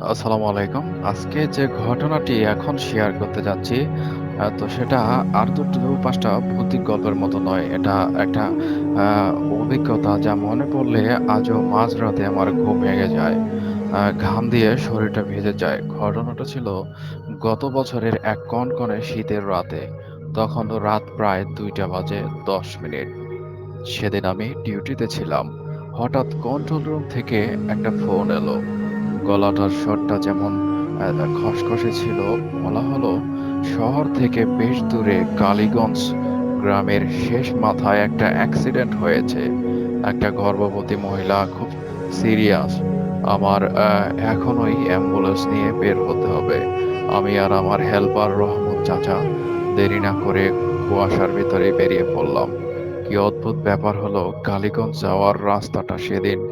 আসসালামু আলাইকুম। আজকে যে ঘটনাটি এখন শেয়ার করতে যাচ্ছি, তো সেটা আর ২-৫ টা ভৌতিক গল্পের মতো নয়। এটা একটা আ অভিজ্ঞতা যা মনে পড়লে আজও মাঝরাতে আমার ঘুম ভেঙে যায়। ঘাম দিয়ে শরীরটা ভিজে যায়। ঘটনাটা ছিল গত বছরের এক কনকনে শীতের রাতে। তখন রাত প্রায় ২টা বাজে ১০ মিনিট। সেদিন আমি ডিউটিতে ছিলাম। হঠাৎ কন্ট্রোল রুম থেকে একটা ফোন এলো। গলাটার স্বরটা যেমন খসখসে ছিল। বলা হলো, শহর থেকে বেশ দূরে কালীগঞ্জ গ্রামের শেষ মাথায় একটা অ্যাক্সিডেন্ট হয়েছে। একটা গর্ভবতী মহিলা খুব সিরিয়াস। আমার এখনই অ্যাম্বুলেন্স নিয়ে বের হতে হবে। আমি আর আমার হেল্পার রহমত চাচা দেরি না করে কুয়াশার ভেতরে বেরিয়ে পড়লাম। কি অদ্ভুত ব্যাপার হলো, কালীগঞ্জ যাওয়ার রাস্তাটা সেদিন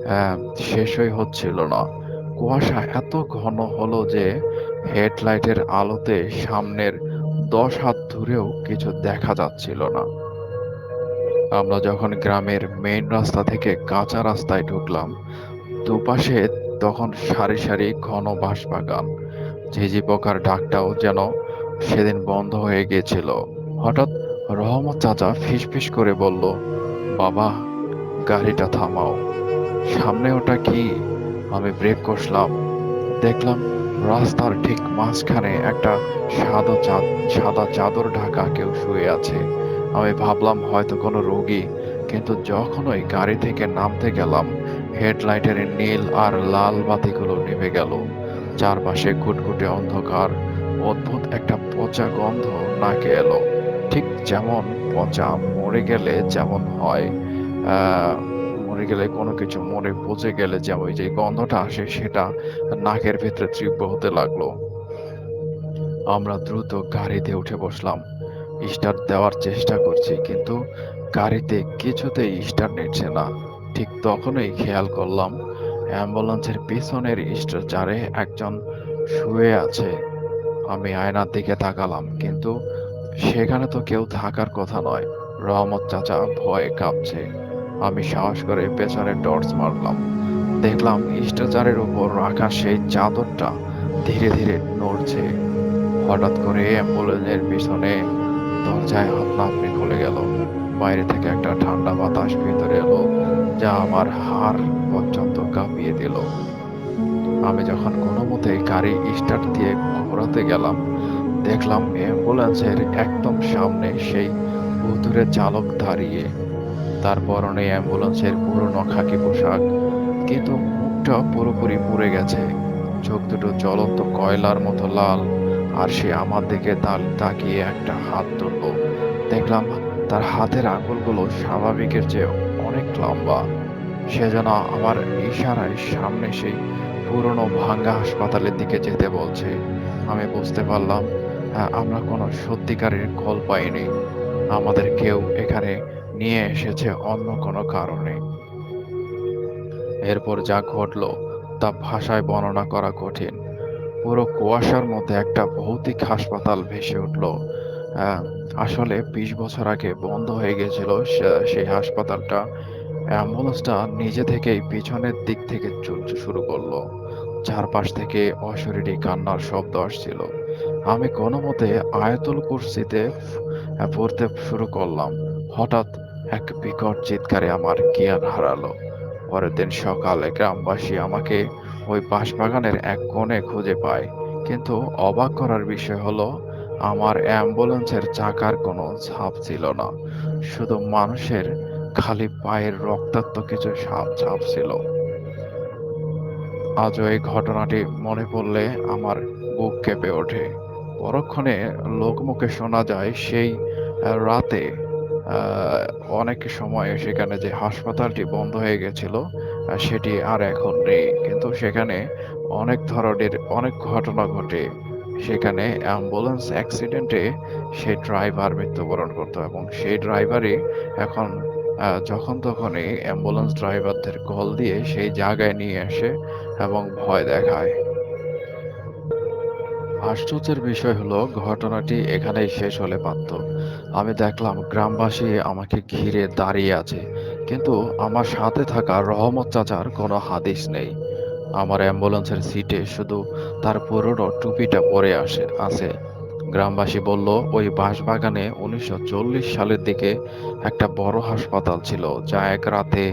অ্যা শেষই হচ্ছিল না। কুয়াশা এত ঘন হলো যে হেডলাইটের আলোতে সামনের ১০ হাত দূরেও কিছু দেখা যাচ্ছিল না। আমরা যখন গ্রামের মেইন রাস্তা থেকে কাঁচা রাস্তায় ঢুকলাম, দুপাশে তখন সারি, সারি ঘন বাঁশবাগান। ঝিঁঝি পোকার ডাকটাও যেন সেদিন বন্ধ হয়ে গিয়েছিল। হঠাৎ রহমত চাচা ফিসফিস করে বলল, "বাবা, গাড়িটা থামাও।" সামনে ওটা কি? আমি ব্রেক কষলাম। দেখলাম রাস্তার ঠিক মাঝখানে একটা সাদা চাদ সাদা চাদর ঢাকা কেউ শুয়ে আছে। আমি ভাবলাম হয়তো কোনো রোগী। কিন্তু যখনই গাড়ি থেকে নামতে গেলাম, হেডলাইটের নীল আর লাল বাতিগুলো নিভে গেল। চারপাশে ঘুটঘুটে অন্ধকার। অদ্ভুত একটা পচা গন্ধ নাকে এলো। ঠিক যেমন পচা মরে গেলে যেমন হয়। আ মরে গেলে কোনো কিছু মরে পচে গেলে যে ওই যে গন্ধটা আসে সেটা নাকের ভেতরে তীব্র হতে লাগলো। আমরা দ্রুত গাড়িতে উঠে বসলাম। স্টার্ট দেওয়ার চেষ্টা করছি, কিন্তু গাড়িতে কিছুতেই স্টার্ট নিচ্ছে না। ঠিক তখনই খেয়াল করলাম অ্যাম্বুলেন্সের পিছনের স্ট্রেচারে একজন শুয়ে আছে। আমি আয়নার দিকে তাকালাম, কিন্তু সেখানে তো কেউ থাকার কথা নয়। রহমত চাচা ভয়ে কাঁপছে। আমি সাহস করে পেছনে টর্চ মারলাম। দেখলাম স্ট্রেচারের উপর রাখা সেই চাদরটা ধীরে ধীরে নড়ছে। হঠাৎ করে অ্যাম্বুলেন্সের পিছনে দরজায় আপনা-আপনি খুলে গেল। বাইরে থেকে একটা ঠান্ডা বাতাস ভেতরে এলো, যা আমার হাড় পর্যন্ত কাঁপিয়ে দিল। আমি যখন কোনোমতে গাড়ি স্টার্ট দিয়ে ঘোরাতে গেলাম, দেখলাম অ্যাম্বুলেন্সের একদম সামনে সেই ভুতুড়ে চালক দাঁড়িয়ে। তার পরনে অ্যাম্বুলেন্সের পুরনো খাকি পোশাক, কিন্তু মুখটা পুরোপুরি পুড়ে গেছে। চোখ দুটো জ্বলন্ত কয়লার মতো লাল। আর সে আমার দিকে তাকিয়ে একটা হাত তুলল। দেখলাম তার হাতের আঙুলগুলো স্বাভাবিকের চেয়ে অনেক লম্বা। সে যেন আমার ইশারায় সামনে সেই পুরনো ভাঙ্গা হাসপাতালের দিকে যেতে বলছে। আমি বুঝতে পারলাম আমরা কোনো সত্যিকারের কল পাইনি। আমাদের কেউ এখানে নিয়ে এসেছে অন্য কোনো কারণে। এরপর যা ঘটল তা ভাষায় বর্ণনা করা কঠিন। পুরো কুয়াশার মধ্যে একটা ভৌতিক হাসপাতাল ভেসে উঠল। আহ, আসলে ২০ বছর আগে বন্ধ হয়ে গেছিল সেই হাসপাতালটা। অ্যাম্বুলেন্সটা নিজে থেকেই পিছনের দিক থেকে চলতে শুরু করলো। চারপাশ থেকে অশরীরী কান্নার শব্দ আসছিল। আমি কোনোমতে আয়াতুল কুরসিতে পড়তে শুরু করলাম। হঠাৎ এক বিকট চিৎকারে আমার জ্ঞান হারালো। পরের দিন সকালে গ্রামবাসী আমাকে ওই বাঁশবাগানের এক কোণে খুঁজে পায়। কিন্তু অবাক করার বিষয় হলো, আমার অ্যাম্বুলেন্সের চাকার কোনো ছাপ ছিল না। শুধু মানুষের খালি পায়ের রক্তাক্ত কিছু ছাপ ছিল। আজও এই ঘটনাটি মনে পড়লে আমার বুক কেঁপে ওঠে। পরক্ষণে লোকমুখে শোনা যায় সেই রাতে আ অনেক সময় সেখানে যে হাসপাতালটি বন্ধ হয়ে গেছিল, সেটি আর এখন নেই। কিন্তু সেখানে অনেক ঘটনা ঘটে। সেখানে অ্যাম্বুলেন্স অ্যাক্সিডেন্টে সেই ড্রাইভার মৃত্যুবরণ করত এবং সেই ড্রাইভারই এখন যখন তখনই অ্যাম্বুলেন্স ড্রাইভারদের কল দিয়ে সেই জায়গায় নিয়ে আসে এবং ভয় দেখায়। আশ্চর্যের বিষয় হলো, ঘটনাটি এখানেই শেষ হলে পারত। আমি দেখলাম গ্রামবাসী আমাকে ঘিরে দাঁড়িয়ে আছে। কিন্তু আমার সাথে থাকা রহমত চাচার কোনো হাদিস নেই। আমার অ্যাম্বুলেন্সের সিটে শুধু তার পুরনো টুপিটা পরে আছে। গ্রামবাসী বলল, ওই বাঁশবাগানে ১৯৪০ সালের দিকে একটা বড় হাসপাতাল ছিল, যা এক রাতে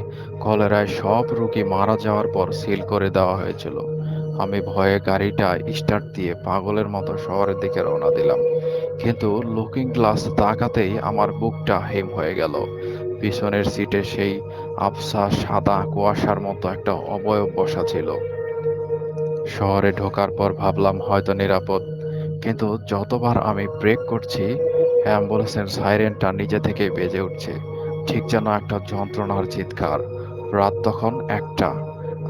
কলেরায় সব রোগী মারা যাওয়ার পর সিল করে দেওয়া হয়েছিল। আমি ভয়ে গাড়িটা স্টার্ট দিয়ে পাগলের মতো শহরের দিকে রওনা দিলাম। কিন্তু লুকিং গ্লাস তাকাতেই আমার বুকটা হিম হয়ে গেল। পিছনের সিটে সেই আবছা সাদা কুয়াশার মতো একটা অবয়ব বসা ছিল। শহরে ঢোকার পর ভাবলাম হয়তো নিরাপদ, কিন্তু যতবার আমি ব্রেক করছি অ্যাম্বুলেন্সের সাইরেনটা নিজে থেকেই বেজে উঠছে, ঠিক যেন একটা যন্ত্রণার চিৎকার। রাত তখন ১টা।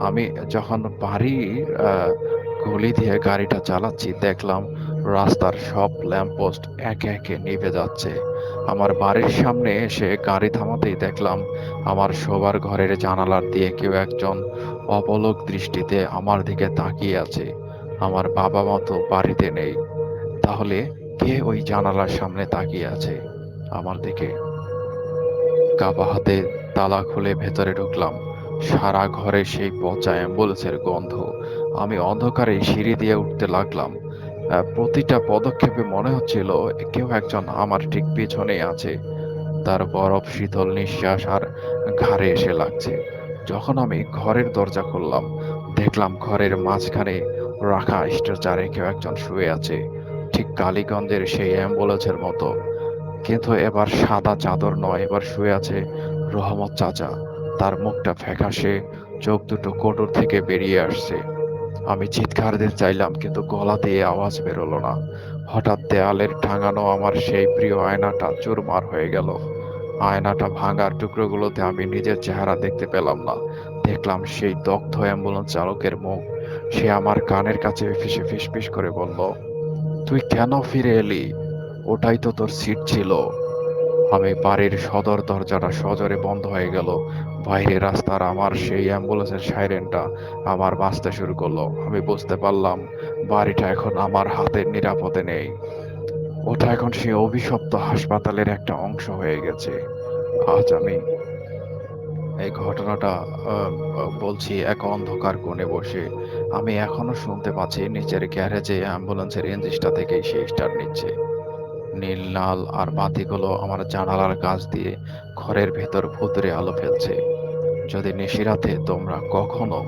আমি যখন বাড়ির গলি দিয়ে গাড়িটা চালাচ্ছি দেখলাম রাস্তার সব ল্যাম্পপোস্ট একে একে নিভে যাচ্ছে। আমার বাড়ির সামনে এসে গাড়ি থামাতেই দেখলাম আমার শোবার ঘরের জানালার দিয়ে কেউ একজন অপলক দৃষ্টিতে আমার দিকে তাকিয়ে আছে। আমার বাবা-মা তো বাড়িতে নেই। তাহলে কে ওই জানালার সামনে তাকিয়ে আছে আমার দিকে? কাপা হাতে তালা খুলে ভেতরে ঢুকলাম। সারা ঘরে সেই পচা অ্যাম্বুলেন্সের গন্ধ। আমি অন্ধকারে সিঁড়ি দিয়ে উঠতে লাগলাম। প্রতিটা পদক্ষেপে মনে হচ্ছিল কেউ একজন আমার ঠিক পেছনেই আছে। তার বরফ শীতল নিঃশ্বাস আর ঘাড়ে এসে লাগছে। যখন আমি ঘরের দরজা খুললাম, দেখলাম ঘরের মাঝখানে রাখা স্ট্রেচারে কেউ একজন শুয়ে আছে, ঠিক কালীগঞ্জের সেই অ্যাম্বুলেন্সের মতো। কিন্তু এবার সাদা চাদর নয়, এবার শুয়ে আছে রহমত চাচা। তার মুখটা ফ্যাকাশে, চোখ দুটো কোটর থেকে বেরিয়ে আসছে। আমি চিৎকার দিতে চাইলাম, কিন্তু গলা দিয়ে আওয়াজ বেরোলো না। হঠাৎ দেয়ালের টাঙানো আমার সেই প্রিয় আয়নাটা চুরমার হয়ে গেল। আয়নাটা ভাঙার টুকরোগুলোতে আমি নিজের চেহারা দেখতে পেলাম না। দেখলাম সেই দগ্ধ অ্যাম্বুলেন্স চালকের মুখ। সে আমার কানের কাছে এসে ফিসফিস করে বলল, তুই কেন ফিরে এলি? ওটাই তো তোর সিট ছিল। আমি বাড়ির সদর দরজাটা সজোরে বন্ধ হয়ে গেল। বাইরে রাস্তার আমার সেই অ্যাম্বুলেন্সের সাইরেনটা আমার বাজতে শুরু করলো। আমি বুঝতে পারলাম বাড়িটা এখন আমার হাতের নিরাপদে নেই। ওটা এখন সেই অভিশপ্ত হাসপাতালের একটা অংশ হয়ে গেছে। আজ আমি এই ঘটনাটা বলছি এক অন্ধকার কোণে বসে। আমি এখনো শুনতে পাচ্ছি নিচের গ্যারেজে অ্যাম্বুলেন্সের ইঞ্জিনটা থেকেই সে স্টার্ট নিচ্ছে। নীল লাল আর বাতিগুলো আমার জানালার কাছ দিয়ে ঘরের ভেতর ভুতুড়ে আলো ফেলছে। যদি নিশিরাতে তোমরা কখনো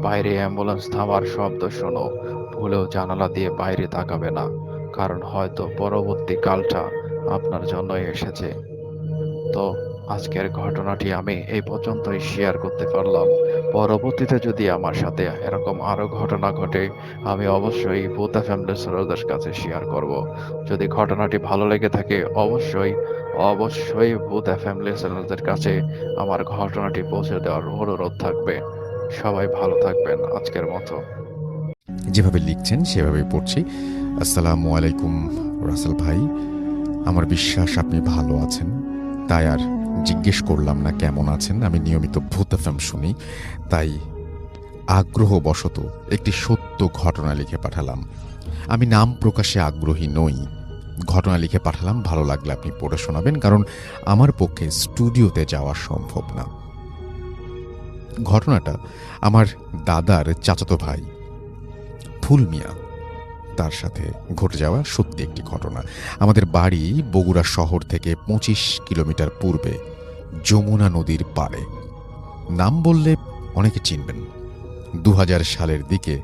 বাইরে অ্যাম্বুলেন্স থামার শব্দ শোনো, ভুলেও জানালা দিয়ে বাইরে তাকাবে না, কারণ হয়তো পরবর্তী কালটা আপনার জন্যই এসেছে। তো আজকের ঘটনাটি আমি এই পর্যন্তই শেয়ার করতে পারলাম। পরবর্তীতে যদি আমার সাথে এরকম আরো ঘটনা ঘটে, আমি অবশ্যই ভূত ফ্যামিলি শ্রোতাদের কাছে শেয়ার করব। যদি ঘটনাটি ভালো লেগে থাকে, অবশ্যই ভূত ফ্যামিলি শ্রোতাদের কাছে আমার ঘটনাটি পৌঁছে দেওয়ার অনুরোধ থাকবে। সবাই ভালো থাকবেন আজকের মতো। যেভাবে লিখছেন সেভাবেই পড়ছি। আসসালামু আলাইকুম রাসেল ভাই, আমার বিশ্বাস আপনি ভালো আছেন, তাই আর জিজ্ঞেস করলাম না কেমন আছেন। আমি নিয়মিত ভূত এফএম শুনি, তাই আগ্রহবশত একটি সত্য ঘটনা লিখে পাঠালাম। আমি নাম প্রকাশে আগ্রহী নই, ঘটনা লিখে পাঠালাম, ভালো লাগলে আপনি পড়ে শোনাবেন, কারণ আমার পক্ষে স্টুডিওতে যাওয়া সম্ভব না। ঘটনাটা আমার দাদার চাচাতো ভাই ফুল মিয়া, তার সাথে ঘটে যাওয়া সত্যি একটি ঘটনা। আমাদের বাড়ি বগুড়া শহর থেকে ২৫ কিলোমিটার পূর্বে যমুনা নদীর পাড়ে। নাম বললে অনেকে চিনবেন। ২০০০ সালের দিকে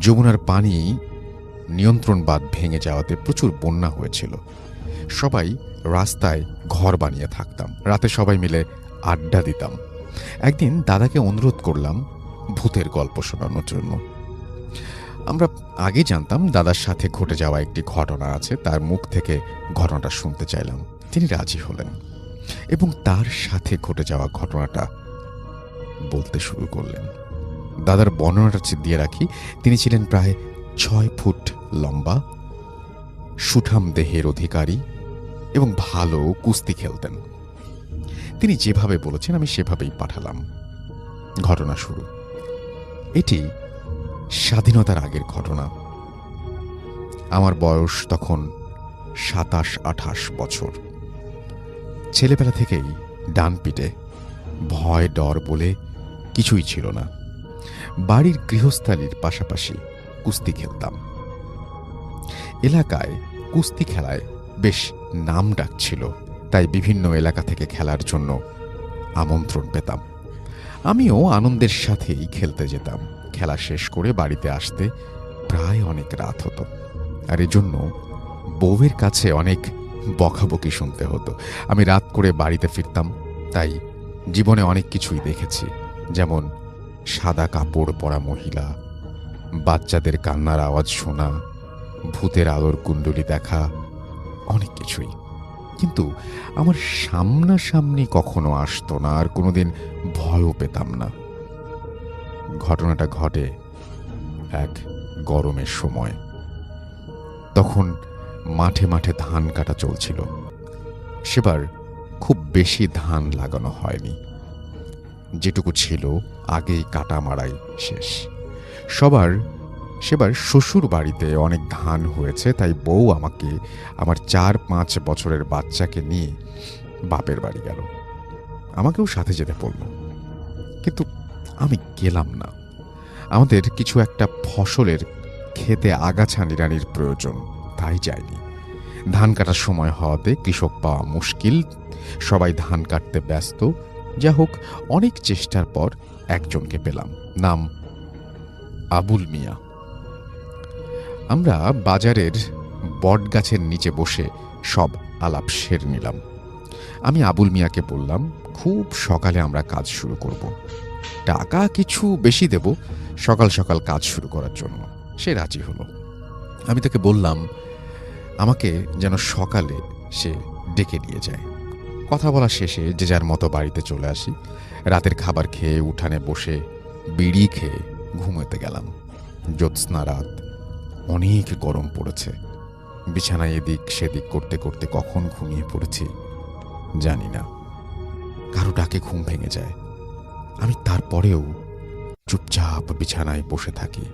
যমুনার পানি নিয়ন্ত্রণ বাঁধ ভেঙে যাওয়াতে প্রচুর বন্যা হয়েছিল। সবাই রাস্তায় ঘর বানিয়ে থাকতাম, রাতে সবাই মিলে আড্ডা দিতাম। একদিন দাদাকে অনুরোধ করলাম ভূতের গল্প শোনানোর জন্য। আমরা আগে জানতাম দাদার সাথে ঘটে যাওয়া একটি ঘটনা আছে, তার মুখ থেকে ঘটনাটা শুনতে চাইলাম। তিনি রাজি হলেন এবং তার সাথে ঘটে যাওয়া ঘটনাটা বলতে শুরু করলেন। দাদার বর্ণনাটা দিয়ে রাখি, তিনি ছিলেন প্রায় ৬ ফুট লম্বা, সুঠাম দেহের অধিকারী এবং ভালো কুস্তি খেলতেন। তিনি যেভাবে বলেছেন আমি সেভাবেই পাঠালাম। ঘটনা শুরু। এটি স্বাধীনতার আগের ঘটনা। আমার বয়স তখন ২৭-২৮ বছর। ছেলেবেলা থেকেই ডান পিঠে, ভয় ডর বলে কিছুই ছিল না। বাড়ির গৃহস্থালির পাশাপাশি কুস্তি খেলতাম। এলাকায় কুস্তি খেলায় বেশ নাম ডাক ছিল, তাই বিভিন্ন এলাকা থেকে খেলার জন্য আমন্ত্রণ পেতাম। আমিও আনন্দের সাথেই খেলতে যেতাম। খেলা শেষ করে বাড়িতে আসতে প্রায় অনেক রাত হতো, আর এজন্য বউয়ের কাছে অনেক বকাবকি শুনতে হতো। আমি রাত করে বাড়িতে ফিরতাম, তাই জীবনে অনেক কিছুই দেখেছি, যেমন সাদা কাপড় পরা মহিলা, বাচ্চাদের কান্নার আওয়াজ শোনা, ভূতের আলোর কুণ্ডলী দেখা, অনেক কিছুই। কিন্তু আমার সামনাসামনি কখনো আসতো না, আর কোনোদিন ভয়ও পেতাম না। ঘটনাটা ঘটে এক গরমের সময়। তখন মাঠে মাঠে ধান কাটা চলছিল। সেবার খুব বেশি ধান লাগানো হয়নি, যেটুকু ছিল আগেই কাটা মারাই শেষ। সেবার শ্বশুর বাড়িতে অনেক ধান হয়েছে, তাই বউ আমাকে আমার 4-5 বছরের বাচ্চাকে নিয়ে বাপের বাড়ি গেল। আমাকেও সাথে যেতে বলল, কিন্তু আমি গেলাম না। আমাদের কিছু একটা ফসলের খেতে আগাছা নিড়ানির প্রয়োজন, তাই যায়নি। ধান কাটার সময় হওয়াতে কৃষক পাওয়া মুশকিল, সবাই ধান কাটতে ব্যস্ত। যা হোক, অনেক চেষ্টার পর একজনকে পেলাম, নাম আবুল মিয়া। আমরা বাজারের বটগাছের নিচে বসে সব আলাপ সেরে নিলাম। আমি আবুল মিয়াকে বললাম, খুব সকালে আমরা কাজ শুরু করব, টাকা কিছু বেশি দেব সকাল সকাল কাজ শুরু করার জন্য। সে রাজি হলো। আমি তাকে বললাম আমাকে যেন সকালে সে ডেকে নিয়ে যায়। কথা বলা শেষে যে যার মতো বাড়িতে চলে আসি। রাতের খাবার খেয়ে উঠানে বসে বিড়ি খেয়ে ঘুমোতে গেলাম। জ্যোৎস্না রাত, অনেক গরম পড়েছে। বিছানায় এদিক সেদিক করতে করতে কখন ঘুমিয়ে পড়েছি জানি না। কারো ডাকে ঘুম ভেঙে যায়। আমি তারপরেও চুপচাপ বিছানায় বসে থাকি।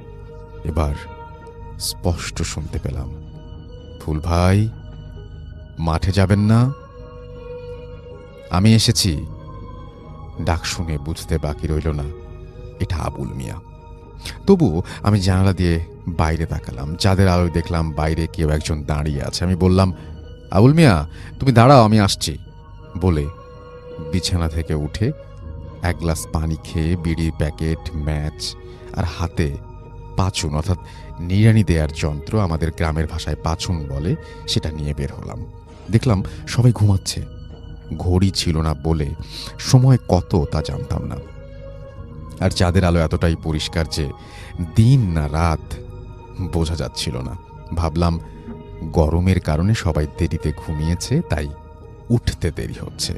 এবার স্পষ্ট শুনতে পেলাম, ফুল ভাই, মাঠে যাবেন না? আমি এসেছি। ডাক শুনে বুঝতে বাকি রইল না এটা আবুল মিয়া। তবুও আমি জানালা দিয়ে বাইরে তাকালাম। চাঁদের আলোয় দেখলাম বাইরে কেউ একজন দাঁড়িয়ে আছে। আমি বললাম, আবুল মিয়া, তুমি দাঁড়াও, আমি আসছি। বলে বিছানা থেকে উঠে এক গ্লাস পানি খেয়ে বিড়ির প্যাকেট, ম্যাচ আর হাতে পাচুন অর্থাৎ নিড়ানি দেয়ার যন্ত্র, আমাদের গ্রামের ভাষায় পাচুন বলে, সেটা নিয়ে বের হলাম। দেখলাম সবাই ঘুমাচ্ছে। ঘড়ি ছিল না বলে সময় কত তা জানতাম না। আর চাঁদের আলো এতটাই পরিষ্কার যে দিন না রাত বোঝা যাচ্ছিল না। ভাবলাম গরমের কারণে সবাই দেরিতে ঘুমিয়েছে, তাই উঠতে দেরি হচ্ছে।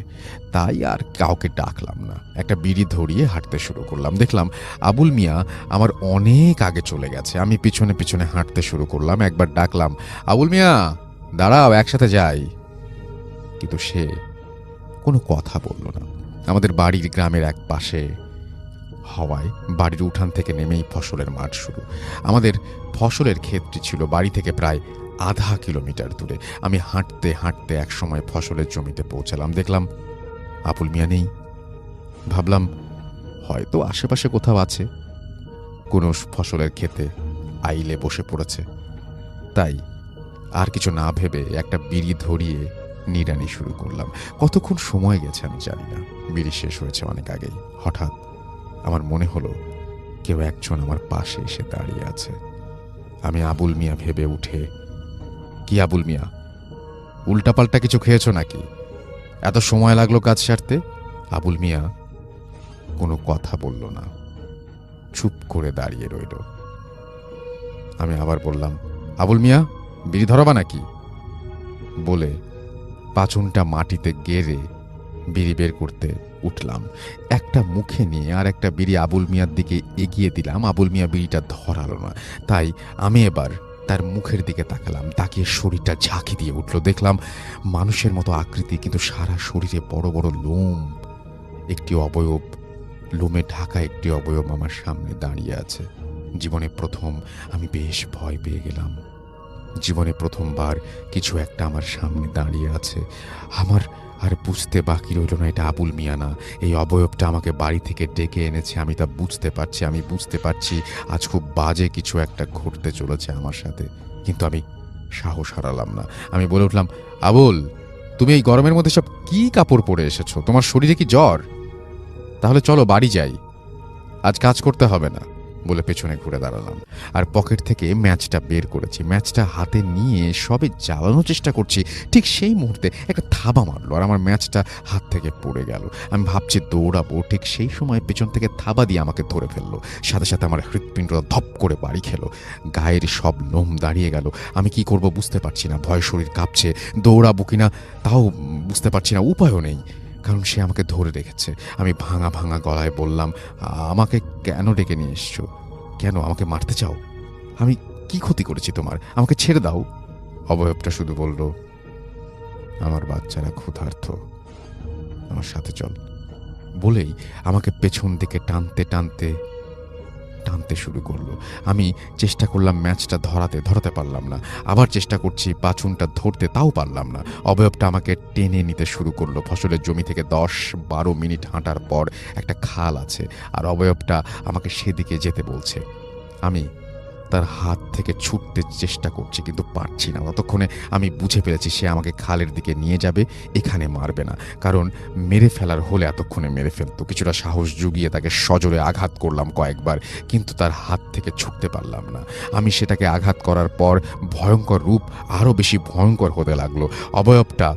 তাই আর কাউকে ডাকলাম না। একটা বিড়ি ধরিয়ে হাঁটতে শুরু করলাম। দেখলাম আবুল মিয়া আমার অনেক আগে চলে গেছে। আমি পিছনে পিছনে হাঁটতে শুরু করলাম। একবার ডাকলাম, আবুল মিয়া দাঁড়াও, একসাথে যাই। কিন্তু সে কোনো কথা বলল না। আমাদের বাড়ির গ্রামের এক পাশে হওয়ায় বাড়ির উঠান থেকে নেমেই ফসলের মাঠ শুরু। আমাদের ফসলের ক্ষেতটি ছিল বাড়ি থেকে প্রায় আধা কিলোমিটার দূরে। আমি হাঁটতে হাঁটতে একসময় ফসলের জমিতে পৌঁছালাম। দেখলাম আবুল মিয়া নেই। ভাবলাম হয়তো আশেপাশে কোথাও আছে, কোনো ফসলের ক্ষেতে আইলে বসে পড়েছে। তাই আর কিছু না ভেবে একটা বিড়ি ধরিয়ে নিড়ানি শুরু করলাম। কতক্ষণ সময় গেছে আমি জানি না, বিড়ি শেষ হয়েছে অনেক আগেই। হঠাৎ আমার মনে হলো কেউ একজন আমার পাশে এসে দাঁড়িয়ে আছে। আমি আবুল মিয়া ভেবে উঠে, কি আবুল মিয়া, উল্টাপাল্টা কিছু খেয়েছো নাকি? এত সময় লাগলো কাজ সারতে? আবুল মিয়া কোনো কথা বলল না, চুপ করে দাঁড়িয়ে রইল। আমি আবার বললাম, আবুল মিয়া, বিড়ি ধরাবা নাকি? বলে পাচনটা মাটিতে গেড়ে বিড়ি বের করতে উঠলাম। একটা মুখে নিয়ে আর একটা বিড়ি আবুল মিয়ার দিকে এগিয়ে দিলাম। আবুল মিয়া বিড়িটা ধরালো না, তাই আমি এবার তার মুখের দিকে তাকালাম। তাকিয়ে শরীরটা ঝাঁকি দিয়ে উঠল। দেখলাম মানুষের মতো আকৃতি, কিন্তু সারা শরীরে বড় বড় লোম। একটি অবয়ব, লোমে ঢাকা একটি অবয়ব আমার সামনে দাঁড়িয়ে আছে। জীবনে প্রথম আমি বেশ ভয় পেয়ে গেলাম। জীবনে প্রথমবার কিছু একটা আমার সামনে দাঁড়িয়ে আছে। আমার আর বুঝতে বাকি রইল না এটা আবুল মিয়া না, এই অবয়বটা আমাকে বাড়ি থেকে ডেকে এনেছে। আমি তা বুঝতে পারছি, আমি বুঝতে পারছি আজ খুব বাজে কিছু একটা ঘটতে চলেছে আমার সাথে। কিন্তু আমি সাহস হারালাম না। আমি বলে উঠলাম, আবুল, তুমি এই গরমের মধ্যে সব কি কাপড় পরে এসেছো? তোমার শরীরে কি জ্বর? তাহলে চলো বাড়ি যাই, আজ কাজ করতে হবে না বলে পেছনে ঘুরে দাঁড়ালাম। আর পকেট থেকে ম্যাচটা বের করেছি। ম্যাচটা হাতে নিয়ে সবে জ্বালানোর চেষ্টা করছি, ঠিক সেই মুহূর্তে একটা থাবা মারলো আর আমার ম্যাচটা হাত থেকে পড়ে গেল। আমি ভাবছি দৌড়াবো, ঠিক সেই সময় পেছন থেকে থাবা দিয়ে আমাকে ধরে ফেললো। সাথে সাথে আমার হৃৎপিণ্ডটা ধপ করে বাড়ি খেলো। গায়ের সব লোম দাঁড়িয়ে গেল। আমি কি করব বুঝতে পারছি না, ভয় শরীর কাঁপছে। দৌড়াবো কিনা তাও বুঝতে পারছি না, উপায়ও নেই, কারণ সে আমাকে ধরে রেখেছে। আমি ভাঙা ভাঙা গলায় বললাম, আমাকে কেন ডেকে নিয়ে এসছো? কেন আমাকে মারতে চাও? আমি কি ক্ষতি করেছি তোমার? আমাকে ছেড়ে দাও। অবয়বটা শুধু বলল, আমার বাচ্চারা ক্ষুধার্ত, আমার সাথে চল। বলেই আমাকে পেছন দিকে টানতে টানতে টানতে শুরু করলো। আমি চেষ্টা করলাম ম্যাচটা ধরাতে পারলাম না। আবার চেষ্টা করছি পাছুনটা ধরতে, তাও পারলাম না। অবয়বটা আমাকে টেনে নিতে শুরু করলো। ফসলের জমি থেকে 10-12 মিনিট হাঁটার পর একটা খাল আছে, আর অবয়বটা আমাকে সেদিকে যেতে বলছে। আমি তার হাত থেকে ছুটতে চেষ্টা করছি, কিন্তু পারছি না। ততক্ষণে আমি বুঝে ফেলেছি সে আমাকে খালের দিকে নিয়ে যাবে, এখানে মারবে না, কারণ মেরে ফেলার হলে এতক্ষণে মেরে ফেলতো। কিছুটা সাহস জুগিয়ে তাকে সজোরে আঘাত করলাম কয়েকবার, কিন্তু তার হাত থেকে ছুটতে পারলাম না। আমি সেটাকে আঘাত করার পর ভয়ঙ্কর রূপ আরও বেশি ভয়ঙ্কর হতে লাগলো। অবয়বটা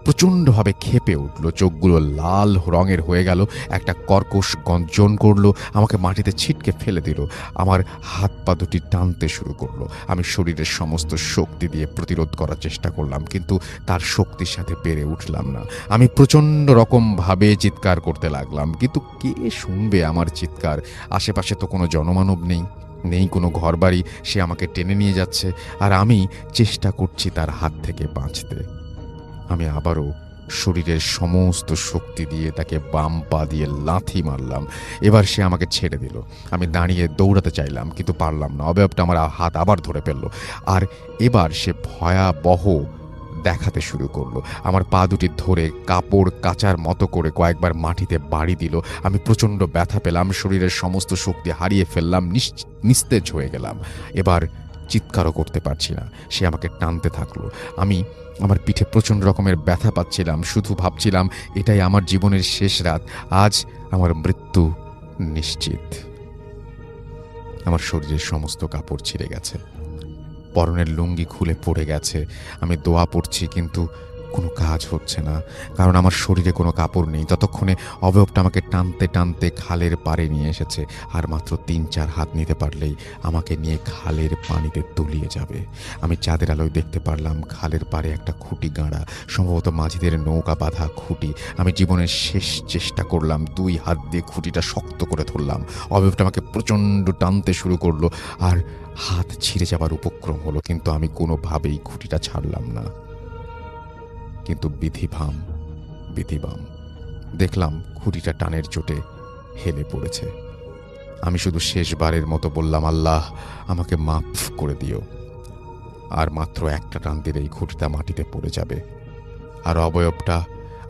প্রচণ্ডভাবে ক্ষেপে উঠল, চোখগুলো লাল রঙের হয়ে গেল, একটা কর্কশ গর্জন করলো, আমাকে মাটিতে ছিটকে ফেলে দিল। আমার হাত পা দুটি টানতে শুরু করলো। আমি শরীরের সমস্ত শক্তি দিয়ে প্রতিরোধ করার চেষ্টা করলাম, কিন্তু তার শক্তির সাথে পেরে উঠলাম না। আমি প্রচণ্ড রকমভাবে চিৎকার করতে লাগলাম, কিন্তু কে শুনবে আমার চিৎকার? আশেপাশে তো কোনো জনমানব নেই, নেই কোনো ঘরবাড়ি। সে আমাকে টেনে নিয়ে যাচ্ছে, আর আমি চেষ্টা করছি তার হাত থেকে বাঁচতে। আমি আবারও শরীরের সমস্ত শক্তি দিয়ে তাকে বাম পা দিয়ে লাথি মারলাম। এবার সে আমাকে ছেড়ে দিল। আমি দাঁড়িয়ে দৌড়াতে চাইলাম, কিন্তু পারলাম না। অবয়বটা আমার হাত আবার ধরে ফেলল, আর এবার সে ভয়াবহ দেখাতে শুরু করলো। আমার পা দুটি ধরে কাপড় কাচার মতো করে কয়েকবার মাটিতে বাড়ি দিল। আমি প্রচণ্ড ব্যথা পেলাম, শরীরের সমস্ত শক্তি হারিয়ে ফেললাম, নিস্তেজ হয়ে গেলাম। এবার চিৎকারও করতে পারছি না। সে আমাকে টানতে থাকলো। আমি আমার পিঠে প্রচণ্ড রকমের ব্যথা পাচ্ছিলাম, শুধু ভাবছিলাম এটাই আমার জীবনের শেষ রাত, আজ আমার মৃত্যু নিশ্চিত। আমার শরীরের সমস্ত কাপড় ছিঁড়ে গেছে, পরনের লুঙ্গি খুলে পড়ে গেছে। আমি দোয়া পড়ছি, কিন্তু কোনো কাজ হচ্ছে না, কারণ আমার শরীরে কোনো কাপড় নেই। ততক্ষণে অবয়বটা আমাকে টানতে টানতে খালের পাড়ে নিয়ে এসেছে, আর মাত্র 3-4 হাত নিতে পারলেই আমাকে নিয়ে খালের পানিতে তলিয়ে যাবে। আমি চাঁদের আলোয় দেখতে পারলাম খালের পাড়ে একটা খুঁটি গাঁড়া, সম্ভবত মাঝিদের নৌকা বাঁধা খুঁটি। আমি জীবনের শেষ চেষ্টা করলাম, 2 হাত দিয়ে খুঁটিটা শক্ত করে ধরলাম। অবয়বটা আমাকে প্রচণ্ড টানতে শুরু করলো, আর হাত ছিঁড়ে যাবার উপক্রম হলো, কিন্তু আমি কোনোভাবেই খুঁটিটা ছাড়লাম না। কিন্তু বিধিবাম দেখলাম খুঁটিটা টানের চোটে হেলে পড়েছে। আমি শুধু শেষবারের মতো বললাম, আল্লাহ, আমাকে মাফ করে দিও। আর মাত্র একটা টান দিলেই খুঁটিটা মাটিতে পড়ে যাবে, আর অবয়বটা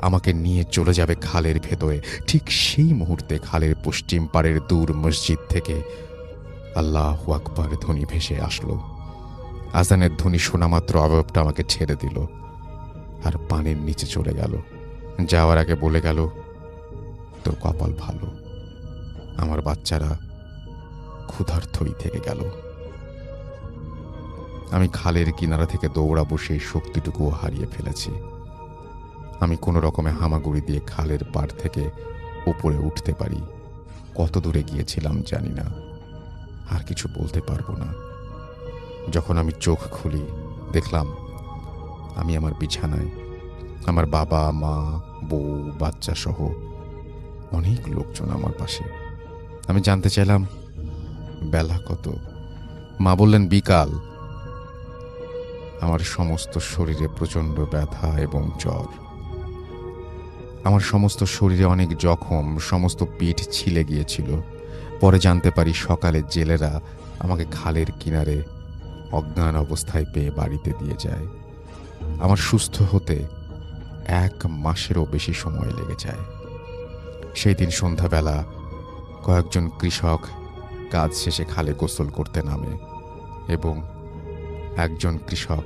আমাকে নিয়ে চলে যাবে খালের ভেতরে। ঠিক সেই মুহূর্তে খালের পশ্চিম পাড়ের দূর মসজিদ থেকে আল্লাহু আকবার ধ্বনি ভেসে আসলো। আজানের ধ্বনি শোনা মাত্র অবয়বটা আমাকে ছেড়ে দিল আর পানির নিচে চলে গেল। যাওয়ার আগে বলে গেল, তোর কপাল ভালো, আমার বাচ্চারা ক্ষুধার্তই থেকে গেল। আমি খালের কিনারা থেকে দৌড়াবো সেই শক্তিটুকুও হারিয়ে ফেলেছি। আমি কোনো রকমে হামাগুড়ি দিয়ে খালের পাড় থেকে উপরে উঠতে পারি। কত দূরে গিয়েছিলাম জানি না, আর কিছু বলতে পারবো না। যখন আমি চোখ খুলি, দেখলাম আমি আমার বিছানায়, আমার বাবা, মা, বউ, বাচ্চা সহ অনেক লোকজন আমার পাশে। আমি জানতে চাইলাম বেলা কত। মা বললেন বিকাল। আমার সমস্ত শরীরে প্রচণ্ড ব্যথা এবং জ্বর। আমার সমস্ত শরীরে অনেক জখম, সমস্ত পিঠ ছিলে গিয়েছিল। পরে জানতে পারি সকালে জেলেরা আমাকে খালের কিনারে অজ্ঞান অবস্থায় পেয়ে বাড়িতে দিয়ে যায়। আমার সুস্থ হতে 1 মাসেরও বেশি সময় লেগে যায়। সেই দিন সন্ধ্যাবেলা কয়েকজন কৃষক কাজ শেষে খালে গোসল করতে নামে এবং একজন কৃষক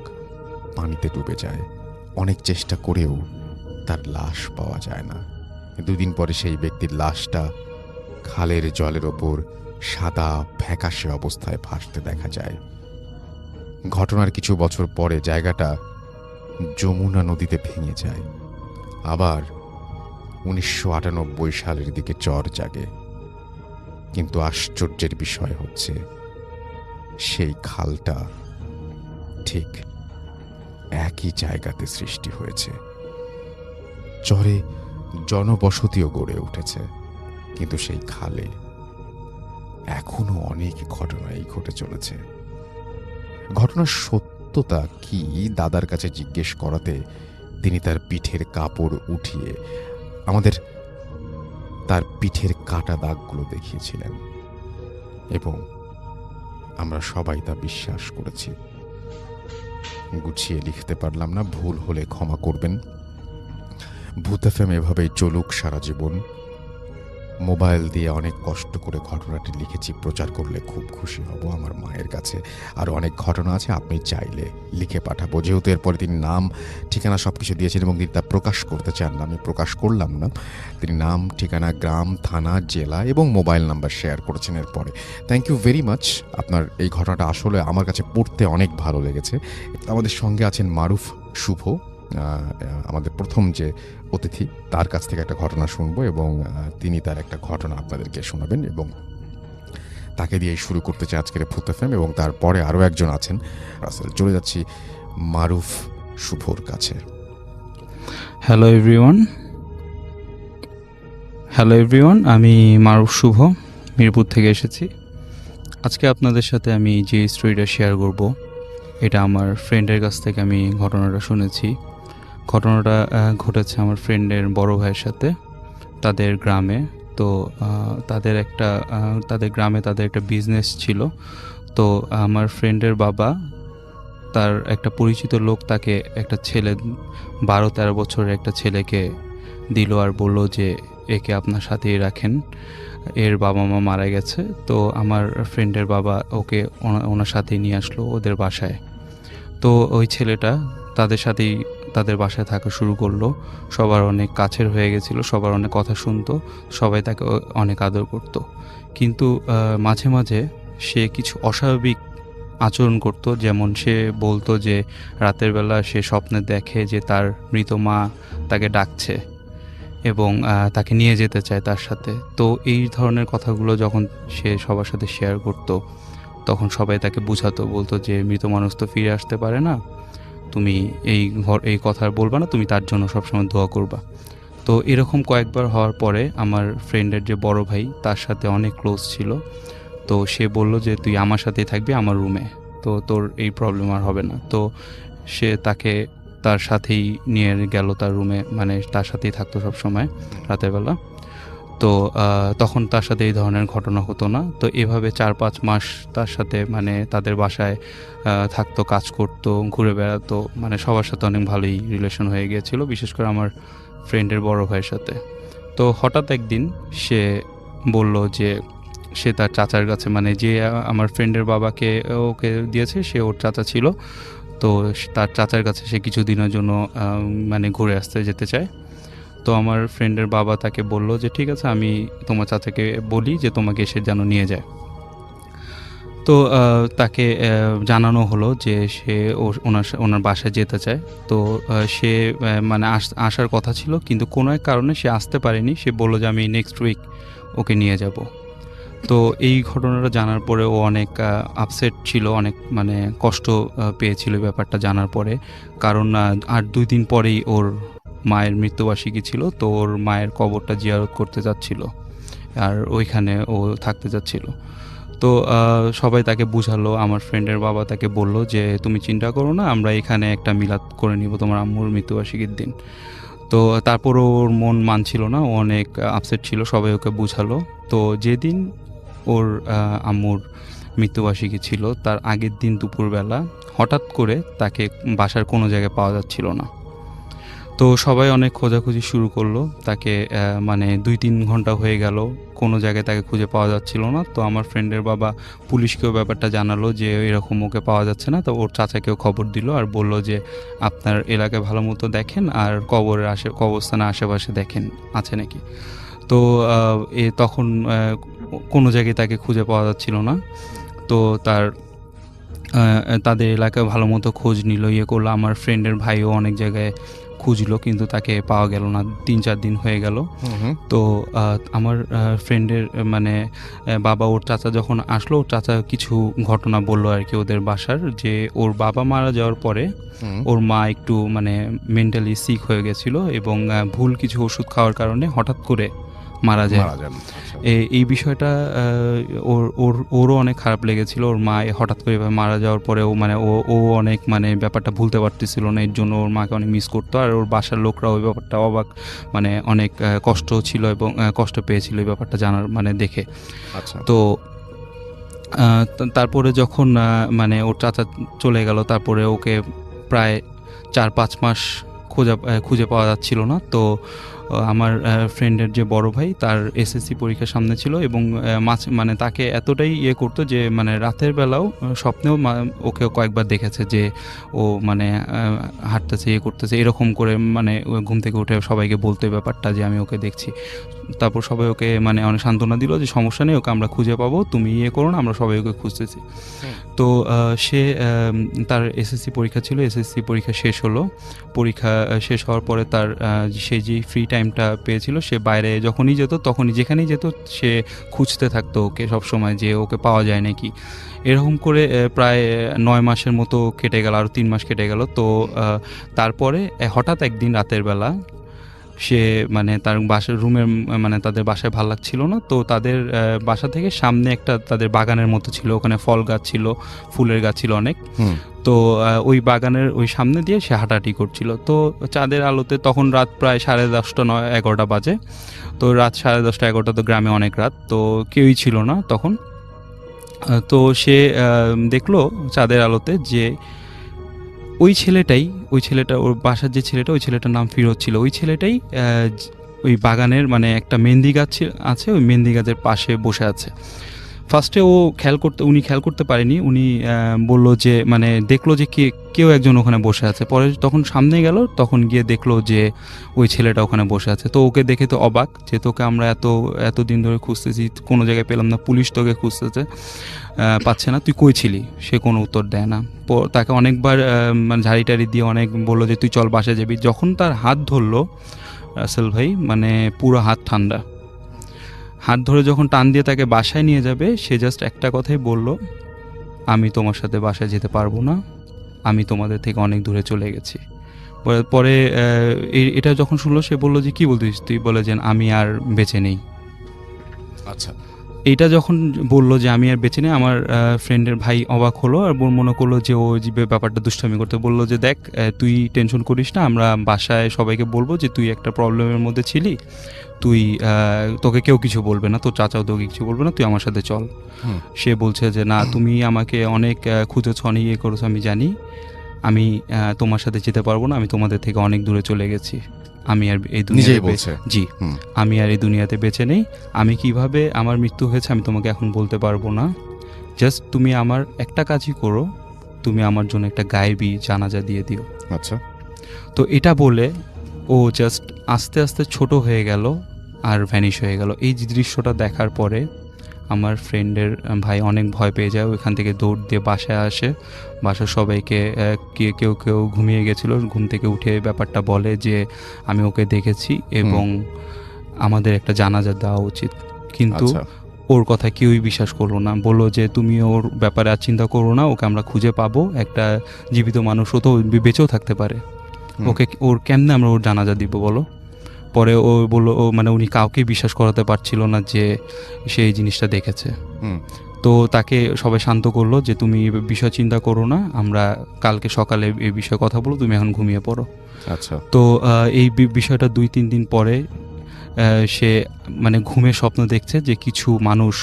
পানিতে ডুবে যায়। অনেক চেষ্টা করেও তার লাশ পাওয়া যায় না। 2 দিন পরে সেই ব্যক্তির লাশটা খালের জলের ওপর সাদা ফ্যাকাশে অবস্থায় ভাসতে দেখা যায়। ঘটনার কিছু বছর পরে জায়গাটা যমুনা নদীতে ভেঙে যায়। আবার 1998 সালের দিকে চর জাগে। কিন্তু আশ্চর্যের বিষয় হচ্ছে সেই খালটা ঠিক একই জায়গাতে সৃষ্টি হয়েছে। চরে জনবসতিও গড়ে উঠেছে, কিন্তু সেই খালে এখনো অনেক ঘটনাই ঘটে চলেছে। ঘটনার সত্যতা কি দাদার কাছে জিজ্ঞেস করাতে তিনি তার পিঠের কাপড় উঠিয়ে আমাদের তার পিঠের কাটা দাগগুলো দেখিয়েছিলেন এবং আমরা সবাই তা বিশ্বাস করেছি। গুছিয়ে লিখতে পারলাম না, ভুল হলে ক্ষমা করবেন। ভূত এফএম এভাবেই চলুক সারা জীবন। মোবাইল দিয়ে অনেক কষ্ট করে ঘটনাটি লিখেছি, প্রচার করলে খুব খুশি হব। আমার মায়ের কাছে আরও অনেক ঘটনা আছে, আপনি চাইলে লিখে পাঠাবো। যেহেতু এরপরে তিনি নাম ঠিকানা সব কিছু দিয়েছেন এবং তিনি তা প্রকাশ করতে চান না, আমি প্রকাশ করলাম না। তিনি নাম, ঠিকানা, গ্রাম, থানা, জেলা এবং মোবাইল নাম্বার শেয়ার করেছেন এরপরে। Thank you very much. আপনার এই ঘটনাটা আসলে আমার কাছে পড়তে অনেক ভালো লেগেছে। আমাদের সঙ্গে আছেন মারুফ শুভ, আমাদের প্রথম যে অতিথি, তার কাছ থেকে একটা ঘটনা শুনবো এবং তিনি তার একটা ঘটনা আপনাদেরকে শোনাবেন এবং তাকে দিয়েই শুরু করতে চাই আজকের ভূত এফএম। এবং তারপরে আরও একজন আছেন রাসেল। চলে যাচ্ছি মারুফ শুভর কাছে। হ্যালো এভরিওয়ান, আমি মারুফ শুভ, মিরপুর থেকে এসেছি। আজকে আপনাদের সাথে আমি যে স্টোরিটা শেয়ার করব, এটা আমার ফ্রেন্ডের কাছ থেকে আমি ঘটনাটা শুনেছি। ঘটনাটা ঘটেছে আমার ফ্রেন্ডের বড় ভাইয়ের সাথে, তাদের গ্রামে। তো তাদের গ্রামে তাদের একটা বিজনেস ছিল। তো আমার ফ্রেন্ডের বাবা, তার একটা পরিচিত লোক তাকে একটা ছেলে, 12-13 বছরের একটা ছেলেকে দিল আর বলল যে একে আপনার সাথেই রাখেন, এর বাবা মা মারা গেছে। তো আমার ফ্রেন্ডের বাবা ওকে ওনার সাথেই নিয়ে আসলো ওদের বাসায়। তো ওই ছেলেটা তাদের বাসায় থাকা শুরু করলো। সবার অনেক কাছের হয়ে গেছিলো, সবার অনেক কথা শুনতো, সবাই তাকে অনেক আদর করতো। কিন্তু মাঝে মাঝে সে কিছু অস্বাভাবিক আচরণ করত। যেমন সে বলতো যে রাতের বেলা সে স্বপ্নে দেখে যে তার মৃত মা তাকে ডাকছে এবং তাকে নিয়ে যেতে চায় তার সাথে। তো এই ধরনের কথাগুলো যখন সে সবার সাথে শেয়ার করত, তখন সবাই তাকে বুঝাতো, বলতো যে মৃত মানুষ তো ফিরে আসতে পারে না, তুমি এই কথা বলবা না, তুমি তার জন্য সবসময় দোয়া করবা। তো এরকম কয়েকবার হওয়ার পরে আমার ফ্রেন্ডের যে বড় ভাই, তার সাথে অনেক ক্লোজ ছিল। তো সে বলল যে তুই আমার সাথেই থাকবি আমার রুমে, তো তোর এই প্রবলেম আর হবে না। তো সে তাকে তার সাথেই নিয়ে গেল তার রুমে, মানে তার সাথেই থাকতো সব সময় রাতের বেলা। তো তখন তার সাথে এই ধরনের ঘটনা হতো না। তো এভাবে 4-5 মাস তার সাথে, মানে তাদের বাসায় থাকতো, কাজ করতো, ঘুরে বেড়াতো, মানে সবার সাথে অনেক ভালোই রিলেশন হয়ে গিয়েছিল, বিশেষ করে আমার ফ্রেন্ডের বড় ভাইয়ের সাথে। তো হঠাৎ একদিন সে বলল যে সে তার চাচার কাছে, মানে যে আমার ফ্রেন্ডের বাবাকে ওকে দিয়েছে, সে ওর চাচা ছিল। তো তার চাচার কাছে সে কিছুদিনের জন্য মানে ঘুরে আসতে যেতে চায়। তো আমার ফ্রেন্ডের বাবা তাকে বলল যে ঠিক আছে, আমি তোমার চাচাকে বলি যে তোমাকে সে যেন নিয়ে যায়। তো তাকে জানানো হলো যে সে ওনার বাসায় যেতে চায়। তো সে মানে আসার কথা ছিল, কিন্তু কোনো এক কারণে সে আসতে পারেনি। সে বলল যে আমি নেক্সট উইক ওকে নিয়ে যাব। তো এই ঘটনাটা জানার পরে ও অনেক আপসেট ছিল, অনেক মানে কষ্ট পেয়েছিল ব্যাপারটা জানার পরে। কারণ আর 2 দিন পরেই ওর মায়ের মৃত্যুবার্ষিকী ছিল। তো ওর মায়ের কবরটা জিয়ারত করতে যাচ্ছিল, আর ওইখানে ও থাকতে যাচ্ছিল। তো সবাই তাকে বুঝালো, আমার ফ্রেন্ডের বাবা তাকে বলল যে তুমি চিন্তা করো না, আমরা এখানে একটা মিলাদ করে নিব তোমার আম্মুর মৃত্যুবার্ষিকীর দিন। তো তারপর ওর মন মানছিল না, ও অনেক আপসেট ছিল, সবাই ওকে বুঝালো। তো যেদিন ওর আম্মুর মৃত্যুবার্ষিকী ছিল, তার আগের দিন দুপুরবেলা হঠাৎ করে তাকে বাসার কোনো জায়গায় পাওয়া যাচ্ছিল না। তো তো সবাই অনেক খোঁজাখুঁজি শুরু করলো তাকে, মানে 2-3 ঘন্টা হয়ে গেল, কোনো জায়গায় তাকে খুঁজে পাওয়া যাচ্ছিল না। তো আমার ফ্রেন্ডের বাবা পুলিশকেও ব্যাপারটা জানালো যে এরকম ওকে পাওয়া যাচ্ছে না। তো ওর চাচাকেও খবর দিল আর বলল যে আপনার এলাকায় ভালো মতো দেখেন আর কবরস্থানের আশেপাশে দেখেন আছে নাকি। তো তখন কোনো জায়গায় তাকে খুঁজে পাওয়া যাচ্ছিল না। তো তাদের এলাকায় ভালো মতো খোঁজ নিল, ইয়ে করলো। আমার ফ্রেন্ডের ভাইও অনেক জায়গায় খুঁজলো কিন্তু তাকে পাওয়া গেল না, 3-4 দিন হয়ে গেল। তো আমার ফ্রেন্ডের মানে বাবা, ওর চাচা যখন আসলো, ওর চাচা কিছু ঘটনা বললো আর কি ওদের বাসার, যে ওর বাবা মারা যাওয়ার পরে ওর মা একটু মানে মেন্টালি সিক হয়ে গেছিলো এবং ভুল কিছু ওষুধ খাওয়ার কারণে হঠাৎ করে মারা যায়। এই বিষয়টা ওরও অনেক খারাপ লেগেছিল। ওর মা হঠাৎ করে মারা যাওয়ার পরে ও অনেক মানে ব্যাপারটা ভুলতে পারতেছিল না, এর জন্য ওর মাকে অনেক মিস করতো। আর ওর বাসার লোকরা ওই ব্যাপারটা অবাক, মানে অনেক কষ্ট ছিল এবং কষ্ট পেয়েছিল এই ব্যাপারটা জানার মানে দেখে। তো তারপরে যখন মানে ওর চাচা চলে গেল, তারপরে ওকে প্রায় 4-5 মাস খুঁজে পাওয়া যাচ্ছিল না। তো আমার ফ্রেন্ডের যে বড় ভাই, তার এসএসসি পরীক্ষার সামনে ছিল এবং মানে তাকে এতটাই ইয়ে করতো যে মানে রাতের বেলাও স্বপ্নেও ওকে কয়েকবার দেখেছে যে ও মানে হাঁটতেছে, ইয়ে করতেছে, এরকম করে মানে ঘুম থেকে উঠে সবাইকে বলতে ব্যাপারটা যে আমি ওকে দেখছি। তারপর সবাই ওকে মানে অনেক সান্ত্বনা দিল যে সমস্যা নেই, ওকে আমরা খুঁজে পাবো, তুমি ইয়ে করো না, আমরা সবাই ওকে খুঁজতেছি। তো সে তার এসএসসি পরীক্ষা ছিল, এসএসসি পরীক্ষা শেষ হলো। পরীক্ষা শেষ হওয়ার পরে তার সে যে ফ্রি টাইমটা পেয়েছিল, সে বাইরে যখনই যেত, তখনই যেখানেই যেত, সে খুঁজতে থাকতো ওকে সবসময় যে ওকে পাওয়া যায় নাকি। এরকম করে প্রায় 9 মাসের মতো কেটে গেল, আরও 3 মাস কেটে গেল। তো তারপরে হঠাৎ একদিন রাতের বেলা সে মানে তার বাসার রুমের মানে তাদের বাসায় ভালো লাগছিল না। তো তাদের বাসা থেকে সামনে একটা তাদের বাগানের মতো ছিল, ওখানে ফল গাছ ছিল, ফুলের গাছ ছিল অনেক। তো ওই বাগানের ওই সামনে দিয়ে সে হাঁটাহাঁটি করছিল। তো চাঁদের আলোতে তখন রাত প্রায় 10:30-11টা বাজে। তো রাত 10:30-11টা তো গ্রামে অনেক রাত, তো কেউই ছিল না তখন। তো সে দেখলো চাঁদের আলোতে যে ওই ছেলেটা ওর বাসার যে ছেলেটা, ওই ছেলেটার নাম ফিরোজ ছিল। ওই ছেলেটাই ওই বাগানের মানে একটা মেহেন্দি গাছ আছে, ওই মেহেন্দি গাছের পাশে বসে আছে। ফার্স্টে উনি খেয়াল করতে পারেনি। উনি বলল যে মানে দেখলো যে কেউ একজন ওখানে বসে আছে। পরে তখন সামনে গেল, তখন গিয়ে দেখলো যে ওই ছেলেটা ওখানে বসে আছে। তো ওকে দেখে তো অবাক যে তোকে আমরা এতদিন ধরে খুঁজতেছি, কোনো জায়গায় পেলাম না, পুলিশ তোকে খুঁজতেছে, পাচ্ছে না, তুই কই ছিলি? সে কোনো উত্তর দেয় না। তাকে অনেকবার মানে ঝাড়ি টাড়ি দিয়ে অনেক বললো যে তুই চল বাসায় যাবি। যখন তার হাত ধরলো রাসেল ভাই, মানে পুরো হাত ঠান্ডা। হাত ধরে যখন টান দিয়ে তাকে বাসায় নিয়ে যাবে, সে জাস্ট একটা কথাই বলল, আমি তোমার সাথে বাসায় যেতে পারবো না, আমি তোমাদের থেকে অনেক দূরে চলে গেছি। পরে এটা যখন শুনলো, সে বলল যে কি বলতিস তুই? বলে যে আমি আর বেঁচে নেই। আচ্ছা, এইটা যখন বললো যে আমি আর বেঁচে নেই, আমার ফ্রেন্ডের ভাই অবাক হলো আর মনে করলো যে ও ব্যাপারটা দুষ্টামি করতে। বললো যে দেখ, তুই টেনশন করিস না, আমরা বাসায় সবাইকে বলবো যে তুই একটা প্রবলেমের মধ্যে ছিলি, তোকে কেউ কিছু বলবে না, তোর চাচাও তোকে কিছু বলবে না, তুই আমার সাথে চল। সে বলছে যে না, তুমি আমাকে অনেক খুঁজেছ, অনেক ইয়ে করেছো, আমি জানি, আমি তোমার সাথে যেতে পারবো না, আমি তোমাদের থেকে অনেক দূরে চলে গেছি, আমি আর এই আমি আর এই দুনিয়াতে বেঁচে নেই। আমি কিভাবে আমার মৃত্যু হয়েছে আমি তোমাকে এখন বলতে পারবো না। জাস্ট তুমি আমার একটা কাজই করো, তুমি আমার জন্য একটা গায়েবী জানাজা দিয়ে দিও। আচ্ছা। তো এটা বলে ও জাস্ট আস্তে আস্তে ছোট হয়ে গেল আর ভ্যানিশ হয়ে গেল। এই দৃশ্যটা দেখার পরে আমার ফ্রেন্ডের ভাই অনেক ভয় পেয়ে যায়, ওইখান থেকে দৌড় দিয়ে বাসায় আসে। বাসার সবাইকে কেউ ঘুমিয়ে গেছিলো, ঘুম থেকে উঠে ব্যাপারটা বলে যে আমি ওকে দেখেছি এবং আমাদের একটা জানাজা দেওয়া উচিত। কিন্তু ওর কথা কেউই বিশ্বাস করলো না, বললো যে তুমি ওর ব্যাপারে আর চিন্তা করো না, ওকে আমরা খুঁজে পাবো, একটা জীবিত মানুষ, ও তো বেঁচেও থাকতে পারে, ওর কেমনে আমরা ওর জানাজা দিব বলো। পরে ও বললো, মানে উনি কাউকে বিশ্বাস করাতে পারছিল না যে সে এই জিনিসটা দেখেছে। তো তাকে সবাই শান্ত করলো যে তুমি বিষয় চিন্তা করো না, আমরা কালকে সকালে এই বিষয়ে কথা বলবো, তুমি এখন ঘুমিয়ে পড়ো। আচ্ছা। তো এই বিষয়টা 2-3 দিন পরে সে মানে ঘুমে স্বপ্ন দেখছে যে কিছু মানুষ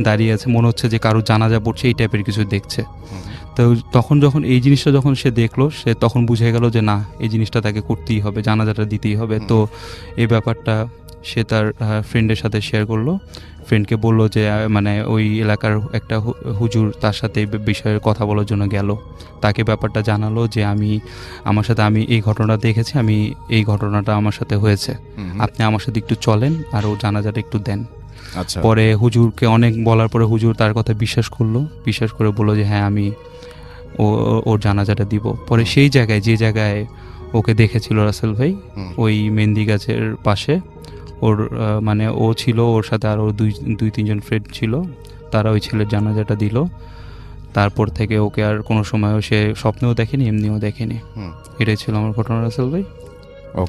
দাঁড়িয়ে আছে, মনে হচ্ছে যে কারো জানাজা পড়ছে, এই টাইপের কিছু দেখছে। তো তখন যখন এই জিনিসটা যখন সে দেখলো, সে তখন বুঝে গেল যে না, এই জিনিসটা তাকে করতেই হবে, জানাজাটা দিতেই হবে। তো এই ব্যাপারটা সে তার ফ্রেন্ডের সাথে শেয়ার করলো। ফ্রেন্ডকে বললো যে মানে ওই এলাকার একটা হুজুর তার সাথে এই বিষয়ে কথা বলার জন্য গেল। তাকে ব্যাপারটা জানালো যে আমি এই ঘটনাটা দেখেছি, এই ঘটনাটা আমার সাথে হয়েছে, আপনি আমার সাথে একটু চলেন আর ও জানাজাটা একটু দেন। আচ্ছা। পরে হুজুরকে অনেক বলার পরে হুজুর তার কথা বিশ্বাস করে বললো যে হ্যাঁ, আমি ওর জানাজাটা দিব। পরে সেই জায়গায়, যে জায়গায় ওকে দেখেছিল রাসেল ভাই, ওই মেহেন্দি গাছের পাশে ওর মানে ও ছিল, ওর সাথে আরও দুই তিনজন ফ্রেন্ড ছিল, তারা ওই ছেলের জানাজাটা দিল। তারপর থেকে ওকে আর কোনো সময়ও সে স্বপ্নেও দেখেনি, এমনিও দেখেনি। এটাই ছিল আমার ঘটনা রাসেল ভাই।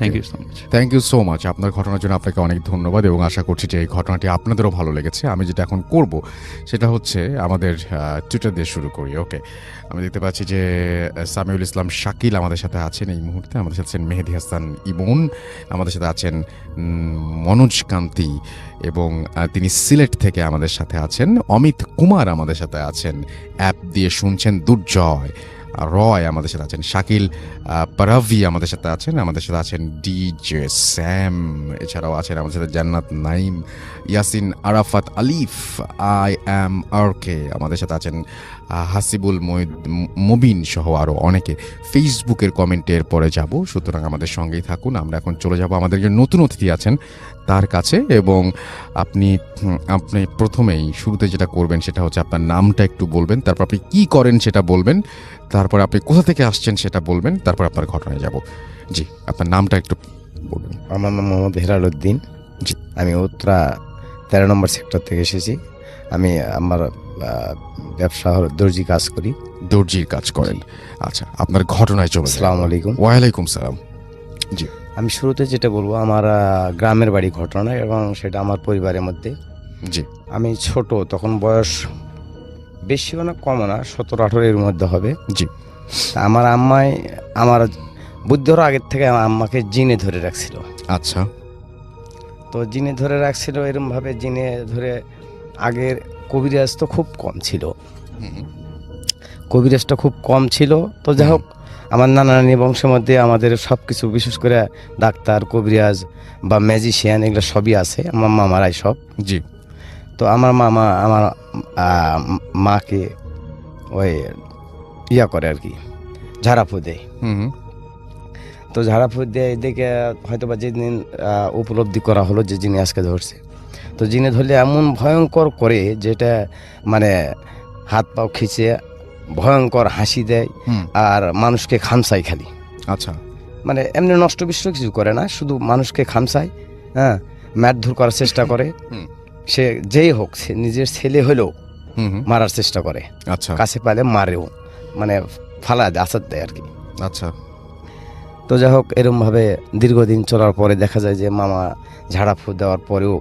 Thank you so much. Thank you so much. আপনার ঘটনার জন্য আপনাকে অনেক ধন্যবাদ এবং আশা করছি যে এই ঘটনাটি আপনাদেরও ভালো লেগেছে। আমি যেটা এখন করব সেটা হচ্ছে আমাদের টুইটার দিয়ে শুরু করি। ওকে, আমি দেখতে পাচ্ছি যে সামিউল ইসলাম শাকিল আমাদের সাথে আছেন এই মুহূর্তে, আমাদের সাথে আছেন মেহেদি হাসান ইমন, আমাদের সাথে আছেন মনোজ কান্তি, এবং তিনি সিলেট থেকে আমাদের সাথে আছেন। অমিত কুমার আমাদের সাথে আছেন, অ্যাপ দিয়ে শুনছেন দুর্জয় রয় আমাদের সাথে আছেন, শাকিল পারাভি আমাদের সাথে আছেন, আমাদের সাথে আছেন ডিজে স্যাম, এছাড়াও আছেন আমাদের সাথে জান্নাত নাইম, ইয়াসিন আরাফাত আলিফ, আই অ্যাম আরকে, আমাদের সাথে আছেন হাসিবুল মুবিন সহ আরও অনেকে। ফেসবুকের কমেন্টের পরে যাব, সুতরাং আমাদের সঙ্গেই থাকুন। আমরা এখন চলে যাব আমাদের যে নতুন অতিথি আছেন তার কাছে, এবং আপনি প্রথমেই শুরুতে যেটা করবেন সেটা হচ্ছে আপনার নামটা একটু বলবেন, তারপর আপনি কী করেন সেটা বলবেন, তারপর আপনি কোথা থেকে আসছেন সেটা বলবেন, তারপর আপনার ঘটনায় যাব। জি, আপনার নামটা একটু বলবেন। আমার নাম মোহাম্মদ হেলাল উদ্দিন। জি। আমি উত্তরা 13 নম্বর সেক্টর থেকে এসেছি। আমি আমার ব্যবসা হলো দর্জি কাজ করি। দর্জির কাজ করেন? আচ্ছা, আপনার ঘটনায় চলে। আসসালামু আলাইকুম। ওয়ালাইকুম সালাম। জি, আমি শুরুতে যেটা বলবো আমার গ্রামের বাড়ি ঘটনা, এবং সেটা আমার পরিবারের মধ্যে। জি, আমি ছোট, তখন বয়স বেশিও না কমও না, 17-18 এর মধ্যে হবে। জি। তা আমার আম্মাই, আমার বুদ্ধি হওয়ার আগের থেকে আমার আম্মাকে জিনে ধরে রাখছিল। আচ্ছা। তো জিনে ধরে রাখছিল এরকমভাবে, জিনে ধরে আগের কবিরাজ তো খুব কম ছিল, কবিরাজটা খুব কম ছিল। তো যাই হোক, আমার নানা নানি বংশের মধ্যে আমাদের সব কিছু, বিশেষ করে ডাক্তার, কবিরাজ বা ম্যাজিশিয়ান, এগুলো সবই আছে, আমার মামারাই সব। জি। তো আমার মামা আমার মাকে ওই ইয়া করে আর কি, ঝাড়াফু দেয়। তো ঝাড়াফু দেয় দেখে হয়তো বা যেদিন উপলব্ধি করা হলো যে যিনি আজকে ধরছে, তো যিনি ধরলে এমন ভয়ঙ্কর করে, যেটা মানে হাত পাও খিচে ভয়ঙ্কর হাসি দেয়, আর মানুষকে খামসাই খালি। আচ্ছা। মানে এমনি নষ্ট বিষ্ট কিছু করে না, শুধু মানুষকে খামসায়, হ্যাঁ, মারধর করার চেষ্টা করে। সে যেই হোক, সে নিজের ছেলে হলেও মারার চেষ্টা করে। আচ্ছা। কাছে পালে মারেও, মানে ফালা দেয়, আসাদ দেয় আর কি। আচ্ছা। তো যাই হোক, এরমভাবে দীর্ঘদিন চলার পরে দেখা যায় যে মামা ঝাড়াফু দেওয়ার পরেও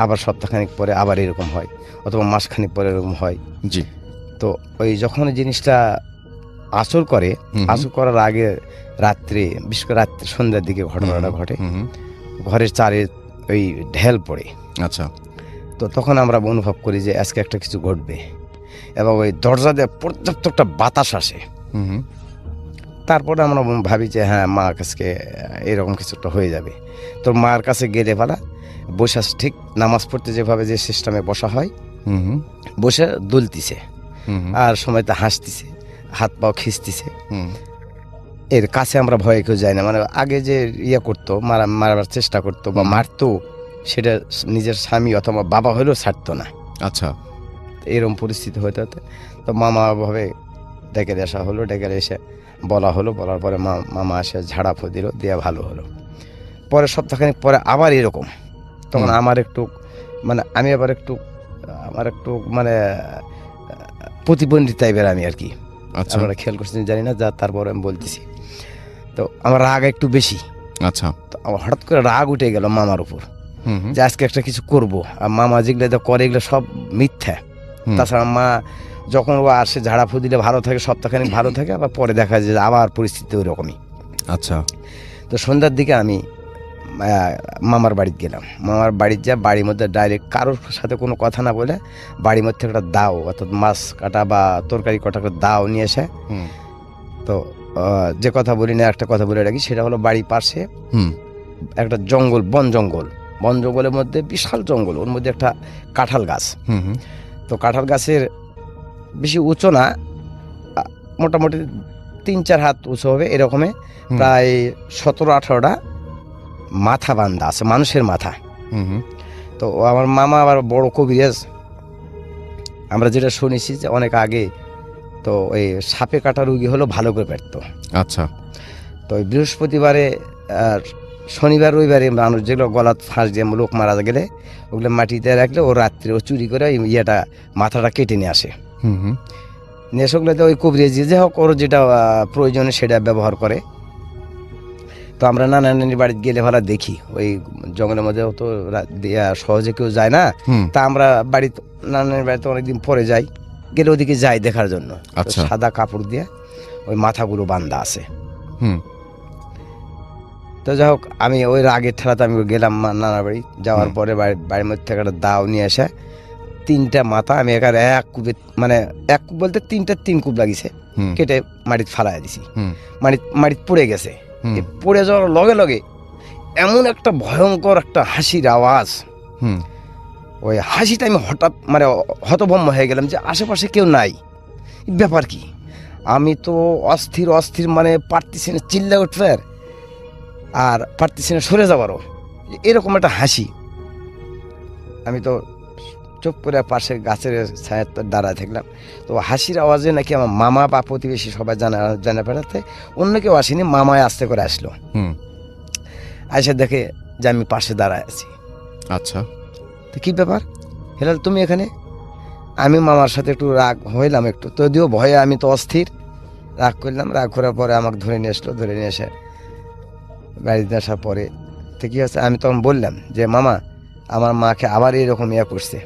আবার সপ্তাহখানিক পরে আবার এরকম হয়, অথবা মাসখানিক পরে এরকম হয়। জি। তো ওই যখন জিনিসটা আসর করে, আসর করার আগে রাত্রে, বিশেষ করে রাত্রে সন্ধ্যার দিকে ঘটনাটা ঘটে, ঘরের চারে ওই ঢেল পড়ে। আচ্ছা। তো তখন আমরা অনুভব করি যে আজকে একটা কিছু ঘটবে, এবং ওই দরজা দিয়ে পর্যাপ্ত একটা বাতাস আসে। তারপরে আমরা ভাবি যে হ্যাঁ, মা কাছকে এরকম কিছু একটা হয়ে যাবে। তো মার কাছে গেলে পালা বসে, ঠিক নামাজ পড়তে যেভাবে যে সিস্টেমে বসা হয়, বসে দুলতিছে, আর সময়তে হাসতিছে, হাত পাও খিঁচতিছে। এর কাছে আমরা ভয়ে কেউ যাই না। মানে আগে যে ইয়ে করতো, মারার চেষ্টা করতো বা মারতো, সেটা নিজের স্বামী অথবা বাবা হলেও ছাড়তো না। আচ্ছা। এরকম পরিস্থিতি হতে হতে তো মামা ভাবে ডেকে আসা হলো, ডেকে এসে বলা হলো, বলার পরে মামা এসে ঝাড়াফু দিল, দিয়ে ভালো হলো। পরে সপ্তাহখানিক পরে আবার এরকম, তখন আমার একটু মানে আমি আবার একটু আমার একটু মানে প্রতিবন্ধী টাইপের আমি আর কি। আপনারা খেয়াল করছেন জানি না, যা তারপরে আমি বলতেছি। তো আমার রাগ একটু বেশি। আচ্ছা। তো আমার হঠাৎ করে রাগ উঠে গেল মামার উপর, যে আজকে একটা কিছু করবো। আর মামা যেগুলো করে এগুলো সব মিথ্যা। তাছাড়া মা যখন ও আসে ঝাড়াফু দিলে ভালো থাকে, সপ্তাহখানিক ভালো থাকে, আবার পরে দেখা যায় আবার পরিস্থিতি ওই রকমই। আচ্ছা। তো সন্ধ্যার দিকে আমি মামার বাড়িতে গেলাম। মামার বাড়িতে যা বাড়ির মধ্যে ডাইরেক্ট কারোর সাথে কোনো কথা না বলে বাড়ির মধ্যে একটা দাও অর্থাৎ মাছ কাটা বা তরকারি কাটা করে দাও নিয়ে এসে, হুম তো যে কথা বলি না একটা কথা বলে রাখি, সেটা হলো বাড়ির পাশে হুম একটা জঙ্গল, বন জঙ্গলের মধ্যে বিশাল জঙ্গল, ওর মধ্যে একটা কাঁঠাল গাছ। হুম হুম তো কাঁঠাল গাছের বেশি উঁচু না, মোটামুটি 3-4 হাত উঁচু হবে এরকমই, হুম। প্রায় 17-18টা মাথা বান্ধা আছে, মানুষের মাথা। হুম হুম তো আমার মামা আবার বড় কবিরাজ, আমরা যেটা শুনেছি যে অনেক আগে, তো ওই সাপে কাটা রুগী হলো ভালো করে পারতো। আচ্ছা তো ওই বৃহস্পতিবারে আর শনিবার রবিবারে মানুষ যেগুলো গলাত ফাঁস দিয়ে লোক মারা গেলে ওগুলো মাটিতে রাখলে ও রাত্রে ও চুরি করে ওই মাথাটা কেটে নিয়ে আসে। হুম হুম নিয়ে আসলে তো ওই কবিরাজ যে হোক ওর যেটা প্রয়োজনে সেটা ব্যবহার করে। তো আমরা নানা নানির বাড়িতে গেলে ভালো দেখি ওই জঙ্গলের মধ্যে তো সহজে কেউ যায় না। হুম তা আমরা বাড়িতে নানা নানির বাড়িতে অনেকদিন পরে যাই, গেলে ওদিকে যাই দেখার জন্য। তো আচ্ছা। সাদা কাপড় দিয়ে ওই মাথাগুলো বান্ধা আছে। হুম তো যাই হোক, আমি ওই রাগের ঠেলাতে আমি গেলাম নানার বাড়ি, যাওয়ার হুম। পরে বাড়ির মধ্যে থেকে একটা দাও নিয়ে এসে 3টা মাথা আমি একার এক কূপে, মানে এক কূপ বলতে 3 কূপ লাগিয়েছে, হুম কেটে মাটিতে ফালাই দিছি। হুম মাটিতে পড়ে গেছে। হুম এই পড়ে যাওয়ার লগে লগে এমন একটা ভয়ঙ্কর একটা হাসির আওয়াজ, হুম ওই হাসিটা আমি হঠাৎ মানে হতভম্ব হয়ে গেলাম যে আশেপাশে কেউ নাই, ব্যাপার কি। আমি তো অস্থির মানে পারতেছি না চিল্লা উঠবে আর পারতেছি না সরে যাবারও, এরকম একটা হাসি। আমি তো চুপ করে পাশে গাছের ছায়ার দাঁড়ায় থাকলাম। তো হাসির আওয়াজে নাকি আমার মামা বা প্রতিবেশী সবাই জানা বেড়াতে, অন্য কেউ আসেনি, মামায় আস্তে করে আসলো। হুম এসে দেখে যে আমি পাশে দাঁড়ায় আছি। আচ্ছা তো কী ব্যাপার হেলাল তুমি এখানে? আমি মামার সাথে একটু রাগ হইলাম, একটু যদিও ভয়ে আমি তো অস্থির, রাগ করলাম। রাগ করার পরে আমাকে ধরে নিয়ে আসলো, ধরে নিয়ে এসে বাড়িতে আসার পরে তো কী হচ্ছে, আমি তখন বললাম যে মামা আমার মাকে আবার এরকম করছে,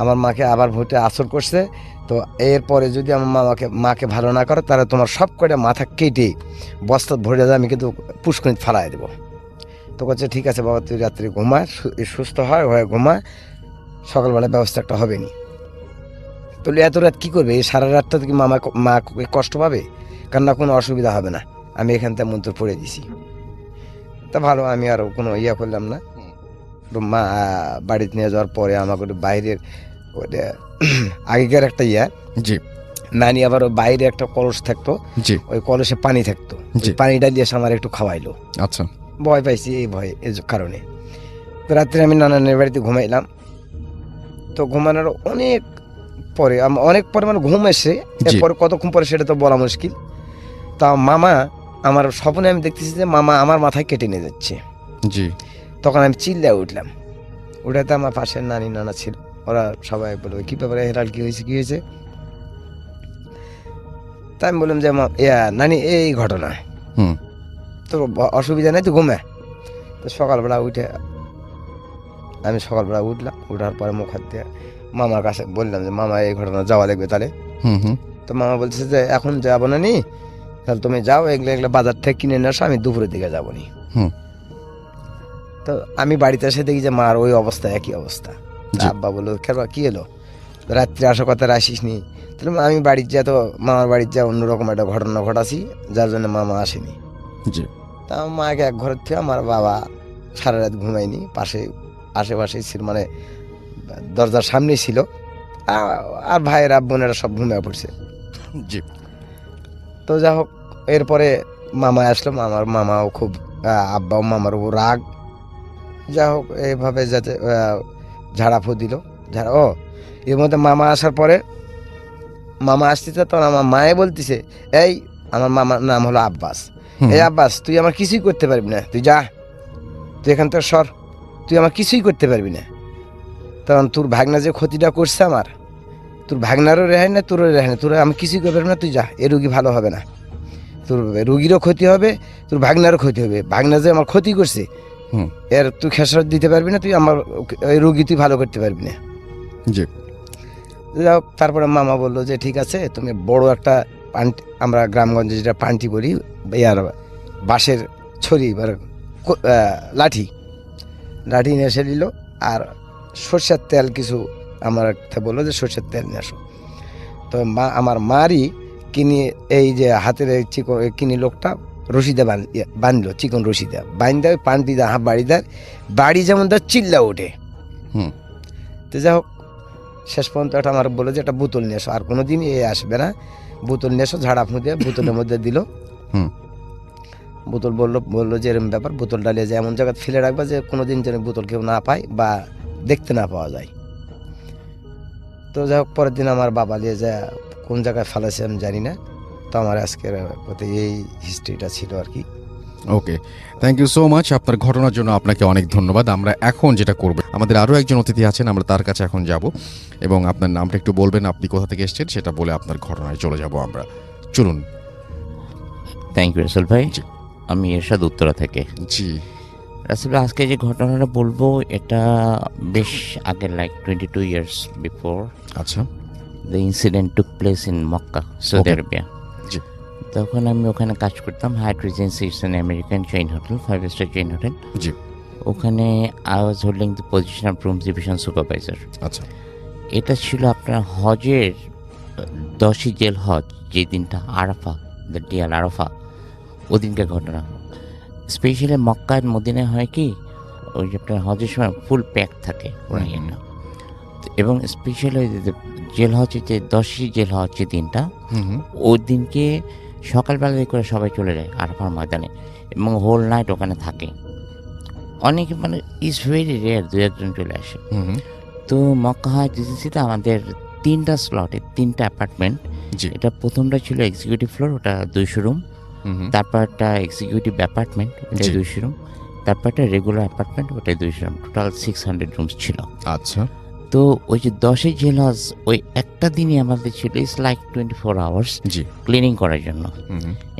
আমার মাকে আবার ভোটে আসর করছে। তো এরপরে যদি আমার মাকে ভালো না করো তাহলে তোমার সব কটা মাথা কেটে বস্তা ভরে যায়, আমি কিন্তু পুষ্করিণীতে ফালাই দেবো। তো বলছে ঠিক আছে বাবা, তুই রাত্রে ঘুমা, সুস্থ হয়ে ঘুমা, সকালবেলা ব্যবস্থা একটা হবে নি। তাহলে এত রাত কী করবে, এই সারা রাতটা তো কি মা কষ্ট পাবে? কারণ না কোনো অসুবিধা হবে না, আমি এখান থেকে মন্ত্র পড়ে দিছি। তা ভালো, আমি আর কোনো করলাম না। তো মা বাড়িতে নিয়ে যাওয়ার পরে আমাকে একটু বাইরের ওটা আগেকার একটা জি নানি আবার ওই বাইরে একটা কলস থাকতো, জি ওই কলসে পানি থাকতো, জি। ওই পানিটা দিয়ে এসে আমার একটু খাওয়াইলো। আচ্ছা ভয় পাইছি এই ভয়ে এই কারণে। তো রাত্রে আমি নানানের বাড়িতে ঘুমাইলাম। তো ঘুমানোর অনেক পরে মানে ঘুম এসে এরপরে কতক্ষণ পরে সেটা তো বলা মুশকিল। তা মামা আমার স্বপ্নে আমি দেখতেছি যে মামা আমার মাথায় কেটে নিয়ে যাচ্ছে। জি তখন আমি চিল্লায় উঠলাম, উঠাতে আমার পাশের নানা ছিল, ওরা সবাই বলবে কী ব্যাপারে হেরাল কী হয়েছে। তা আমি বললাম যে নানি এই ঘটনা, হুম তোর অসুবিধা নেই, তুই ঘুমে। তো সকালবেলা উঠলাম, উঠার পরে মুখ হাত দিয়ে মামার কাছে বললাম যে মামা এই ঘটনা যাওয়া লাগবে তাহলে। হুম হুম তো মামা বলছে যে এখন যাবো না নি, তাহলে তুমি যাও, এগুলো বাজার থেকে কিনে নিয়ে আসো, আমি দুপুরের দিকে যাবো নি। হুম তো আমি বাড়িতে এসে দেখি যে মার ওই অবস্থা, একই অবস্থা। জি। আব্বা বললো খেলবা কী এলো, রাত্রে আসার কথা আসিস নি। তাহলে আমি বাড়ির যা, তো মামার বাড়ির যা অন্যরকম একটা ঘটনা ঘটাছি, যার জন্য মামা আসেনি। জি তা আমার মাকে এক ঘরের থেকে আমার বাবা সারা রাত ঘুমায়নি, আশেপাশে ছিল, মানে দরজার সামনেই ছিল, আর ভাইয়েরা বোনেরা সব ঘুমিয়ে পড়ছে। জি তো যা হোক, এরপরে মামা আসলো, মামাও খুব আব্বাও মামার উপর রাগ। যা হোক এইভাবে যাতে ঝাড়াফু দিল এর মধ্যে মামা আসার পরে, মামা আসতেছে তখন আমার মায়ে বলতেছে, এই আমার মামার নাম হলো আব্বাস, এই আব্বাস তুই আমার কিছুই করতে পারবি না, তুই যা, তুই এখান থেকে সর, তুই আমার কিছুই করতে পারবি না। তখন তোর ভাগনা যে ক্ষতিটা করছে আমার, তোর ভাগনারও রেহাই না, তোরও রেহাই না, তোর আমি কিছুই করতে পারবি না, তুই যা, এ রুগী ভালো হবে না, তোর রুগীরও ক্ষতি হবে, তোর ভাগনারও ক্ষতি হবে, ভাগনা যে আমার ক্ষতি করছে এর তুই খেসারত দিতে পারবি না, তুই আমার ওই রুগী তুই ভালো করতে পারবি না। জি যাই হোক, তারপরে মামা বললো যে ঠিক আছে, তুমি বড় একটা পান্টি, আমরা গ্রামগঞ্জে যেটা পান্টি বলি, বাঁশের ছড়ি লাঠি নিয়ে এসে নিল, আর সর্ষের তেল কিছু আমার বললো যে সর্ষের তেল নিয়ে আসো। তো আমার মারই কিনি এই যে হাতের এই চিকন কিনি লোকটা রশিদে বাঁধলো, চিকন রশিদে বাঁধতে পান দিয়ে হাফ বাড়ি যেমন তার চিল্লা ওঠে। তো যাই হোক, শেষ পর্যন্ত একটা আমার বললো যে একটা বোতল নিয়ে এসো, আর কোনো দিন এ আসবে না, বোতল নিয়ে এসো। ঝাড়া ফুঁ দিয়ে বোতলের মধ্যে দিল। বোতল বললো যে এরকম ব্যাপার, বোতল ডালিয়ে যে এমন জায়গায় ফেলে রাখবা যে কোনো দিন যেন বোতল কেউ না পায় বা দেখতে না পাওয়া যায়। তো যাই হোক, পরের দিন আমার বাবা নিয়ে যায় কোন জায়গায় ফেলেছে আমি জানি না। তো আমার আজকের প্রতি এই হিস্ট্রিটা ছিল আর কি। ওকে, থ্যাংক ইউ সো মাচ আপনার ঘটনার জন্য, আপনাকে অনেক ধন্যবাদ। আমরা এখন যেটা করব, আমাদের আরও একজন অতিথি আছেন, আমরা তার কাছে এখন যাব এবং আপনার নামটা একটু বলবেন, আপনি কোথা থেকে এসেছেন সেটা বলে আপনার ঘটনায় চলে যাব আমরা। চলুন। থ্যাংক ইউ রাসেল ভাই। আমি এরশাদ, উত্তরা থেকে। জি রাসেল ভাই, আজকে যে ঘটনাটা বলবো এটা বেশ আগে, লাইক 22 years বিফোর আচ্ছা। The incident took place in Mecca, Saudi Okay. Arabia. জি। তখন আমি ওখানে কাজ করতাম, Hyatt Regency, it's an American chain hotel, 5-star chain hotel. জি। ওখানে I was holding the position of room division supervisor. আচ্ছা। এটা ছিল আপনার হজের 10ই জেল হজ, যে দিনটা আরাফা, দ্য ডিয়াল আরাফা, ওদিনকার ঘটনা। স্পেশালি মক্কা আর মদিনায় হয় কি, ওই যে আপনার হজের সময় ফুল প্যাক থাকে ওরা এটা। এবং স্পেশালি জেল হজ, যে 10ই জেল হজ যে দিনটা, ওই দিনকে সকালবেলা করে সবাই চলে যায় আরাফার ময়দানে এবং হোল নাইট ওখানে থাকে। অনেকে মানে ইজ ভেরি রেয়ার 2-1 চলে আসে। তো মক্কা হায়াত রিজেন্সিতে আমাদের 3টা স্লটে 3টা অ্যাপার্টমেন্ট। জি। এটা প্রথমটা ছিল এক্সিকিউটিভ ফ্লোর, ওটা 200 রুম। তারপর একটা এক্সিকিউটিভ অ্যাপার্টমেন্ট, ওটা 200 রুম। তারপর একটা রেগুলার অ্যাপার্টমেন্ট, ওটাই 200 রুম। টোটাল 600 রুমস ছিল। আচ্ছা। তো ওই যে 10ই জেল হজ, ওই একটা দিনই আমাদের ছিল it's like 24 hours G. Cleaning করার জন্য।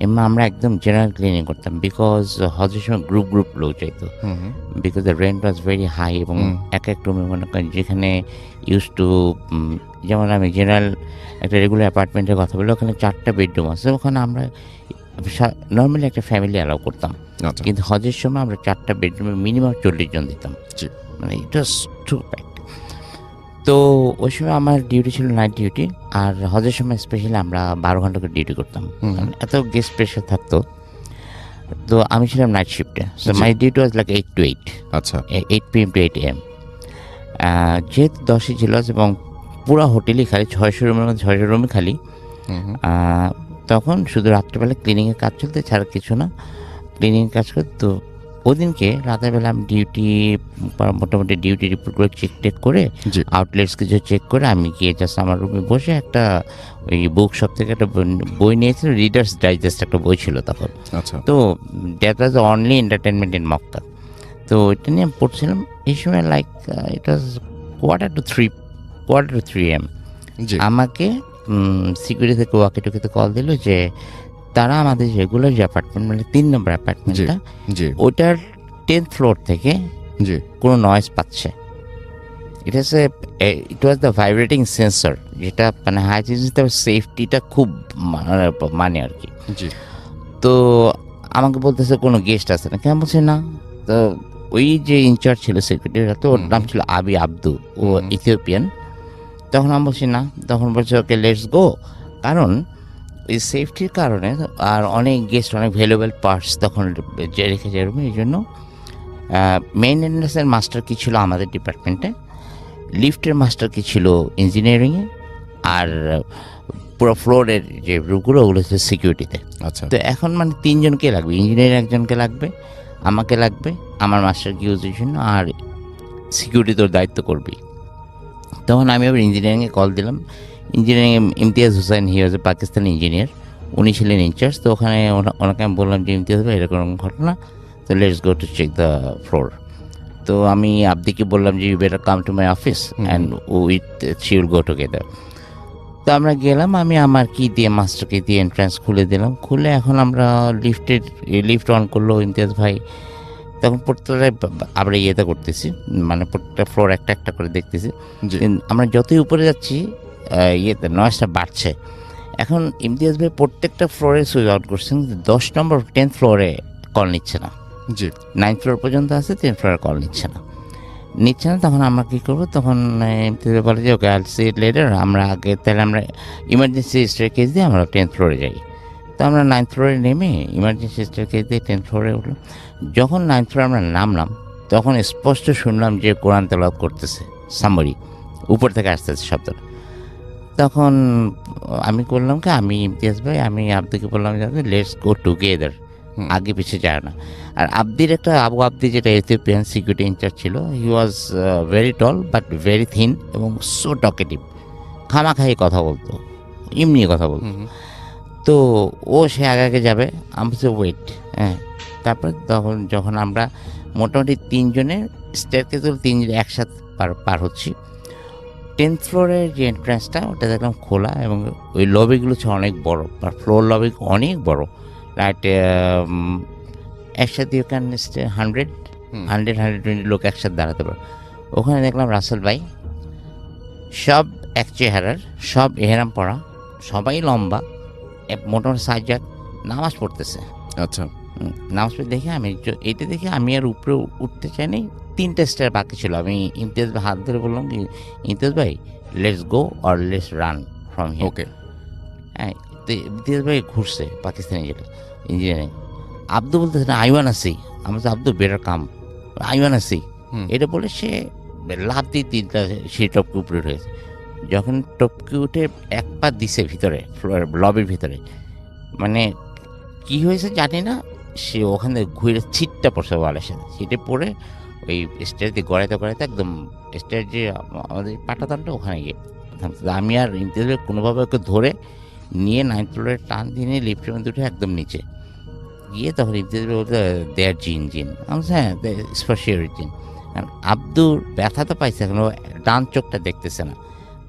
এমনি আমরা একদম জেনারেল ক্লিনিং করতাম, বিকজ হজের সময় গ্রুপ লোক চাইতো, because the rent was very high. এবং এক রুমে মনে করেন যেখানে ইউজ টু, যেমন আমি জেনারেল একটা রেগুলার অ্যাপার্টমেন্টের কথা বলি, ওখানে 4টা বেডরুম আছে। ওখানে আমরা নর্মালি একটা ফ্যামিলি অ্যালাউ করতাম, কিন্তু হজের সময় আমরা 4টা বেডরুমে মিনিমাম 40 জন দিতাম। মানে ইট ওয়াজ টু প্যাকড। তো ওই সময় আমার ডিউটি ছিল নাইট ডিউটি, আর হজের সময় স্পেশালি আমরা 12 ঘন্টা করে ডিউটি করতাম, এত গেস্ট প্রেশার থাকতো। তো আমি ছিলাম নাইট শিফটে, so my duty was like 8 to 8। আচ্ছা। 8 PM to 8 AM। যেহেতু 10ই ছিল এবং পুরো হোটেলই খালি, 600 রুমের মধ্যে 600 রুমই খালি, তখন শুধু রাত্রেবেলা ক্লিনিংয়ের কাজ চলতে, ছাড়া কিছু না, ক্লিনিংয়ের কাজ করতো। ওদিনকে রাতের বেলা আমি মোটামুটি ডিউটি রিপোর্টগুলো চেক করে, আউটলেটস কিছু চেক করে, আমি গিয়ে জাস্ট আমার রুমে বসে একটা ওই বুক শপ থেকে একটা বই নিয়েছিল, রিডার্স ডাইজেস্ট একটা বই ছিল তখন। আচ্ছা। তো that was only entertainment in Mecca. তো এটা নিয়ে আমি পড়ছিলাম। এই সময় like it was quarter to 3 AM। আমাকে সিকিউরিটি থেকে ওয়াকিটকিতে কল দিল যে তারা আমাদের রেগুলার যে অ্যাপার্টমেন্ট, মানে 3 নম্বর অ্যাপার্টমেন্টটা, ওটার 10th ফ্লোর থেকে কোনো নয়েজ পাচ্ছে। ইট ওয়াজ দ্য ভাইব্রেটিং সেন্সর, যেটা মানে হাইজিনিসতে সেফটিটা খুব মানে আর কি। তো আমাকে বলতেছে কোনো গেস্ট আছে না, কেন বলছে না। তো ওই যে ইনচার্জ ছিল সিকিউরিটির, তো ওর নাম ছিল আবি আব্দু, ও ইথিওপিয়ান। তখন আমি বলছি না, তখন বলছে ওকে লেটস গো, কারণ এই সেফটির কারণে, আর অনেক গেস্ট, অনেক ভ্যালুয়েবল পার্টস তখন যে রেখেছে রুমে। এই জন্য মেইনটেন্যান্সের মাস্টার কি ছিল আমাদের ডিপার্টমেন্টে, লিফটের মাস্টার কি ছিল ইঞ্জিনিয়ারিংয়ে, আর পুরো ফ্লোরের যে রুমগুলো ওগুলো হচ্ছে সিকিউরিটিতে। আচ্ছা। তো এখন মানে 3 জনকে লাগবে, ইঞ্জিনিয়ারিং একজনকে লাগবে, আমাকে লাগবে, আমার মাস্টার কি ইউজের জন্য, আর সিকিউরিটি তোর দায়িত্ব করবি। তখন আমি আবার ইঞ্জিনিয়ারিংয়ে কল দিলাম। ইঞ্জিনিয়ারিংয়ে ইমতিয়াজ হুসাইন, হি ওয়াজ এ পাকিস্তানি ইঞ্জিনিয়ার, উনি ছিলেন ইনচার্জ। তো ওখানে ওনাকে আমি বললাম যে ইমতিয়াজ ভাই এরকম ঘটনা, তো let's go to check the floor. তো আমি আবদিকে বললাম যে you better come to my office and she will go together. তো আমরা গেলাম, আমি আমার কি দিয়ে মাস্টারকে দিয়ে এন্ট্রান্স খুলে দিলাম। খুলে এখন আমরা লিফট অন করলো ইমতিয়াজ ভাই। তখন প্রত্যেকটা আমরা ইয়েতে করতেছি, মানে প্রত্যেকটা ফ্লোর একটা একটা করে দেখতেছি। আমরা যতই উপরে যাচ্ছি ইয়েতে নয়েজটা বাড়ছে। এখন ইমতিয়াজ ভাই প্রত্যেকটা ফ্লোরে সুইচ আউট করছেন, 10 নম্বর 10th ফ্লোরে কল নিচ্ছে না। জি। 9th ফ্লোর পর্যন্ত আছে, 10th ফ্লোরে কল নিচ্ছে না। তখন আমরা কী করবো, তখন এমনিতে বলে যে ওকে আইল সি ইট লেটার, আমরা আগে তাহলে আমরা ইমার্জেন্সি স্টেয়ারকেস দিয়ে আমরা 10th ফ্লোরে যাই। তো আমরা 9th ফ্লোরে নেমে ইমার্জেন্সি স্টেয়ারকেস দিয়ে 10th ফ্লোরে উঠলাম। যখন 9th ফ্লোরে আমরা নামলাম তখন স্পষ্ট শুনলাম যে কোরআন তেলাওয়াত করতেছে সামরি, উপর থেকে আসতেছে শব্দটা। তখন আমি করলাম কি, আমি ইমতিয়াজ ভাই, আমি আব্দুকে বললাম যে লেটস গো টুগেদার, আগে পিছিয়ে যায় না। আর আব্দির একটা আবু আব্দি যেটা ইথিওপিয়ান সিকিউরিটি ইনচার্জ ছিল, he was very tall but very thin এবং সো টকেটিভ, খামাখাই কথা বলতো, এমনি কথা বলতো। তো সে আগে আগে যাবে, আমি সে ওয়েট। হ্যাঁ, তারপর যখন আমরা মোটামুটি 3 জনের স্টেয়ারকেস 3 জন একসাথে পার হচ্ছি, 10th ফ্লোরের যে এন্ট্রান্সটা ওটা দেখলাম খোলা, এবং ওই লবিগুলো ছিল অনেক বড়, আর ফ্লোর লবি অনেক বড়। রাইট, একসাথে ইউ ক্যান 100-120 লোক একসাথে দাঁড়াতে পারে। ওখানে দেখলাম রাসেল ভাই, সব এক চেহারার, সব এহেরাম পরা, সবাই লম্বা, মোটামুটি সাজ্জাদ, নামাজ পড়তেছে। আচ্ছা। নামাজ পড়ে দেখে এইটা দেখে আমি আর উপরে উঠতে চাইনি। 3টা স্টেয়ার বাকি ছিল। আমি ইমতিয়াজ ভাই হাত ধরে বললাম কি, ইমতিয়াজ ভাই let's go or let's run from here. Okay. হ্যাঁ, তো ইমতিয়াজ ভাই ঘুরছে পাকিস্তানি যেটা ইঞ্জিনিয়ারিং। আব্দু বলতেছে না, আই ওয়ান আসি। আমি বলছি আব্দু বেটার কাম, আই ওয়ান আসি। এটা বলে সে লাভ দিয়ে 3টা সেই টপকে উপরে উঠেছে। যখন টপকে উঠে এক পা দিছে ভিতরে, লবির ভিতরে, মানে কি হয়েছে জানি না, সে ওখান থেকে ঘুরে ছিটটা পড়ছে ওয়ালের সাথে, ছিটে পড়ে ওই স্টেয়ার দিয়ে গড়াইতে একদম স্টেয়ার যে আমাদের পাটাতনটা ওখানে গিয়ে আমি আর ইমতিয়াজের কোনোভাবে ওকে ধরে নিয়ে 9th ফ্লোরে টান দিয়ে লিফটের মধ্যে উঠে একদম নিচে গিয়ে তখন ইমতিয়াজ বলতে দেয়ার জিন। আমি হ্যাঁ, স্পর্শীয় জিন। কারণ আব্দুর ব্যথা তো পাইছে, এখন ডান চোখটা দেখতেছে না,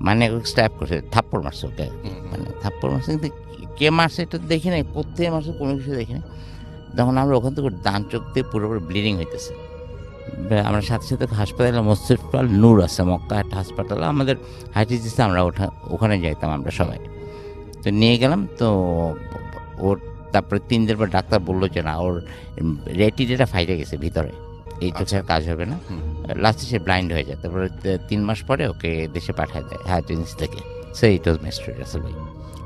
মানে স্ট্যাপ করছে, থাপ্পড় মারছে ওকে, মানে থাপ্পড় মারছে, কিন্তু কে মারছে এটা দেখি নাই, কোথায় মারছে কোনো কিছু দেখি না। তখন আমরা ওখান থেকে ডান চোখ দিয়ে পুরোপুরি ব্লিডিং হইতেছে। আমরা সাথে সাথে হাসপাতালে, মুস্তাফাল নূর আছে মক্কা একটা হাসপাতাল, আমাদের হাইটিজিসে আমরা ওখানে যাইতাম আমরা সবাই। তো নিয়ে গেলাম, তো ওর তারপরে 3 দিন পর ডাক্তার বললো যে না, ওর রেটিনাটা ফাইটে গেছে ভিতরে, এই চোখের কাজ হবে না। লাস্টে সে ব্লাইন্ড হয়ে যায়। তারপরে 3 মাস পরে ওকে দেশে পাঠায় দেয় হাইটিজিস থেকে। So it was my story Russell ভাই।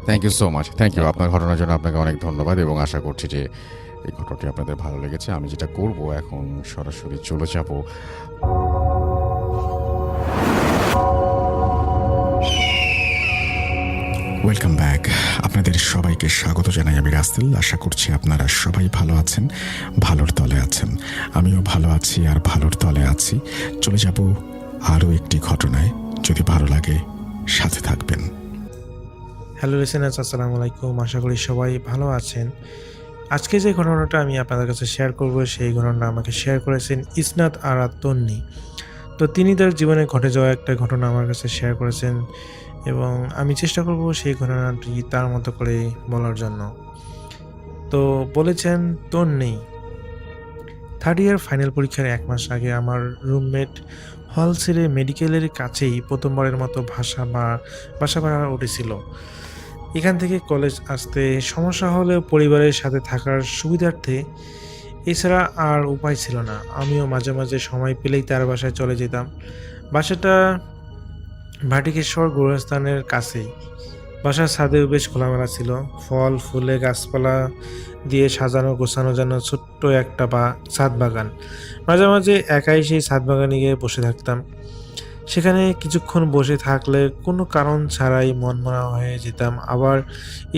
Thank you so much. Thank you. আপনার ঘটনার জন্য আপনাকে অনেক ধন্যবাদ, এবং আশা করছি যে এই ঘটনাটি আপনাদের ভালো লেগেছে। আমি যেটা করব এখন সরাসরি চলে যাব ওয়েলকাম ব্যাক। আপনাদের সবাইকে স্বাগত জানাই আমি রাসেল। আশা করছি আপনারা সবাই ভালো আছেন, ভালোর তলে আছেন। আমিও ভালো আছি আর ভালোর তলে আছি। চলে যাব আরও একটি ঘটনায়। যদি ভালো লাগে সাথে থাকবেন। হ্যালো লিসেনার্স, আসসালামু আলাইকুম। আশা করি সবাই ভালো আছেন। আজকে যে ঘটনাটা আমি আপনাদের কাছে শেয়ার করব, সেই ঘটনাটা আমাকে শেয়ার করেছেন ইসনাত আরা তন্নি। তো তিনি তার জীবনে ঘটে যাওয়া একটা ঘটনা আমার কাছে শেয়ার করেছেন, এবং আমি চেষ্টা করব সেই ঘটনাটি তার মতো করে বলার জন্য। তো বলেছেন, তন্নি 3rd ইয়ার ফাইনাল পরীক্ষার 1 মাস আগে আমার রুমমেট হল ছেড়ে মেডিকেলের কাছেই প্রথমবারের মতো বাসা ভাড়া উঠেছিল। এখান থেকে কলেজ আসতে সমস্যা হলেও পরিবারের সাথে থাকার সুবিধার্থে এছাড়া আর উপায় ছিল না। আমিও মাঝে মাঝে সময় পেলেই তার বাসায় চলে যেতাম। বাসাটা ভাটিকেশ্বর গোরস্থানের কাছেই। বাসার ছাদেও বেশ খোলামেলা ছিল, ফল ফুলে গাছপালা দিয়ে সাজানো গোছানো যেন ছোট্ট একটা ছাদ বাগান। মাঝে মাঝে একাই সেই ছাদ বাগানে গিয়ে বসে থাকতাম। সেখানে কিছুক্ষণ বসে থাকলে কোনো কারণ ছাড়াই মনমরা হয়ে যেতাম। আবার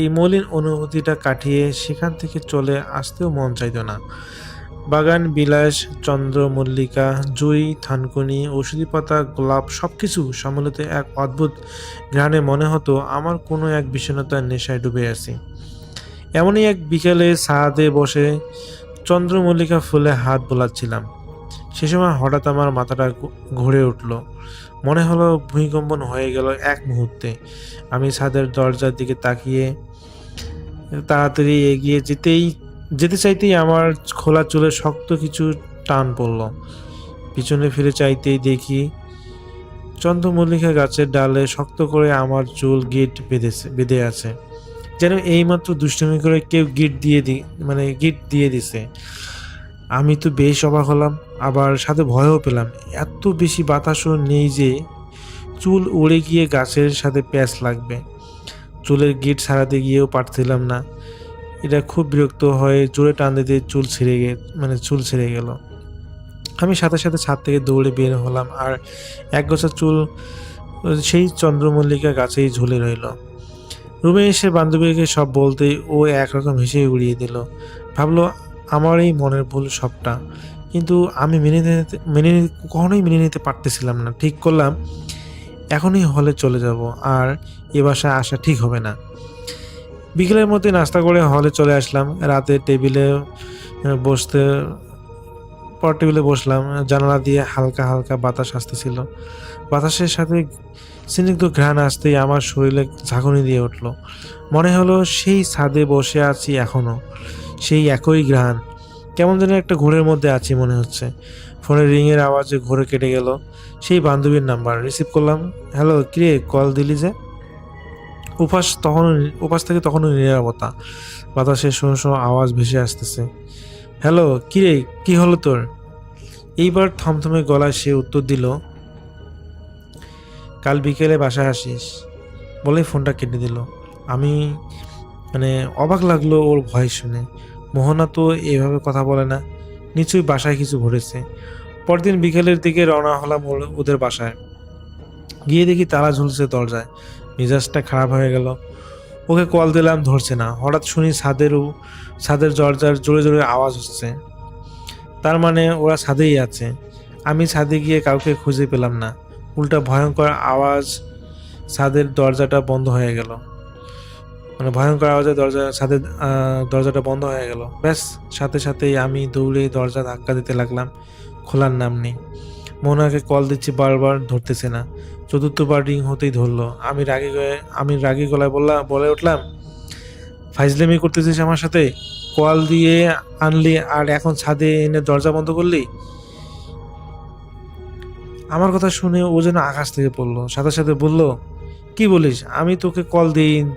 এই মলিন অনুভূতিটা কাটিয়ে সেখান থেকে চলে আসতেও মন চাইতো না। বাগান বিলাস, চন্দ্রমল্লিকা, জুঁই, থানকুনি, ঔষধি পাতা, গোলাপ সবকিছু সম্মিলিত এক অদ্ভুত ঘ্রাণে মনে হতো আমার কোনো এক বিষণ্ণতার নেশায় ডুবে আছি। এমনই এক বিকেলে ছাদে বসে চন্দ্রমল্লিকা ফুলে হাত বোলাচ্ছিলাম। সে সময় হঠাৎ আমার মাথাটা ঘুরে উঠল। মনে হলো ভূমিকম্পন হয়ে গেল এক মুহূর্তে। আমি ছাদের দরজার দিকে তাকিয়ে তাড়াতাড়ি এগিয়ে যেতে চাইতেই আমার খোলা চুলে শক্ত কিছু টান পড়ল। পিছনে ফিরে চাইতেই দেখি চন্দ্রমল্লিকা গাছের ডালে শক্ত করে আমার চুল বেঁধে আছে, যেন এইমাত্র দুষ্টুমি করে কেউ গিট দিয়ে দিছে। আমি তো বেশ অবাক হলাম, আবার সাথে ভয়ও পেলাম। এত বেশি বাতাসও নেই যে চুল উড়ে গিয়ে গাছের সাথে প্যাঁচ লাগবে। চুলের গিট ছাড়াতে গিয়েও পারছিলাম না। এটা খুব বিরক্ত হয়ে জোরে টান দিতে চুল ছিঁড়ে গেল। আমি সাথে সাথে ছাদ থেকে দৌড়ে বের হলাম, আর এক গোছা চুল সেই চন্দ্রমল্লিকা গাছেই ঝুলে রইল। রুমে এসে বান্ধবীকে সব বলতেই ও একরকম হেসে উড়িয়ে দিল। ভাবলো আমার এই মনের ভুল সবটা। কিন্তু আমি কখনোই মেনে নিতে পারতেছিলাম না। ঠিক করলাম এখনই হলে চলে যাব, আর এ বাসায় আসা ঠিক হবে না। বিকেলের মধ্যে নাস্তা করে হলে চলে আসলাম। রাতে টেবিলে বসলাম। জানালা দিয়ে হালকা হালকা বাতাস আসতেছিল। বাতাসের সাথে স্নিগ্ধ ঘ্রাণ আসতেই আমার শরীরে ঝাঁকুনি দিয়ে উঠল। মনে হলো সেই ছাদে বসে আছি এখনো, সেই একই ঘ্রাণ। কেমন যেন একটা ঘোরের মধ্যে আছি মনে হচ্ছে। ফোনের রিংয়ের আওয়াজে ঘোরে কেটে গেল। সেই বান্ধবীর নাম্বার রিসিভ করলাম। হ্যালো, কিরে কল দিলি যে? উপাস থেকে তখনও নীরবতা। বাতাসের শোঁ শোঁ আওয়াজ ভেসে আসতেছে। হ্যালো, কিরে কি হলো তোর? এইবার থমথমে গলায় সে উত্তর দিল, কাল বিকেলে বাসায় আসিস, বলেই ফোনটা কেটে দিল। আমি অবাক লাগলো ওর ভয়েস শুনে। মোহনা তো এভাবে কথা বলে না, নিশ্চয়ই বাসায় কিছু ঘটেছে। পরদিন বিকেলের দিকে রওনা হলাম ওদের বাসায়। গিয়ে দেখি তালা ঝুলছে দরজায়। মেজাজটা খারাপ হয়ে গেল। ওকে কল দিলাম, ধরছে না। হঠাৎ শুনি ছাদের দরজার জোরে জোরে আওয়াজ হচ্ছে। তার মানে ওরা ছাদেই আছে। আমি ছাদে গিয়ে কাউকে খুঁজে পেলাম না। উল্টা ভয়ঙ্কর আওয়াজ, ছাদের দরজাটা বন্ধ হয়ে গেল। ভয়ঙ্কর আওয়াজে দরজাটা বন্ধ হয়ে গেল। ব্যাস, সাথে সাথেই আমি দৌড়ে দরজা ধাক্কা দিতে লাগলাম। খোলার নাম নেই। মোহনাকে কল দিচ্ছি, বারবার ধরতেছে না। চতুর্থবার রিং হতেই ধরলো। আমি রাগী গলায় বলে উঠলাম, ফাইজলামি করতেছিস আমার সাথে? কল দিয়ে আনলি আর এখন ছাদে এনে দরজা বন্ধ করলি? আমার কথা শুনে ও যেন আকাশ থেকে পড়লো। সাথে সাথে বলল, কি বলিস? আমি তোকে কল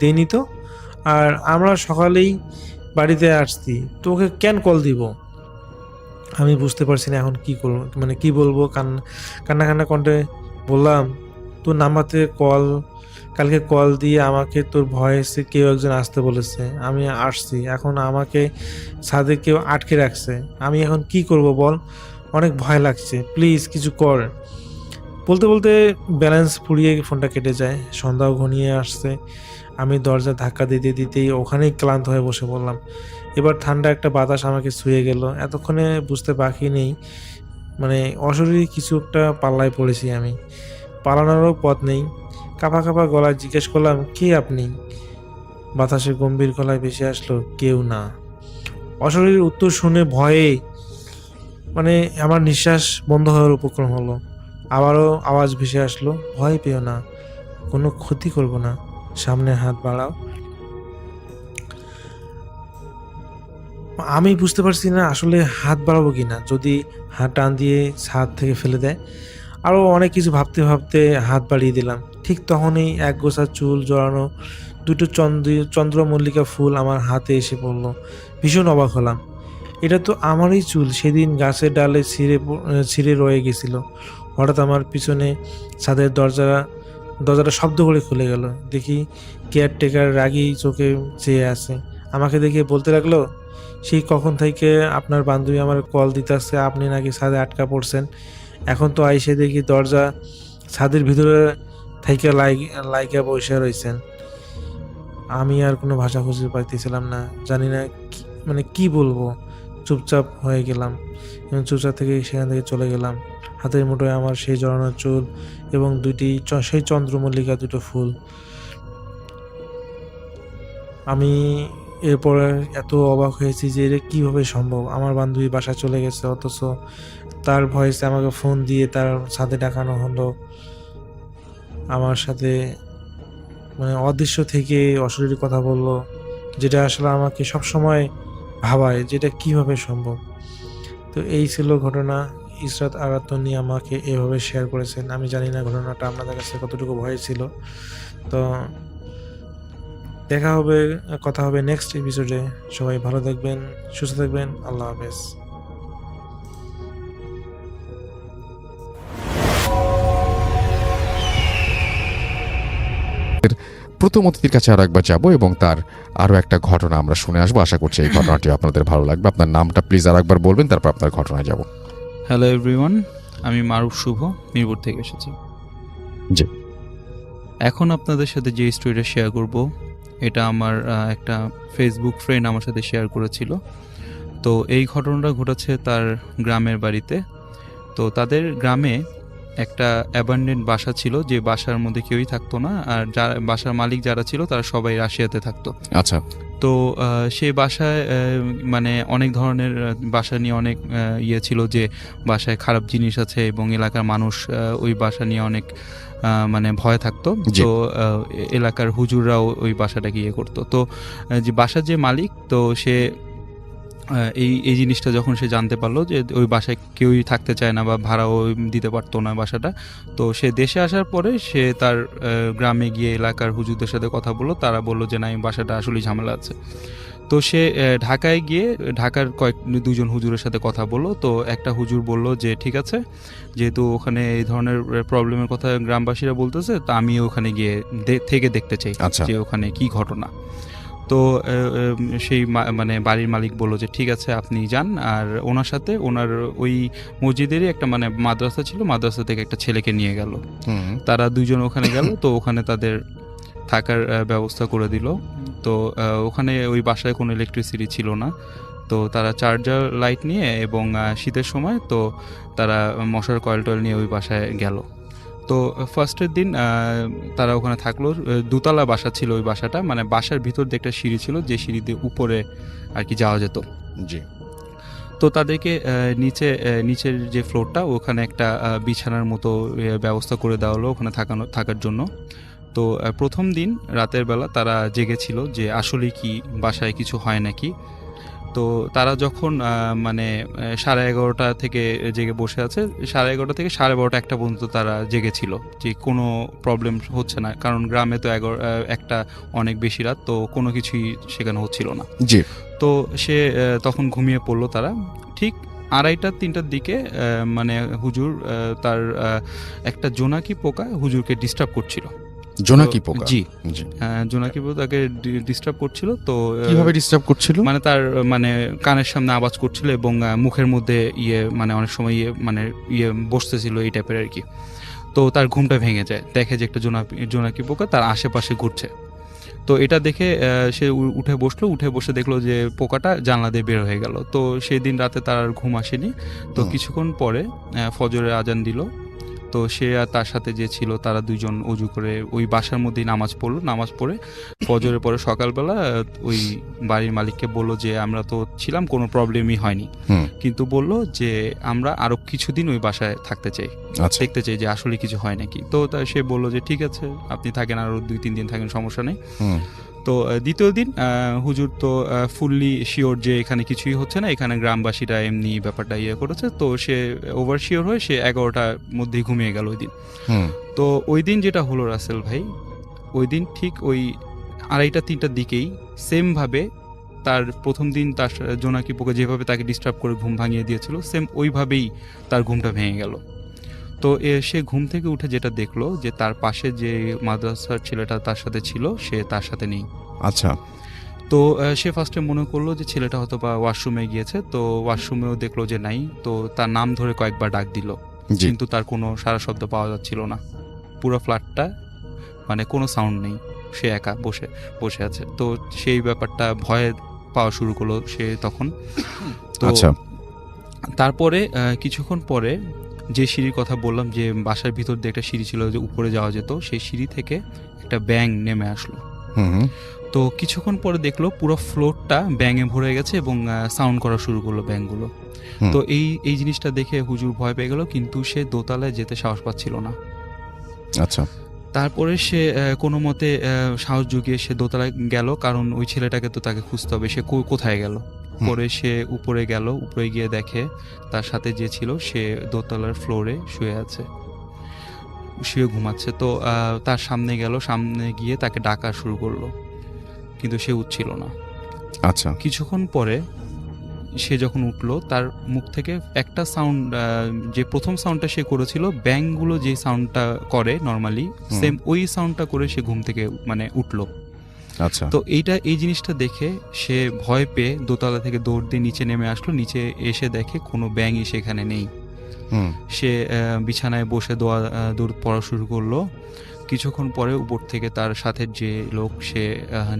দেইনি তো। আর আমরা সকালেই বাড়িতে আসছি, তোকে কেন কল দিব? আমি বুঝতে পারছি না এখন কি করবো, কি বলবো। কান্না কণ্ঠে বললাম, তোর নাম্বার থেকে কালকে কল দিয়ে আমাকে তোর ভয়েসে কেউ একজন আসতে বলেছে। আমি আসছি। এখন আমাকে ছাদে কেউ আটকে রাখছে। আমি এখন কি করব বল? অনেক ভয় লাগছে, প্লিজ কিছু কর। বলতে বলতে ব্যালেন্স ফুরিয়ে ফোনটা কেটে যায়। সন্ধ্যাও ঘনিয়ে আসছে। আমি দরজা ধাক্কা দিতেই ওখানেই ক্লান্ত হয়ে বসে পড়লাম। এবার ঠান্ডা একটা বাতাস আমাকে ছুঁয়ে গেল। এতক্ষণে বুঝতে বাকি নেই, অশরীরী কিছু একটা পাল্লায় পড়েছি আমি। পালানোরও পথ নেই। কাঁপা কাঁপা গলায় জিজ্ঞেস করলাম, কে আপনি? বাতাসে গম্ভীর গলায় ভেসে আসলো, কেউ না। অশরীরীর উত্তর শুনে ভয়ে আমার নিঃশ্বাস বন্ধ হওয়ার উপক্রম হলো। আবারও আওয়াজ ভেসে আসলো, ভয় পেও না, কোনো ক্ষতি করব না, সামনে হাত বাড়াও। আমি বুঝতে পারছি না আসলে হাত বাড়াবো কিনা, যদি হাত টান দিয়ে ছাদ থেকে ফেলে দেয়। আরও অনেক কিছু ভাবতে ভাবতে হাত বাড়িয়ে দিলাম। ঠিক তখনই এক গোছা চুল জড়ানো দুটো চন্দ্রমল্লিকা ফুল আমার হাতে এসে পড়লো। ভীষণ অবাক হলাম। এটা তো আমারই চুল, সেদিন গাছের ডালে ছিঁড়ে রয়ে গেছিল। হঠাৎ আমার পিছনে ছাদের দরজাটা শব্দ করে খুলে গেল। দেখি কেয়ারটেকার রাগী চোখে চেয়ে আছে। আমাকে দেখে বলতে লাগলো, সেই কখন থেকে আপনার বান্ধবী আমার কল দিতে আসছে, আপনি নাকি ছাদে আটকা পড়ছেন। এখন তো আইসে দেখি দরজা ছাদের ভিতরে থেকে লাইকা বসে রয়েছেন। আমি আর কোনো ভাষা খুঁজে পাইতেছিলাম না, জানি না কি বলবো। চুপচাপ হয়ে গেলাম এবং চুপচাপ থেকে সেখান থেকে চলে গেলাম। হাতের মুঠোয় আমার সেই জড়ানো চুল এবং সেই চন্দ্রমল্লিকা দুটো ফুল। আমি এরপর এত অবাক হয়েছি যে এটা কীভাবে সম্ভব। আমার বান্ধবী বাসায় চলে গেছে, অথচ তার ভয়েসে আমাকে ফোন দিয়ে তার ছাদে ডাকানো হলো। আমার সাথে অদৃশ্য থেকে অশরীরী কথা বললো, যেটা আসলে আমাকে সবসময় ভাবায় যেটা কিভাবে সম্ভব। তো এই ছিল ঘটনা। ইসরাত আরাত তন্নি আমাকে এভাবে শেয়ার করেছেন। আমি জানি না ঘটনাটা আপনাদের কাছে কতটুকু ভয় ছিল। তো কথা হবে নেক্সট এপিসোডে। সবাই ভালো থাকবেন, সুস্থ থাকবেন। আল্লাহ হাফেজ। প্রথম অতিথির কাছে আরো একবার যাব এবং তার আরো একটা ঘটনা আমরা শুনে আসবো। আশা করছি এই ঘটনাটি আপনাদের ভালো লাগবে। আপনার নামটা প্লিজ আর একবার বলবেন, তারপর আপনার ঘটনায় যাব। হ্যালো এভরিওয়ান, আমি মারুফ শুভ, মিরপুর থেকে এসেছি। জি। এখন আপনাদের সাথে যে স্টোরিটা শেয়ার করব, এটা আমার একটা ফেসবুক ফ্রেন্ড আমার সাথে শেয়ার করেছিল। তো এই ঘটনাটা ঘটেছে তার গ্রামের বাড়িতে। তো তাদের গ্রামে একটা অ্যাবান্ডেন্ট বাসা ছিল, যে বাসার মধ্যে কেউই থাকতো না, আর যারা বাসার মালিক যারা ছিল তারা সবাই রাশিয়াতে থাকতো। আচ্ছা। তো সেই বাসায় মানে অনেক ধরনের বাসা নিয়ে অনেক ইয়ে ছিল, যে বাসায় খারাপ জিনিস আছে এবং এলাকার মানুষ ওই বাসা নিয়ে অনেক মানে ভয় থাকতো। জি। তো এলাকার হুজুররাও ওই বাসাটাকে ইয়ে করতো। তো যে বাসার যে মালিক, তো সে এই জিনিসটা যখন সে জানতে পারলো যে ওই বাসায় কেউই থাকতে চায় না বা ভাড়াও দিতে পারতো না বাসাটা, তো সে দেশে আসার পরে সে তার গ্রামে গিয়ে এলাকার হুজুরদের সাথে কথা বললো। তারা বললো যে না, এই বাসাটা আসলেই ঝামেলা আছে। তো সে ঢাকায় গিয়ে ঢাকার দুজন হুজুরের সাথে কথা বললো। তো একটা হুজুর বলল যে ঠিক আছে, যেহেতু ওখানে এই ধরনের প্রবলেমের কথা গ্রামবাসীরা বলতেছে, তা আমি ওখানে গিয়ে থেকে দেখতে চাই আচ্ছা। যে ওখানে কি ঘটনা। তো সেই মানে বাড়ির মালিক বললো যে ঠিক আছে, আপনি যান। আর ওনার সাথে ওনার ওই মসজিদেরই একটা মানে মাদ্রাসা ছিল, মাদ্রাসা থেকে একটা ছেলেকে নিয়ে গেল। তারা দুইজন ওখানে গেল। তো ওখানে তাদের থাকার ব্যবস্থা করে দিল। তো ওখানে ওই বাসায় কোনো ইলেকট্রিসিটি ছিল না। তো তারা চার্জার লাইট নিয়ে এবং শীতের সময় তো তারা মশার কয়েল টয়েল নিয়ে ওই বাসায় গেল। তো ফার্স্টের দিন তারা ওখানে থাকলো। দোতলা বাসা ছিল ওই বাসাটা, মানে বাসার ভিতর দিয়ে একটা সিঁড়ি ছিল, যে সিঁড়িতে উপরে আর কি যাওয়া যেত। জি। তো তাদেরকে নিচের যে ফ্লোরটা, ওখানে একটা বিছানার মতো ব্যবস্থা করে দেওয়া হলো ওখানে থাকার জন্য। তো প্রথম দিন রাতের বেলা তারা জেগেছিল যে আসলে কি বাসায় কিছু হয় নাকি। তো তারা যখন মানে 11:30 থেকে জেগে বসে আছে, 11:30 থেকে 12:30 একটা পর্যন্ত তারা জেগেছিল যে কোনো প্রবলেম হচ্ছে না, কারণ গ্রামে তো একটা অনেক বেশি রাত, তো কোনো কিছুই সেখানে হচ্ছিল না। জি। তো সে তখন ঘুমিয়ে পড়লো। তারা ঠিক 2:30-3টার দিকে মানে হুজুর তার একটা জোনাকি পোকা হুজুরকে ডিস্টার্ব করছিল। জোনাকি পোকা? জি। জি। জোনাকি পোকা তাকে ডিস্টার্ব করছিল। তো কিভাবে ডিস্টার্ব করছিল? মানে তার মানে কানের সামনে আওয়াজ করছিল এবং মুখের মধ্যে মানে অনেক সময় বসতেছিল এই টাইপের আর কি। তো তার ঘুমটা ভেঙে যায়, দেখে যে একটা জোনাকি পোকা তার আশেপাশে ঘুরছে। তো এটা দেখে সে উঠে বসে দেখলো যে পোকাটা জানলা দিয়ে বের হয়ে গেল। তো সেই দিন রাতে তার আর ঘুম আসেনি। তো কিছুক্ষণ পরে ফজরের আজান দিল। তো সে আর তার সাথে যে ছিল তারা দুইজন অজু করে ওই বাসার মধ্যেই নামাজ পড়লো। নামাজ পড়ে ফজরের পরে সকালবেলা ওই বাড়ির মালিককে বললো যে আমরা তো ছিলাম, কোনো প্রবলেমই হয়নি, কিন্তু বললো যে আমরা আরো কিছুদিন ওই বাসায় থাকতে চাই, দেখতে চাই যে আসলে কিছু হয় নাকি। তো সে বললো যে ঠিক আছে, আপনি থাকেন, আরো 2-3 দিন থাকেন, সমস্যা নেই। তো দ্বিতীয় দিন হুজুর তো ফুললি শিওর যে এখানে কিছুই হচ্ছে না, এখানে গ্রামবাসীরা এমনি ব্যাপারটা করেছে। তো সে ওভার শিওর হয়ে সে 11টার মধ্যেই ঘুমিয়ে গেল ওই দিন। তো ওই দিন যেটা হলো রাসেল ভাই, ওই দিন ঠিক ওই 2:30-3টার দিকেই সেমভাবে তার প্রথম দিন তার জোনাকি পোকা যেভাবে তাকে ডিস্টার্ব করে ঘুম ভাঙিয়ে দিয়েছিল, সেম ওইভাবেই তার ঘুমটা ভেঙে গেল। তো সে ঘুম থেকে উঠে যেটা দেখলো যে তার পাশে যে মাদ্রাসার ছেলেটা তার সাথে ছিল, সে তার সাথে নেই। আচ্ছা। তো সে ফার্স্টে মনে করলো যে ছেলেটা হয়তো বা ওয়াশরুমে গিয়েছে। তো ওয়াশরুমেও দেখলো যে নাই। তো তার নাম ধরে কয়েকবার ডাক দিল, কিন্তু তার কোনো সারা শব্দ পাওয়া যাচ্ছিল না। পুরো ফ্ল্যাটটা মানে কোনো সাউন্ড নেই, সে একা বসে আছে। তো সেই ব্যাপারটা ভয়ে পাওয়া শুরু করলো সে তখন। তো তারপরে কিছুক্ষণ পরে যে সিঁড়ির কথা বললাম, যে বাসার ভিতর দিয়ে একটা সিঁড়ি ছিল যে উপরে যাওয়া যেত, সেই সিঁড়ি থেকে একটা ব্যাঙ নেমে আসলো। তো কিছুক্ষণ পরে দেখলো পুরো ফ্লোরটা ব্যাঙে ভরে গেছে এবং সাউন্ড করা শুরু করলো ব্যাঙগুলো। তো এই জিনিসটা দেখে হুজুর ভয় পেয়ে গেল, কিন্তু সে দোতলায় যেতে সাহস পাচ্ছিল না। আচ্ছা। তারপরে সে কোনো মতে সাহস জুগিয়ে সে দোতলায় গেল, কারণ ওই ছেলেটাকে তো তাকে খুঁজতে হবে, সে কোথায় গেল। পরে সে উপরে গেল, উপরে গিয়ে দেখে তার সাথে যে ছিল সে দোতলার ফ্লোরে শুয়ে ঘুমাচ্ছে। তো তার সামনে গিয়ে তাকে ডাকা শুরু করলো, কিন্তু সে উঠছিল না। আচ্ছা। কিছুক্ষণ পরে সে যখন উঠলো তার মুখ থেকে একটা সাউন্ড, যে প্রথম সাউন্ডটা সে করেছিল, ব্যাঙগুলো যে সাউন্ডটা করে নর্মালি সেম ওই সাউন্ডটা করে সে ঘুম থেকে মানে উঠলো। আচ্ছা। তো এই জিনিসটা দেখে সে ভয় পেয়ে দোতলা থেকে দৌড় দিয়ে নিচে নেমে আসলো। নিচে এসে দেখে কোনো ব্যাঙই সেখানে নেই। সে বিছানায় বসে দৌড় পড়া শুরু করলো। কিছুক্ষণ পরে উপর থেকে তার সাথে যে লোক সে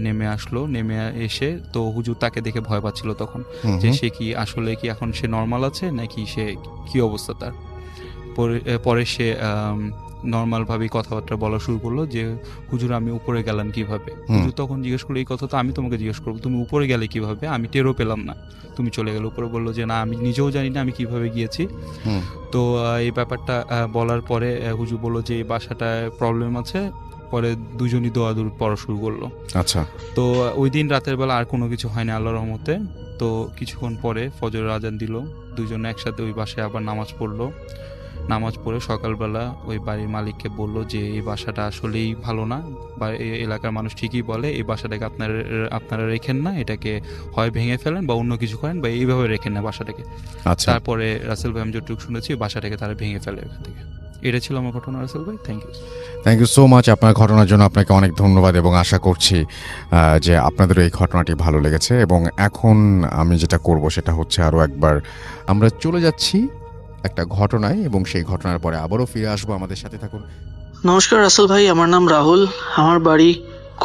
নেমে আসলো। নেমে এসে তো হুজুর তাকে দেখে ভয় পাচ্ছিল তখন, যে সে কি আসলে কি এখন সে নর্মাল আছে নাকি সে কি অবস্থা তার। পরে সে নর্মালভাবেই কথাবার্তা বলা শুরু করলো যে হুজুর আমি উপরে গেলাম কিভাবে। হুজুর তখন জিজ্ঞেস করলো এই কথা তো আমি তোমাকে জিজ্ঞেস করবো, তুমি উপরে গেলে কিভাবে, আমি টেরও পেলাম না তুমি চলে গেলে উপরে। বললো যে না আমি নিজেও জানি না আমি কিভাবে গিয়েছি। তো এই ব্যাপারটা বলার পরে হুজুর বললো যে এই বাসাটায় প্রবলেম আছে। পরে দুজনই দোয়াদুর পড়া শুরু করলো। আচ্ছা। তো ওই দিন রাতের বেলা আর কোনো কিছু হয়নি আল্লাহর রহমতে। তো কিছুক্ষণ পরে ফজরের আজান দিল, দুজনে একসাথে ওই বাসায় আবার নামাজ পড়লো। নামাজ পড়ে সকালবেলা ওই বাড়ির মালিককে বলল যে এই বাসাটা আসলেই ভালো না, বা এই এলাকার মানুষ ঠিকই বলে এই বাসাটাকে আপনারা রেখেন না, এটাকে হয় ভেঙে ফেলেন বা অন্য কিছু করেন বা এইভাবে রেখেন না বাসাটাকে। আচ্ছা। তারপরে রাসেল ভাই আমি যতটুকু শুনেছি বাসাটাকে তারা ভেঙে ফেলে এখান থেকে। এটা ছিল আমার ঘটনা রাসেল ভাই। Thank you so much. আপনার ঘটনার জন্য আপনাকে অনেক ধন্যবাদ এবং আশা করছি যে আপনাদের এই ঘটনাটি ভালো লেগেছে। এবং এখন আমি যেটা করব সেটা হচ্ছে আরও একবার আমরা চলে যাচ্ছি একটা ঘটনায় এবং সেই ঘটনার পরে আবারও ফিরে আসবো। আমাদের সাথে থাকুন। নমস্কার রাসেল ভাই, আমার নাম রাহুল, আমার বাড়ি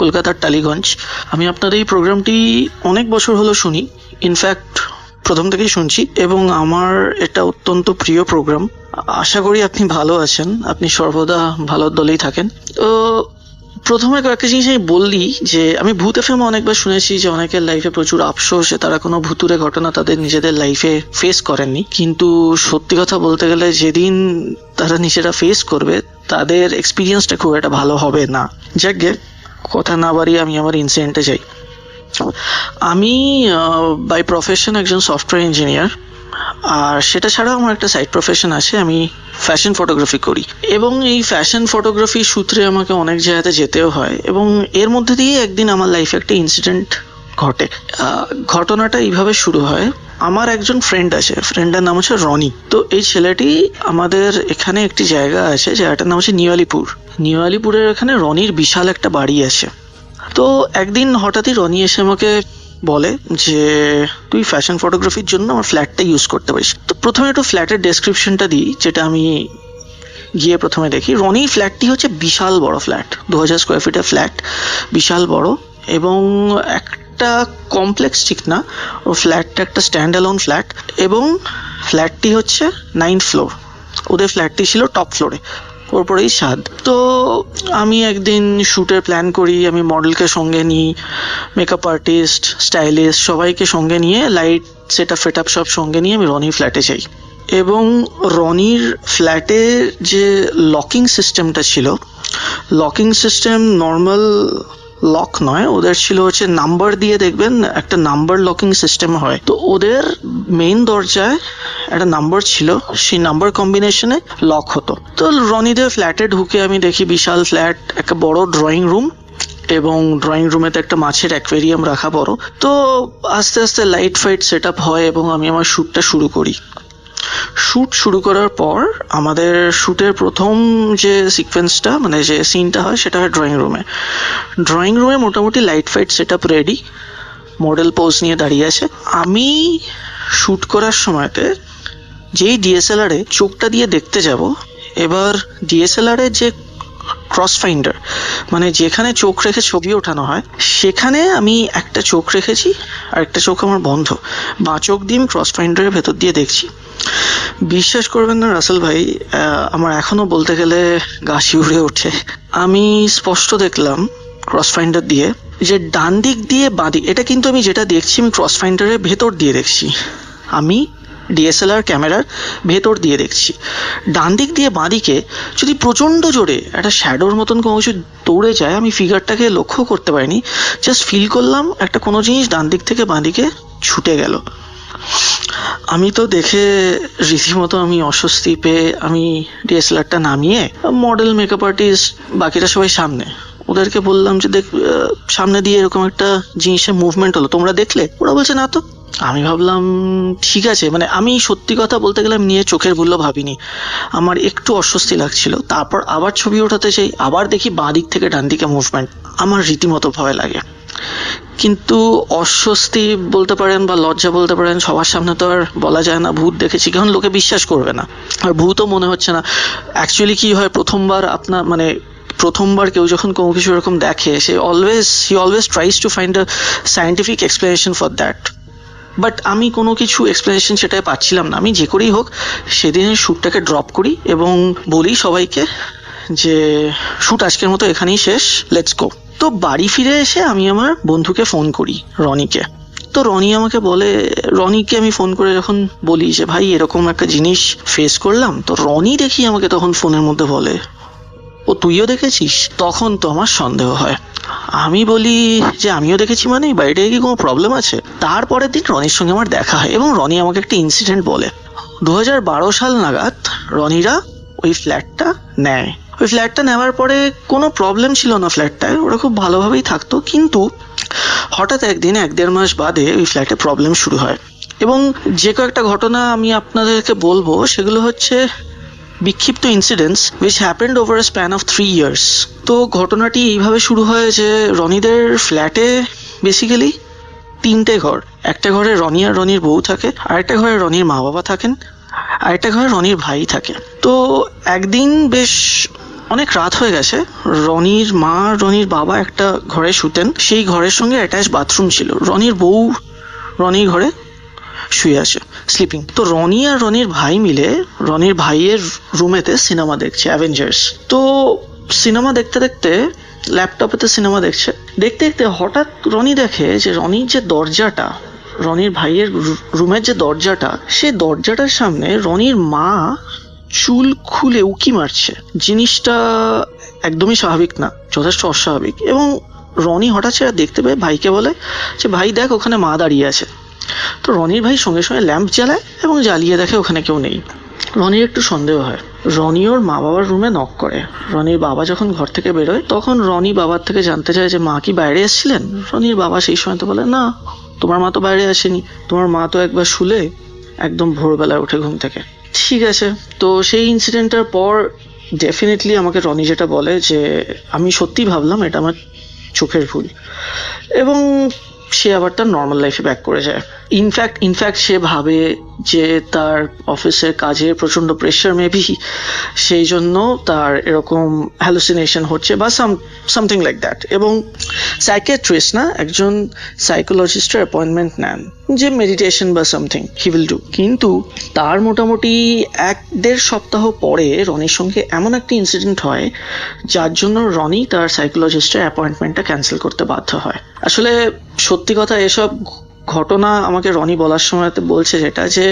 কলকাতার টালিগঞ্জ। আমি আপনার এই প্রোগ্রামটি অনেক বছর হলো শুনি, ইনফ্যাক্ট প্রথম থেকেই শুনছি এবং আমার এটা অত্যন্ত প্রিয় প্রোগ্রাম। আশা করি আপনি ভালো আছেন, আপনি সর্বদা ভালো দলেই থাকেন। তো প্রথমে কয়েকটা জিনিস আমি বললি যে আমি ভূত এফএম অনেকবার শুনেছি যে অনেকের লাইফে প্রচুর আফসোস, তারা কোনো ভুতুরে ঘটনা তাদের নিজেদের লাইফে ফেস করেননি। কিন্তু সত্যি কথা বলতে গেলে যেদিন তারা নিজেরা ফেস করবে তাদের এক্সপিরিয়েন্সটা খুব একটা ভালো হবে না। যাকে কথা না বাড়িয়ে আমি আমার ইনসিডেন্টে যাই। আমি বাই প্রফেশন একজন সফটওয়্যার ইঞ্জিনিয়ার, আর সেটা ছাড়াও আমার একটা সাইড প্রফেশন আছে, আমি ফ্যাশন ফটোগ্রাফি করি এবং এই ফ্যাশন ফটোগ্রাফি সূত্রে আমাকে অনেক জায়গাতে যেতেও হয় এবং এর মধ্যে দিয়ে একদিন আমার লাইফে একটা ইনসিডেন্ট ঘটে। ঘটনাটা এইভাবে শুরু হয়। আমার একজন ফ্রেন্ড আছে, ফ্রেন্ডের নাম হচ্ছে রনি। তো এই ছেলেটি আমাদের এখানে একটি জায়গা আছে, জায়গাটার নাম হচ্ছে নিউ আলিপুরের এখানে রনির বিশাল একটা বাড়ি আছে। তো একদিন হঠাৎই রনি এসে আমাকে বলে যে তুই ফ্যাশন ফটোগ্রাফির জন্য আমার ফ্ল্যাটটা ইউজ করতে পারিস। তো প্রথমে একটু ফ্ল্যাটের ডেসক্রিপশনটা দিই, যেটা আমি গিয়ে প্রথমে দেখি। রনির ফ্ল্যাটটি হচ্ছে বিশাল বড় ফ্ল্যাট, 2000 স্কোয়ার ফিটের ফ্ল্যাট, বিশাল বড় এবং একটা কমপ্লেক্স ঠিক না, ও ফ্ল্যাটটা একটা স্ট্যান্ড অ্যালোন ফ্ল্যাট এবং ফ্ল্যাটটি হচ্ছে 9th ফ্লোর। ওদের ফ্ল্যাটটি ছিল টপ ফ্লোরে, ওপরেই ছাদ। তো আমি একদিন শ্যুটের প্ল্যান করি, আমি মডেলকে সঙ্গে নিই, মেকআপ আর্টিস্ট, স্টাইলিস্ট সবাইকে সঙ্গে নিয়ে, লাইট সেট আপ সব সঙ্গে নিয়ে আমি রনির ফ্ল্যাটে যাই এবং রনির ফ্ল্যাটে যে লকিং সিস্টেমটা ছিল, লকিং সিস্টেম নর্মাল লক নয়, ওদের ছিল হচ্ছে নাম্বার দিয়ে, দেখবেন একটা নাম্বার লকিং সিস্টেম হয়। তো ওদের মেইন দরজায় একটা নাম্বার ছিল, সেই নাম্বার কম্বিনেশনে লক হতো। তো রনিদের ফ্ল্যাটে ঢুকে আমি দেখি বিশাল ফ্ল্যাট, একটা বড় ড্রয়িং রুম এবং ড্রয়িং রুমেতে একটা মাছের অ্যাকোয়ারিয়াম রাখা বড়। তো আস্তে আস্তে লাইট ফাইট সেট আপ হয় এবং আমি আমার শ্যুটটা শুরু করি। শ্যুট শুরু করার পর আমাদের শ্যুটের প্রথম যে সিকোয়েন্সটা মানে যে সিনটা হয় সেটা হয় ড্রয়িং রুমে মোটামুটি light fight set up ready, model pose নিয়ে দাঁড়িয়ে আছে। আমি শ্যুট করার সময়তে যেই ডিএসএলআরে চোখটা দিয়ে দেখতে যাব, এবার ডিএসএলআরে যে ক্রস ফাইন্ডার মানে যেখানে চোখ রেখে ছবি ওঠানো হয়, সেখানে আমি একটা চোখ রেখেছি আর একটা চোখ আমার বন্ধ, বাঁ চোখ দিয়ে আমি ক্রস ফাইন্ডারের ভেতর দিয়ে দেখছি। বিশ্বাস করবেন না রাসেল ভাই, আমার এখনো বলতে গেলে গা শিউরে ওঠে। আমি স্পষ্ট দেখলাম ক্রস ফাইন্ডার দিয়ে যে ডান দিক দিয়ে বাঁ দিক, এটা কিন্তু আমি যেটা দেখছি আমি ক্রস ফাইন্ডারের ভেতর দিয়ে দেখছি, আমি ডিএসএলআর ক্যামেরার ভেতর দিয়ে দেখছি। ডান দিক দিয়ে বাঁ দিকে যদি প্রচণ্ড জোরে একটা শ্যাডোর মতন কোনো কিছু দৌড়ে যায়, আমি ফিগারটাকে লক্ষ্য করতে পারিনি, জাস্ট ফিল করলাম একটা কোনো জিনিস ডান দিক থেকে বাঁ দিকে ছুটে গেল। আমি তো দেখে রীতিমতো আমি অস্বস্তি পেয়ে আমি ডিএসএলআরটা নামিয়ে মডেল, মেকআপ আর্টিস্ট, বাকিরা সবাই সামনে, ওদেরকে বললাম যে দেখ সামনে দিয়ে এরকম একটা জিনিসের মুভমেন্ট হলো, তোমরা দেখলে? ওরা বলছে না তো, আমি ভাবলাম ঠিক আছে, মানে আমি সত্যি কথা বলতে গেলে আমি নিয়ে চোখের ভুলও ভাবিনি, আমার একটু অস্বস্তি লাগছিল। তারপর আবার ছবি ওঠাতে চাই, আবার দেখি বাঁ দিক থেকে ডান দিকে মুভমেন্ট, আমার রীতিমতো ভয় লাগে। কিন্তু অস্বস্তি বলতে পারেন বা লজ্জা বলতে পারেন, সবার সামনে তো আর বলা যায় না ভূত দেখেছি, কারণ লোকে বিশ্বাস করবে না, আর ভূতও মনে হচ্ছে না। অ্যাকচুয়ালি কি হয়, প্রথমবার কেউ যখন কোনো কিছু এরকম দেখে, he always tries to find a scientific explanation for that. But আমি কোনো কিছু এক্সপ্লেনেশন সেটাই পাচ্ছিলাম না। আমি যে করেই হোক সেদিনের শ্যুটটাকে ড্রপ করি এবং বলি সবাইকে যে শ্যুট আজকের মতো এখানেই শেষ, লেটস গো। তো বাড়ি ফিরে এসে আমি আমার বন্ধুকে ফোন করি, রনিকে। তো রনি আমাকে বলে, রনিকে আমি ফোন করে যখন বলি যে ভাই এরকম একটা জিনিস ফেস করলাম, তো রনি দেখি আমাকে তখন ফোনের মধ্যে বলে, ও তুইও দেখেছিস? তখন তো আমার সন্দেহ হয়। আমি বলি যে আমিও দেখেছি, মানে বাড়িতে কি কোনো প্রবলেম আছে? তারপরের দিন রনির সঙ্গে আমার দেখা হয় এবং রনি আমাকে একটা ইনসিডেন্ট বলে। 2012 সাল নাগাদ রনিরা ওই ফ্ল্যাটটা নেয়। ওই ফ্ল্যাটটা নেওয়ার পরে কোনো প্রবলেম ছিল না ফ্ল্যাটটায়, ওরা খুব ভালোভাবেই থাকতো। কিন্তু হঠাৎ একদিন 1-1.5 মাস বাদে ওই ফ্ল্যাটে প্রবলেম শুরু হয় এবং যে কয়েকটা ঘটনা আমি আপনাদেরকে বলবো সেগুলো হচ্ছে বিক্ষিপ্ত incidents which happened over a span of 3 years. তো ঘটনাটি এইভাবে শুরু হয় যে রনিদের ফ্ল্যাটে বেসিক্যালি 3টে ঘর। একটা ঘরে রনি আর রনির বউ থাকে, আরেকটা ঘরে রনির মা বাবা থাকেন, আরেকটা ঘরে রনির ভাই থাকে। তো একদিন বেশ অনেক রাত হয়ে গেছে, রনির মা রনির বাবা একটা ঘরে শুতেন, সেই ঘরের সঙ্গে অ্যাটাচ বাথরুম ছিল। রনির বউ রনির ঘরে শুয়ে আছে, স্লিপিং। তো রনি আর রনির ভাই মিলে রনির ভাইয়ের রুমেতে সিনেমা দেখছে, অ্যাভেঞ্জার্স। তো সিনেমা দেখতে দেখতে ল্যাপটপেতে সিনেমা দেখতে দেখতে হঠাৎ রনি দেখে যে রনির যে দরজাটা, রনির ভাইয়ের রুমের যে দরজাটা, সেই দরজাটার সামনে রনির মা চুল খুলে উকি মারছে। জিনিসটা একদমই স্বাভাবিক না, যথেষ্ট অস্বাভাবিক। এবং রনি হঠাৎ সেটা দেখতে পেয়ে ভাইকে বলে যে ভাই দেখ ওখানে মা দাঁড়িয়ে আছে। তো রনির ভাই সঙ্গে সঙ্গে ল্যাম্প জ্বালায় এবং জ্বালিয়ে দেখে ওখানে কেউ নেই। রনির একটু সন্দেহ হয়, রনি ওর মা বাবার রুমে নক করে। রনির বাবা যখন ঘর থেকে বেরোয় তখন রনি বাবার থেকে জানতে চায় যে মা কি বাইরে এসেছিলেন? রনির বাবা সেই সময় তো বলে, না তোমার মা তো বাইরে আসেনি, তোমার মা তো একবার শুলে একদম ভোরবেলায় উঠে ঘুম থেকে। ঠিক আছে, তো সেই ইনসিডেন্টটার পর ডেফিনেটলি আমাকে রনি যেটা বলে যে আমি সত্যি ভাবলাম এটা আমার চোখের ভুল, এবং সে আবার তার নর্মাল লাইফে ব্যাক করে যায়। ইনফ্যাক্ট সে ভাবে যে তার অফিসের কাজের প্রচণ্ড প্রেশার মেবি, সেই জন্য তার এরকম হ্যালুসিনেশন হচ্ছে বা সামথিং লাইক দ্যাট। এবং সাইকিয়াট্রিস্ট না, একজন সাইকোলজিস্টের অ্যাপয়েন্টমেন্ট নেন যে মেডিটেশন বা সামথিং হি উইল ডু। কিন্তু তার মোটামুটি 1-1.5 সপ্তাহ পরে রনির সঙ্গে এমন একটা ইনসিডেন্ট হয় যার জন্য রনি তার সাইকোলজিস্টের অ্যাপয়েন্টমেন্টটা ক্যান্সেল করতে বাধ্য হয়। আসলে সত্যি কথা, এসব ঘটনা আমাকে রনি বলার সময় বলছে যেটা, যে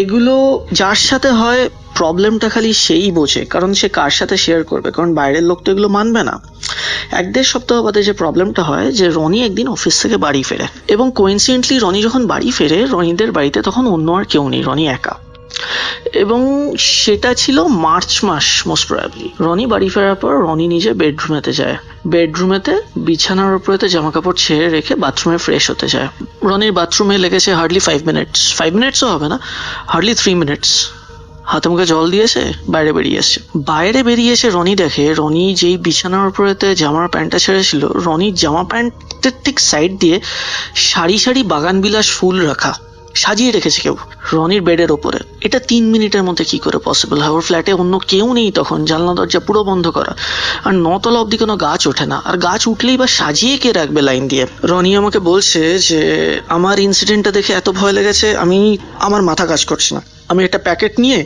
এগুলো যার সাথে হয় প্রবলেমটা খালি সেই বোঝে, কারণ সে কার সাথে শেয়ার করবে, কারণ বাইরের লোক তো এগুলো মানবে না। 1-1.5 সপ্তাহ বাদে যে প্রবলেমটা হয় যে রনি একদিন অফিস থেকে বাড়ি ফেরে এবং কোইন্সিডেন্টলি রনি যখন বাড়ি ফেরে রনিদের বাড়িতে তখন অন্য আর কেউ নেই, রনি একা। এবং সেটা ছিল মার্চ মাস মোস্ট প্রবাবলি। রনি বাড়ি ফেরার পর রনি নিজে বেডরুমেতে যায়, বেডরুমেতে বিছানার উপরেতে জামা কাপড় ছেড়ে রেখে বাথরুমে ফ্রেশ হতে যায়। রনির বাথরুমে লেগেছে হার্ডলি 5 মিনিটস, 5 মিনিটসও হবে না, হার্ডলি 3 মিনিটস। হাতে মুখে জল দিয়েছে, বাইরে বেরিয়ে এসে রনি দেখে রনি যেই বিছানার উপরেতে জামার প্যান্টটা ছেড়েছিল, রনির জামা প্যান্টের ঠিক সাইড দিয়ে সারি সারি বাগানবিলাস ফুল রাখা, সাজিয়ে রেখেছে কেউ রনির বেডের ওপরে। এটা 3 মিনিটের মধ্যে কি করে পসিবল হয়? ওর ফ্ল্যাটে অন্য কেউ নেই তখন, জানলা দরজা পুরো বন্ধ করা, আর 9 তলা অব্দি কোনো গাছ ওঠে না, আর গাছ উঠলেই বা সাজিয়ে কে রাখবে লাইন দিয়ে? রনি আমাকে বলছে যে আমার ইনসিডেন্টটা দেখে এত ভয় লেগেছে, আমার মাথা কাজ করছে না। আমি একটা প্যাকেট নিয়ে,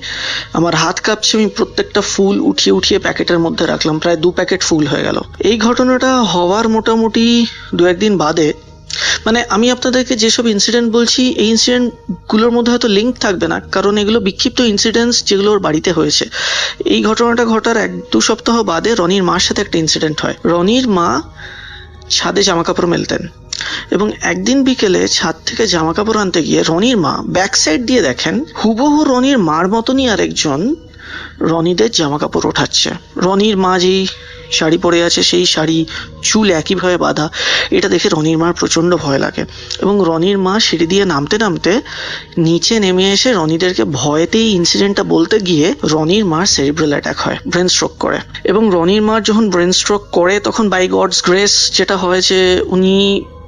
আমার হাত কাঁপছে, আমি প্রত্যেকটা ফুল উঠিয়ে প্যাকেটের মধ্যে রাখলাম, প্রায় 2 প্যাকেট ফুল হয়ে গেল। এই ঘটনাটা হওয়ার মোটামুটি 2-1 দিন বাদে, মানে আমি আপনাদেরকে যেসব ইনসিডেন্ট বলছি এই ইনসিডেন্টগুলোর মধ্যে হয়তো লিঙ্ক থাকবে না, কারণ এগুলো বিক্ষিপ্ত ইনসিডেন্টস যেগুলো ওর বাড়িতে হয়েছে। এই ঘটনাটা ঘটার 1-2 সপ্তাহ বাদে রনির মার সাথে একটা ইনসিডেন্ট হয়। রনির মা ছাদে জামা কাপড় মেলতেন এবং একদিন বিকেলে ছাদ থেকে জামা কাপড় আনতে গিয়ে রনির মা ব্যাক সাইড দিয়ে দেখেন হুবহু রনির মার মতনই আরেকজন রনিদের জামা কাপড় ওঠাচ্ছে। রনির মা যেই শাড়ি পরে আছে সেই শাড়ি, চুল একইভাবে বাঁধা। এটা দেখে রনির মার প্রচণ্ড ভয় লাগে এবং রনির মা সিঁড়ি দিয়ে নামতে নামতে নিচে নেমে এসে রনিদেরকে ভয়েতেই ইনসিডেন্টটা বলতে গিয়ে রনির মার সেরিব্রাল অ্যাটাক হয়, ব্রেন স্ট্রোক করে। এবং রনির মার যখন ব্রেন স্ট্রোক করে তখন বাই গডস গ্রেস যেটা হয় যে উনি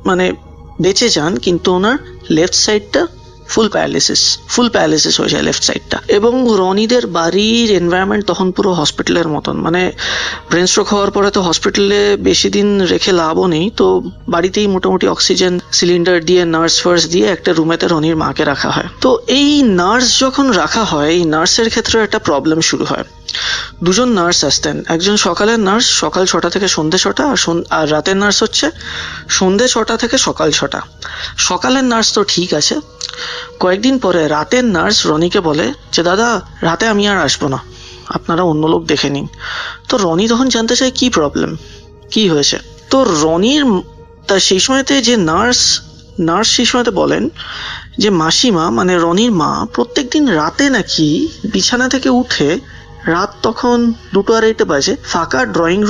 মানে বেঁচে যান, কিন্তু ওনার লেফট সাইডটা ফুল প্যারালিসিস হয়ে যায় লেফট সাইডটা। এবং রনিদের বাড়ির এনভায়রনমেন্ট তখন পুরো হসপিটালের মতন, মানে ব্রেন স্ট্রোক হওয়ার পরে তো হসপিটালে বেশি দিন রেখে লাভও নেই, তো বাড়িতেই মোটামুটি অক্সিজেন সিলিন্ডার দিয়ে নার্স ফার্স দিয়ে একটা রুমেতে রনির মাকে রাখা হয়। তো এই নার্স যখন রাখা হয়, এই নার্সের ক্ষেত্রে একটা প্রবলেম শুরু হয়। দুজন নার্স আসতেন, একজন সকালের নার্স সকাল 6টা থেকে সন্ধ্যে 6টা, আর রাতের নার্স হচ্ছে সন্ধ্যে 6টা থেকে সকাল 6টা। সকালের নার্স তো ঠিক আছে, কয়েকদিন পরে রাতের নার্স রনিকে বলে যে দাদা রাতে আমি আর আসবো না, আপনারা অন্য লোক দেখে নিন। তো রনি তখন জানতে চায় কি প্রবলেম, কি হয়েছে। তো রনির সেই সময়তে যে নার্স সেই সময়তে বলেন যে মাসিমা মানে রনির মা প্রত্যেকদিন রাতে নাকি বিছানা থেকে উঠে, রাত তখন 2:30 বাজে, ফাঁকা ড্রয়িং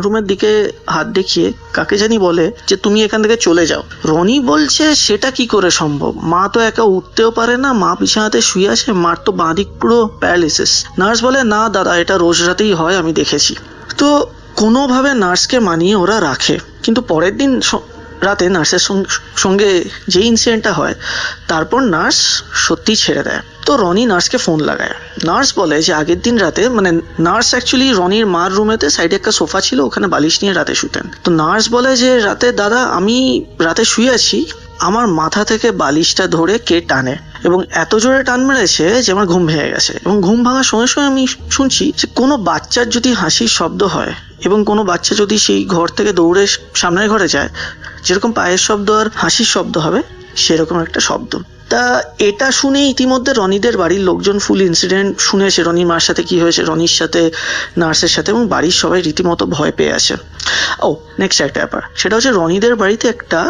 রুমের দিকে হাত দেখিয়ে কাকে জানি বলে যে তুমি এখান থেকে চলে যাও। রনি বলছে সেটা কি করে সম্ভব, মা তো একা উঠতেও পারে না, মা বিছানাতে শুয়ে আছে, মার তো বাঁ দিক পুরো প্যারালিসিস। নার্স বলে না দাদা এটা রোজ রাতেই হয়, আমি দেখেছি। তো কোনোভাবে নার্সকে মানিয়ে ওরা রাখে, কিন্তু পরের দিন রাতে নার্সের সঙ্গে যে ইনসিডেন্টটা হয় তারপর নার্স সত্যি ছেড়ে দেয়। তো রনি নার্সকে ফোন লাগায়, নার্স বলে যে আগের দিন রাতে, মানে নার্স অ্যাকচুয়ালি রনির মার রুমেতে সাইডে একটা সোফা ছিল, ওখানে বালিশ নিয়ে রাতে শুতেন। তো নার্স বলে যে রাতে দাদা আমি রাতে শুয়ে আছি, আমার মাথা থেকে বালিশটা ধরে কে টানে এবং এত জোরে টান মেরেছে যে আমার ঘুম ভেঙে গেছে। এবং ঘুম ভাঙার সঙ্গে সঙ্গে আমি শুনছি যে কোনো বাচ্চার যদি হাসির শব্দ হয় এবং কোনো বাচ্চা যদি সেই ঘর থেকে দৌড়ে সামনের ঘরে যায়, যেরকম পায়ের শব্দ আর হাসির শব্দ হবে সেরকম একটা শব্দ। তা এটা শুনে ইতিমধ্যে রনিদের বাড়ির লোকজন ফুল ইনসিডেন্ট শুনেছে, রনির মার সাথে কি হয়েছে, রনির সাথে নার্সের সাথে, এবং বাড়ির সবাই রীতিমতো ভয় পেয়ে আছে। নেক্সট একটা ব্যাপার, সেটা হচ্ছে রনিদের বাড়িতে একটা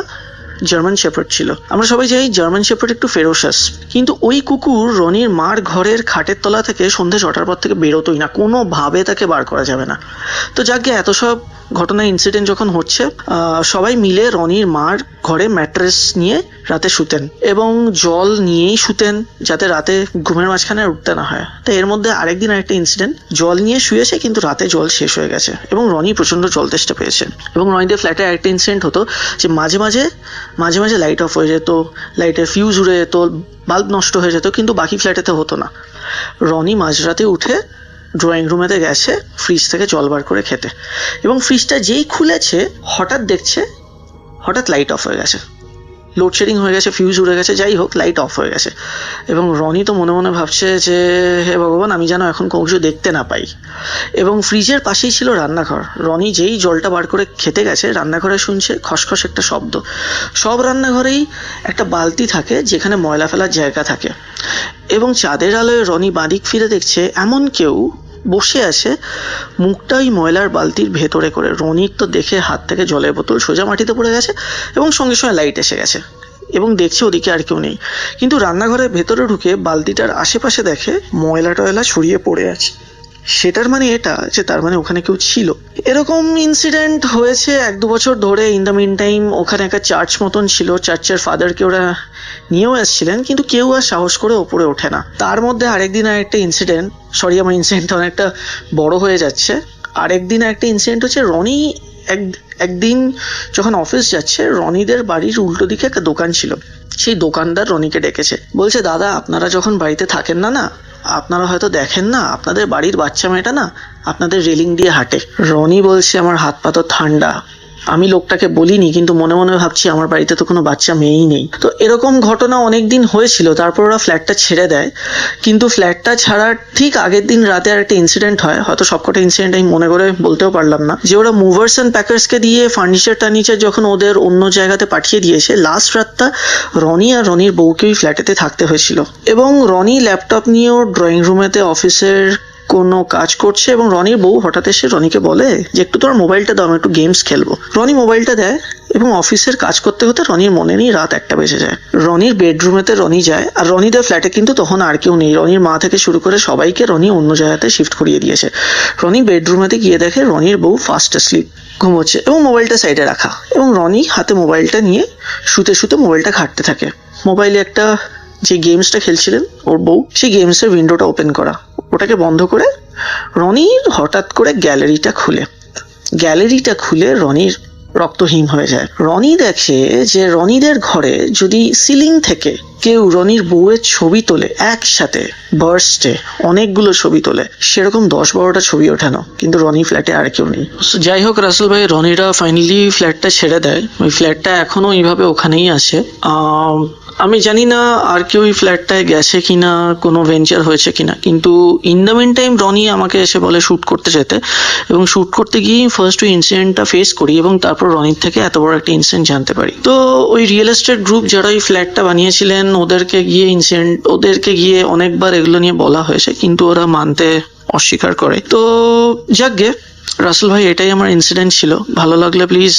জার্মান শেপার্ড ছিল। আমরা সবাই জানি জার্মান শেপার্ড একটু ফেরোসাস, কিন্তু ওই কুকুর রনির মার ঘরের খাটের তলা থেকে সন্ধ্যে 6টার পর থেকে বেরোতোই না, কোনোভাবে তাকে বার করা যাবে না। তো যাকে এত সব ঘটনা ইনসিডেন্ট যখন হচ্ছে, সবাই মিলে রনির মার ঘরে ম্যাট্রেস নিয়ে রাতে শুতেন এবং জল নিয়েই শুতেন যাতে রাতে ঘুমের মাঝখানে উঠতে না হয়। তো এর মধ্যে আরেকদিন আরেকটা ইনসিডেন্ট, জল নিয়ে শুয়েছে কিন্তু রাতে জল শেষ হয়ে গেছে এবং রনি প্রচণ্ড জল তেষ্টা পেয়েছে। এবং রনিদের ফ্ল্যাটে আরেকটা ইনসিডেন্ট হতো যে মাঝে মাঝে লাইট অফ হয়ে যেত, লাইটের ফিউজ উড়ে যেত, বাল্ব নষ্ট হয়ে যেত, কিন্তু বাকি ফ্ল্যাটেতে হতো না। রনি মাঝরাতে উঠে ড্রয়িং রুমেতে গেছে ফ্রিজ থেকে জল বার করে খেতে, এবং ফ্রিজটা যেই খুলেছে হঠাৎ লাইট অফ হয়ে গেছে, লোডশেডিং হয়ে গেছে, ফিউজ উড়ে গেছে, যাই হোক লাইট অফ হয়ে গেছে। এবং রনি তো মনে মনে ভাবছে যে হে ভগবান আমি যেন এখন কোনো কিছু দেখতে না পাই। এবং ফ্রিজের পাশেই ছিল রান্নাঘর, রনি যেই জলটা বার করে খেতে গেছে রান্নাঘরে শুনছে খসখস একটা শব্দ। সব রান্নাঘরেই একটা বালতি থাকে যেখানে ময়লা ফেলার জায়গা থাকে, এবং চাঁদের আলোয় রনি বাঁদিক ফিরে দেখছে এমন কেউ বসে আছে, মুখটা ওই ময়লার বালতির ভেতরে করে। রনির তো দেখে হাত থেকে জলের বোতল সোজা মাটিতে পড়ে গেছে এবং সঙ্গে সঙ্গে লাইট এসে গেছে এবং দেখছে ওদিকে আর কেউ নেই, কিন্তু রান্নাঘরের ভেতরে ঢুকে বালতিটার আশেপাশে দেখে ময়লা টয়লা ছড়িয়ে পড়ে আছে। সেটার মানে এটা যে তার মানে ওখানে কেউ ছিল। এরকম ইনসিডেন্ট হয়েছে 1-2 বছর ধরে। ইন দ্য মিন টাইম ওখানে একটা চার্চ মতন ছিল, চার্চের ফাদারকে ওরা নিয়েও এসেছিলেন, কিন্তু কেউ আর সাহস করে ওপরে ওঠে না। তার মধ্যে আরেকদিন আরেকটা ইনসিডেন্ট, আমার ইনসিডেন্টটা অনেকটা বড় হয়ে যাচ্ছে। আরেকদিন একটা ইনসিডেন্ট হচ্ছে, রনি একদিন যখন অফিস যাচ্ছে, রনিদের বাড়ির উল্টো দিকে একটা দোকান ছিল, সেই দোকানদার রনিকে ডেকেছে, বলছে দাদা আপনারা যখন বাড়িতে থাকেন না আপনারা হয়তো দেখেন না আপনাদের বাড়ির বাচ্চা মেয়েটা না আপনাদের রেলিং দিয়ে হাঁটে। রনি বলছে আমার হাত পা তো ঠান্ডা, আমি লোকটাকে বলিনি, কিন্তু মনে মনে ভাবছি আমার বাড়িতে তো কোনো বাচ্চা মেয়েই নেই। তো এরকম ঘটনা অনেক দিন হয়েছিল। তারপর ওরা ফ্ল্যাটটা ছেড়ে দেয়, কিন্তু ফ্ল্যাটটা ছাড়ার ঠিক আগের দিন রাতে আর একটা ইনসিডেন্ট হয়। হয়তো সবকটা ইনসিডেন্ট আমি মনে করে বলতেও পারলাম না, যে ওরা মুভার্স অ্যান্ড প্যাকার্সকে দিয়ে ফার্নিচার যখন ওদের অন্য জায়গাতে পাঠিয়ে দিয়েছে, লাস্ট রাতটা রনি আর রনির বউকে ওই ফ্ল্যাটেতে থাকতে হয়েছিল। এবং রনি ল্যাপটপ নিয়েও ড্রয়িং রুমেতে অফিসের কোনো কাজ করছে, এবং রনির বউ হঠাৎ এসে রনিকে বলে যে একটু তোর মোবাইলটা দাও, আমি একটু গেমস খেলবো। রনি মোবাইলটা দেয় এবং অফিসের কাজ করতে করতে রনির মনে নেই রাত 1টা বেজে যায়। রনির বেডরুমেতে রনি যায়, আর রনিদের ফ্ল্যাটে কিন্তু তখন আর কেউ নেই। রনির মা থেকে শুরু করে সবাইকে রনি অন্য জায়গাতে শিফট করিয়ে দিয়েছে। রনি বেডরুমেতে গিয়ে দেখে রনির বউ ফাস্ট স্লিপ ঘুমোচ্ছে এবং মোবাইলটা সাইডে রাখা, এবং রনি হাতে মোবাইলটা নিয়ে শুতে শুতে মোবাইলটা ঘাঁটতে থাকে। মোবাইলে একটা যে গেমসটা খেলছিলেন ওর বউ, সেই গেমসের উইন্ডোটা ওপেন করা, ওটাকে বন্ধ করে রনি হঠাৎ করে গ্যালারিটা খুলে রনির রক্তহীন হয়ে যায়। রনি দেখে যে রনিদের ঘরে যদি সিলিং থেকে কেউ রনির বউয়ের ছবি তোলে, একসাথে বার্স্টে অনেকগুলো ছবি তোলে, সেরকম 10-12টা ছবি ওঠানো, কিন্তু রনি ফ্ল্যাটে আর কেউ নেই। যাই হোক রাসেল ভাই, রনিরা ফাইনালি ফ্ল্যাটটা ছেড়ে দেয়। ওই ফ্ল্যাটটা এখনো এইভাবে ওখানেই আছে। আমি জানি না আর কেউ ওই ফ্ল্যাটটায় গেছে কিনা, কোনো ভেঞ্চার হয়েছে কিনা, কিন্তু in the meantime Roni আমাকে এসে বলে শ্যুট করতে যেতে, এবং শ্যুট করতে গিয়েই ফার্স্ট ওই ইনসিডেন্টটা ফেস করি, এবং তারপর রনির থেকে এত বড় একটা ইনসিডেন্ট জানতে পারি। তো ওই রিয়েল এস্টেট গ্রুপ যারা ওই ফ্ল্যাটটা বানিয়েছিলেন, ওদেরকে গিয়ে অনেকবার এগুলো নিয়ে বলা হয়েছে, কিন্তু ওরা মানতে অস্বীকার করে। তো যাকগে রাসেল ভাই, এটাই আমার ইনসিডেন্ট ছিল। ভালো লাগলে প্লিজ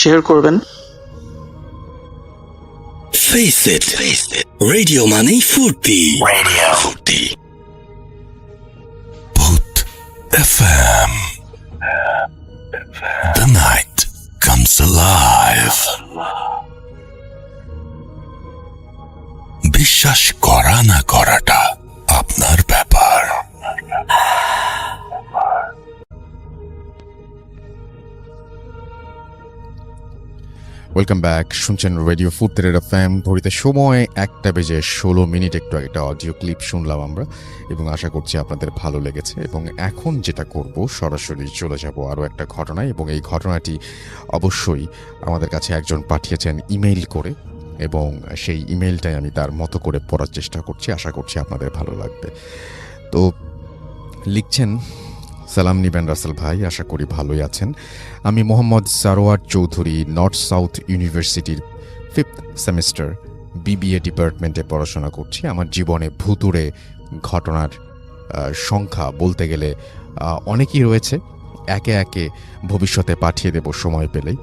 শেয়ার করবেন। Face it. Radio মানেই ফুর্তি। Booth FM. The night comes alive. বিশ্বাস করা না করাটা আপনার ব্যাপার। ওয়েলকাম ব্যাক, শুনছেন রেডিও ফুর্তি এফএম। ঘড়িতে সময় 1:16। একটু একটা অডিও ক্লিপ শুনলাম আমরা, এবং আশা করছি আপনাদের ভালো লেগেছে। এবং এখন যেটা করব, সরাসরি চলে যাব আরও একটা ঘটনায়, এবং এই ঘটনাটি অবশ্যই আমাদের কাছে একজন পাঠিয়েছেন ইমেইল করে, এবং সেই ইমেইলটাই আমি তার মতো করে পড়ার চেষ্টা করছি। আশা করছি আপনাদের ভালো লাগবে। তো লিখছেন, সালাম নিবেন রাসেল ভাই, আশা করি ভালোই আছেন। আমি মোহাম্মদ সারোয়ার চৌধুরী, নর্থ সাউথ ইউনিভার্সিটির 5th সেমিস্টার বিবিএ ডিপার্টমেন্টে পড়াশোনা করছি। আমার জীবনে ভুতুড়ে ঘটনার সংখ্যা বলতে গেলে অনেকই রয়েছে, একে একে ভবিষ্যতে পাঠিয়ে দেব সময় পেলেই।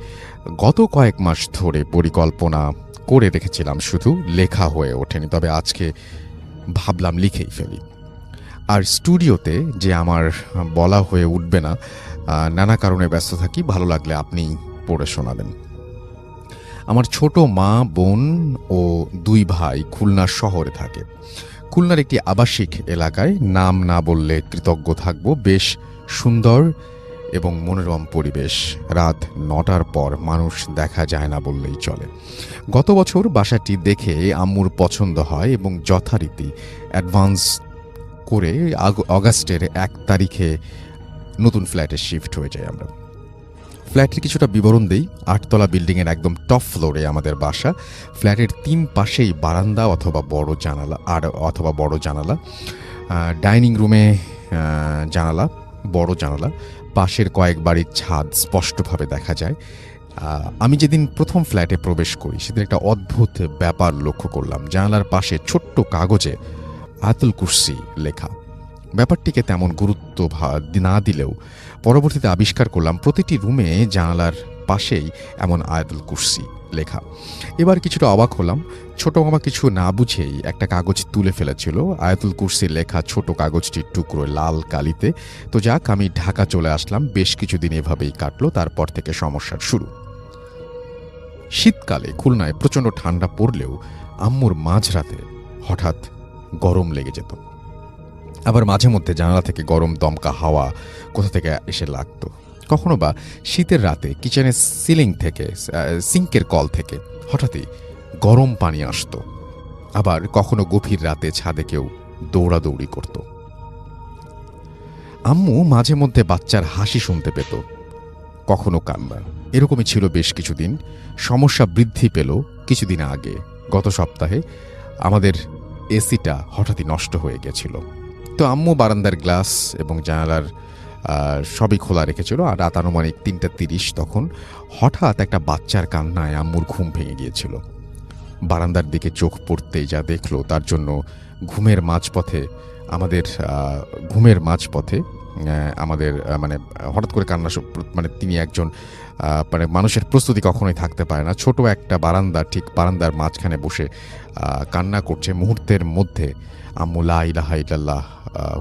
গত কয়েক মাস ধরে পরিকল্পনা করে রেখেছিলাম, শুধু লেখা হয়ে ওঠেনি, তবে আজকে ভাবলাম লিখেই ফেলি। আর স্টুডিওতে যে আমার বলা হয়ে উঠবে না, নানা কারণে ব্যস্ত থাকি, ভালো লাগলে আপনি পড়ে শোনাবেন। আমার ছোট মা, বোন ও 2 ভাই খুলনা শহরে থাকে। খুলনার একটি আবাসিক এলাকায়, নাম না বললে কৃতজ্ঞ থাকব। বেশ সুন্দর এবং মনোরম পরিবেশ। রাত 9টার পর মানুষ দেখা যায় না বললেই চলে। গত বছর বাসাটি দেখে আম্মুর পছন্দ হয়, এবং যথারীতি অ্যাডভান্স করে অগাস্টের 1 তারিখে নতুন ফ্ল্যাটে শিফট হয়ে যাই আমরা। ফ্ল্যাটের কিছুটা বিবরণ দেই। 8তলা বিল্ডিংয়ের একদম টপ ফ্লোরে আমাদের বাসা। ফ্ল্যাটের 3 পাশেই বারান্দা অথবা বড় জানালা। ডাইনিং রুমে জানালা, বড় জানালা। পাশের কয়েক বাড়ির ছাদ স্পষ্টভাবে দেখা যায়। আমি যেদিন প্রথম ফ্ল্যাটে প্রবেশ করি, সেদিন একটা অদ্ভুত ব্যাপার লক্ষ্য করলাম। জানালার পাশে ছোট্ট কাগজে আয়াতুল কুরসি লেখা। ব্যাপারটিকে তেমন গুরুত্ব না দিলেও পরবর্তীতে আবিষ্কার করলাম প্রতিটি রুমে জানালার পাশেই এমন আয়াতুল কুরসি লেখা। এবার কিছুটা অবাক হলাম। ছোট মামা কিছু না বুঝেই একটা কাগজ তুলে ফেলেছিল। আয়াতুল কুরসি লেখা ছোট কাগজটির টুকরো লাল কালিতে। তো যাক, আমি ঢাকা চলে আসলাম। বেশ কিছুদিন এভাবেই কাটলো। তারপর থেকে সমস্যার শুরু। শীতকালে খুলনায় প্রচণ্ড ঠান্ডা পড়লেও আম্মুর মাঝরাতে হঠাৎ গরম লেগে যেত। আবার মাঝে মধ্যে জানালা থেকে গরম দমকা হাওয়া কোথা থেকে এসে লাগতো। কখনো বা শীতের রাতে কিচেনের সিঙ্কের কল থেকে হঠাৎই গরম পানি আসতো। আবার কখনো গভীর রাতে ছাদে কেউ দৌড়াদৌড়ি করত। আম্মু মাঝে মধ্যে বাচ্চার হাসি শুনতে পেত, কখনো কান্না। এরকমই ছিল বেশ কিছুদিন। সমস্যা বৃদ্ধি পেল কিছুদিন আগে। গত সপ্তাহে আমাদের এসিটা হঠাৎই নষ্ট হয়ে গেছিল। তো আম্মু বারান্দার গ্লাস এবং জানালার সবই খোলা রেখেছিল। আর রাত আনুমানিক 3:30 তখন হঠাৎ একটা বাচ্চার কান্নায় আম্মুর ঘুম ভেঙে গিয়েছিল। বারান্দার দিকে চোখ পড়তেই যা দেখলো, তার জন্য ঘুমের মাঝপথে আমাদের মানে হঠাৎ করে কান্না মানে তিনি একজন মানে মানুষের প্রস্তুতি কখনোই থাকতে পারে না। ছোট একটা বারান্দা, ঠিক বারান্দার মাঝখানে বসে কান্না করছে। মুহূর্তের মধ্যে আম্মু লা ইলাহা ইল্লাল্লাহ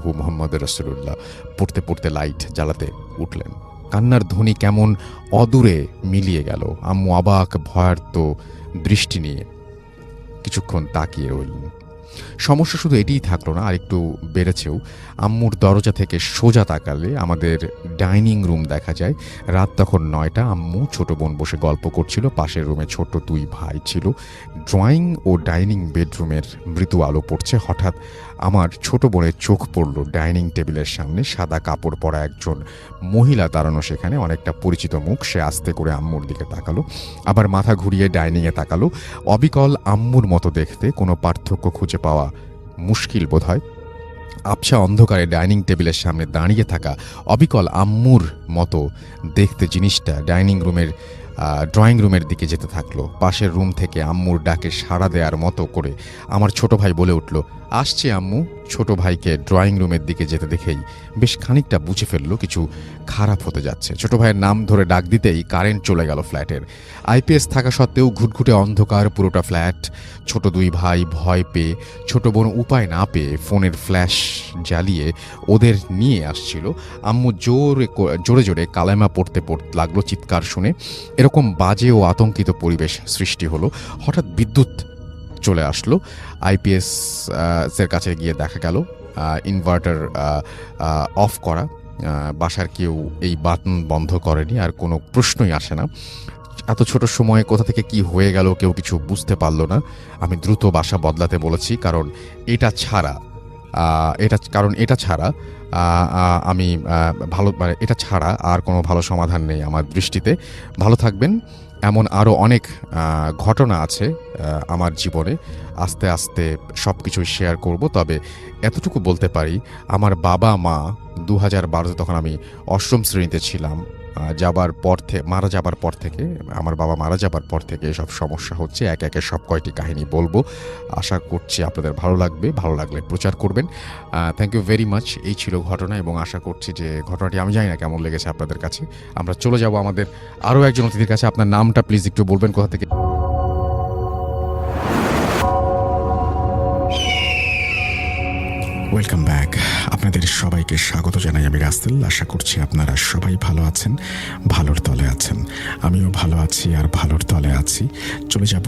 হু মুহাম্মদ রাসূলুল্লাহ পড়তে পড়তে লাইট জ্বালাতে উঠলেন। কান্নার ধ্বনি কেমন অদূরে মিলিয়ে গেল। আম্মু অবাক ভয়ার্ত দৃষ্টি নিয়ে কিছুক্ষণ তাকিয়ে রইলেন। সমস্যা শুধু এটিই থাকলো না, আর একটু বেড়েছেও। আম্মুর দরজা থেকে সোজা তাকালে আমাদের ডাইনিং রুম দেখা যায়। রাত তখন 9টা। আম্মু ছোট বোন বসে গল্প করছিল। পাশের রুমে ছোট 2 ভাই ছিল। ড্রয়িং ও ডাইনিং বেডরুমের মৃদু আলো পড়ছে। হঠাৎ আমার ছোট বোনের চোখ পড়ল ডাইনিং টেবিলের সামনে সাদা কাপড় পরা একজন মহিলা দাঁড়ানো, সেখানে অনেকটা পরিচিত মুখ। সে আস্তে করে আম্মুর দিকে তাকালো, আবার মাথা ঘুরিয়ে ডাইনিংয়ে তাকালো। অবিকল আম্মুর মতো দেখতে, কোনো পার্থক্য খুঁজে পাওয়া মুশকিল বোধ হয়। আবছা অন্ধকারে ডাইনিং টেবিলের সামনে দাঁড়িয়ে থাকা অবিকল আম্মুর মতো দেখতে জিনিসটা ড্রয়িং রুমের দিকে যেতে থাকলো। পাশের রুম থেকে আম্মুর ডাকে সাড়া দেওয়ার মতো করে আমার ছোট ভাই বলে উঠল, আসছে আম্মু। ছোট ভাইকে ড্রয়িং রুমের দিকে যেতে দেখেই বেশ খানিকটা বুঝে ফেললো কিছু খারাপ হতে যাচ্ছে। ছোট ভাইয়ের নাম ধরে ডাক দিতেই কারেন্ট চলে গেল ফ্ল্যাটের। আইপিএস থাকা সত্ত্বেও ঘুটঘুটে অন্ধকার পুরোটা ফ্ল্যাট। ছোট 2 ভাই ভয় পেয়ে, ছোট বোন উপায় না পেয়ে ফোনের ফ্ল্যাশ জ্বালিয়ে ওদের নিয়ে আসছিল। আম্মু জোরে জোরে কালেমা পড়তে লাগলো চিৎকার শুনে। এরকম বাজে ও আতঙ্কিত পরিবেশ সৃষ্টি হলো। হঠাৎ বিদ্যুৎ চলে আসলো। আইপিএস এর কাছে গিয়ে দেখা গেল ইনভার্টার অফ করা। বাসার কেউ এই বাটন বন্ধ করেনি, আর কোনো প্রশ্নই আসে না। এত ছোট সময়ে কোথা থেকে কি হয়ে গেল কেউ কিছু বুঝতে পারলো না। আমি দ্রুত বাসা বদলাতে বলেছি, কারণ এটা ছাড়া আমি ভালো, মানে এটা ছাড়া আর কোনো ভালো সমাধান নেই আমার দৃষ্টিতে। ভালো থাকবেন। এমন আরও অনেক ঘটনা আছে আমার জীবনে, আস্তে আস্তে সব কিছুই শেয়ার করব। তবে এতটুকু বলতে পারি, আমার বাবা মা 2012-তে, তখন আমি 8ম শ্রেণীতে ছিলাম, মারা যাবার পর থেকে, আমার বাবা মারা যাবার পর থেকে এসব সমস্যা হচ্ছে। একে একে সব কয়টি কাহিনী বলবো। আশা করছি আপনাদের ভালো লাগবে। ভালো লাগলে প্রচার করবেন। Thank you very much. এই ছিল ঘটনা, এবং আশা করছি যে ঘটনাটি, আমি জানি না কেমন লেগেছে আপনাদের কাছে। আমরা চলে যাব আমাদের আরও একজন অতিথির কাছে। আপনার নামটা প্লিজ একটু বলবেন, কোথা থেকে? Welcome back. আপনাদের সবাইকে স্বাগত জানাই আমি রাসেল। আশা করছি আপনারা সবাই ভালো আছেন, ভালোর তলে আছেন। আমিও ভালো আছি আর ভালোর তলে আছি। চলে যাব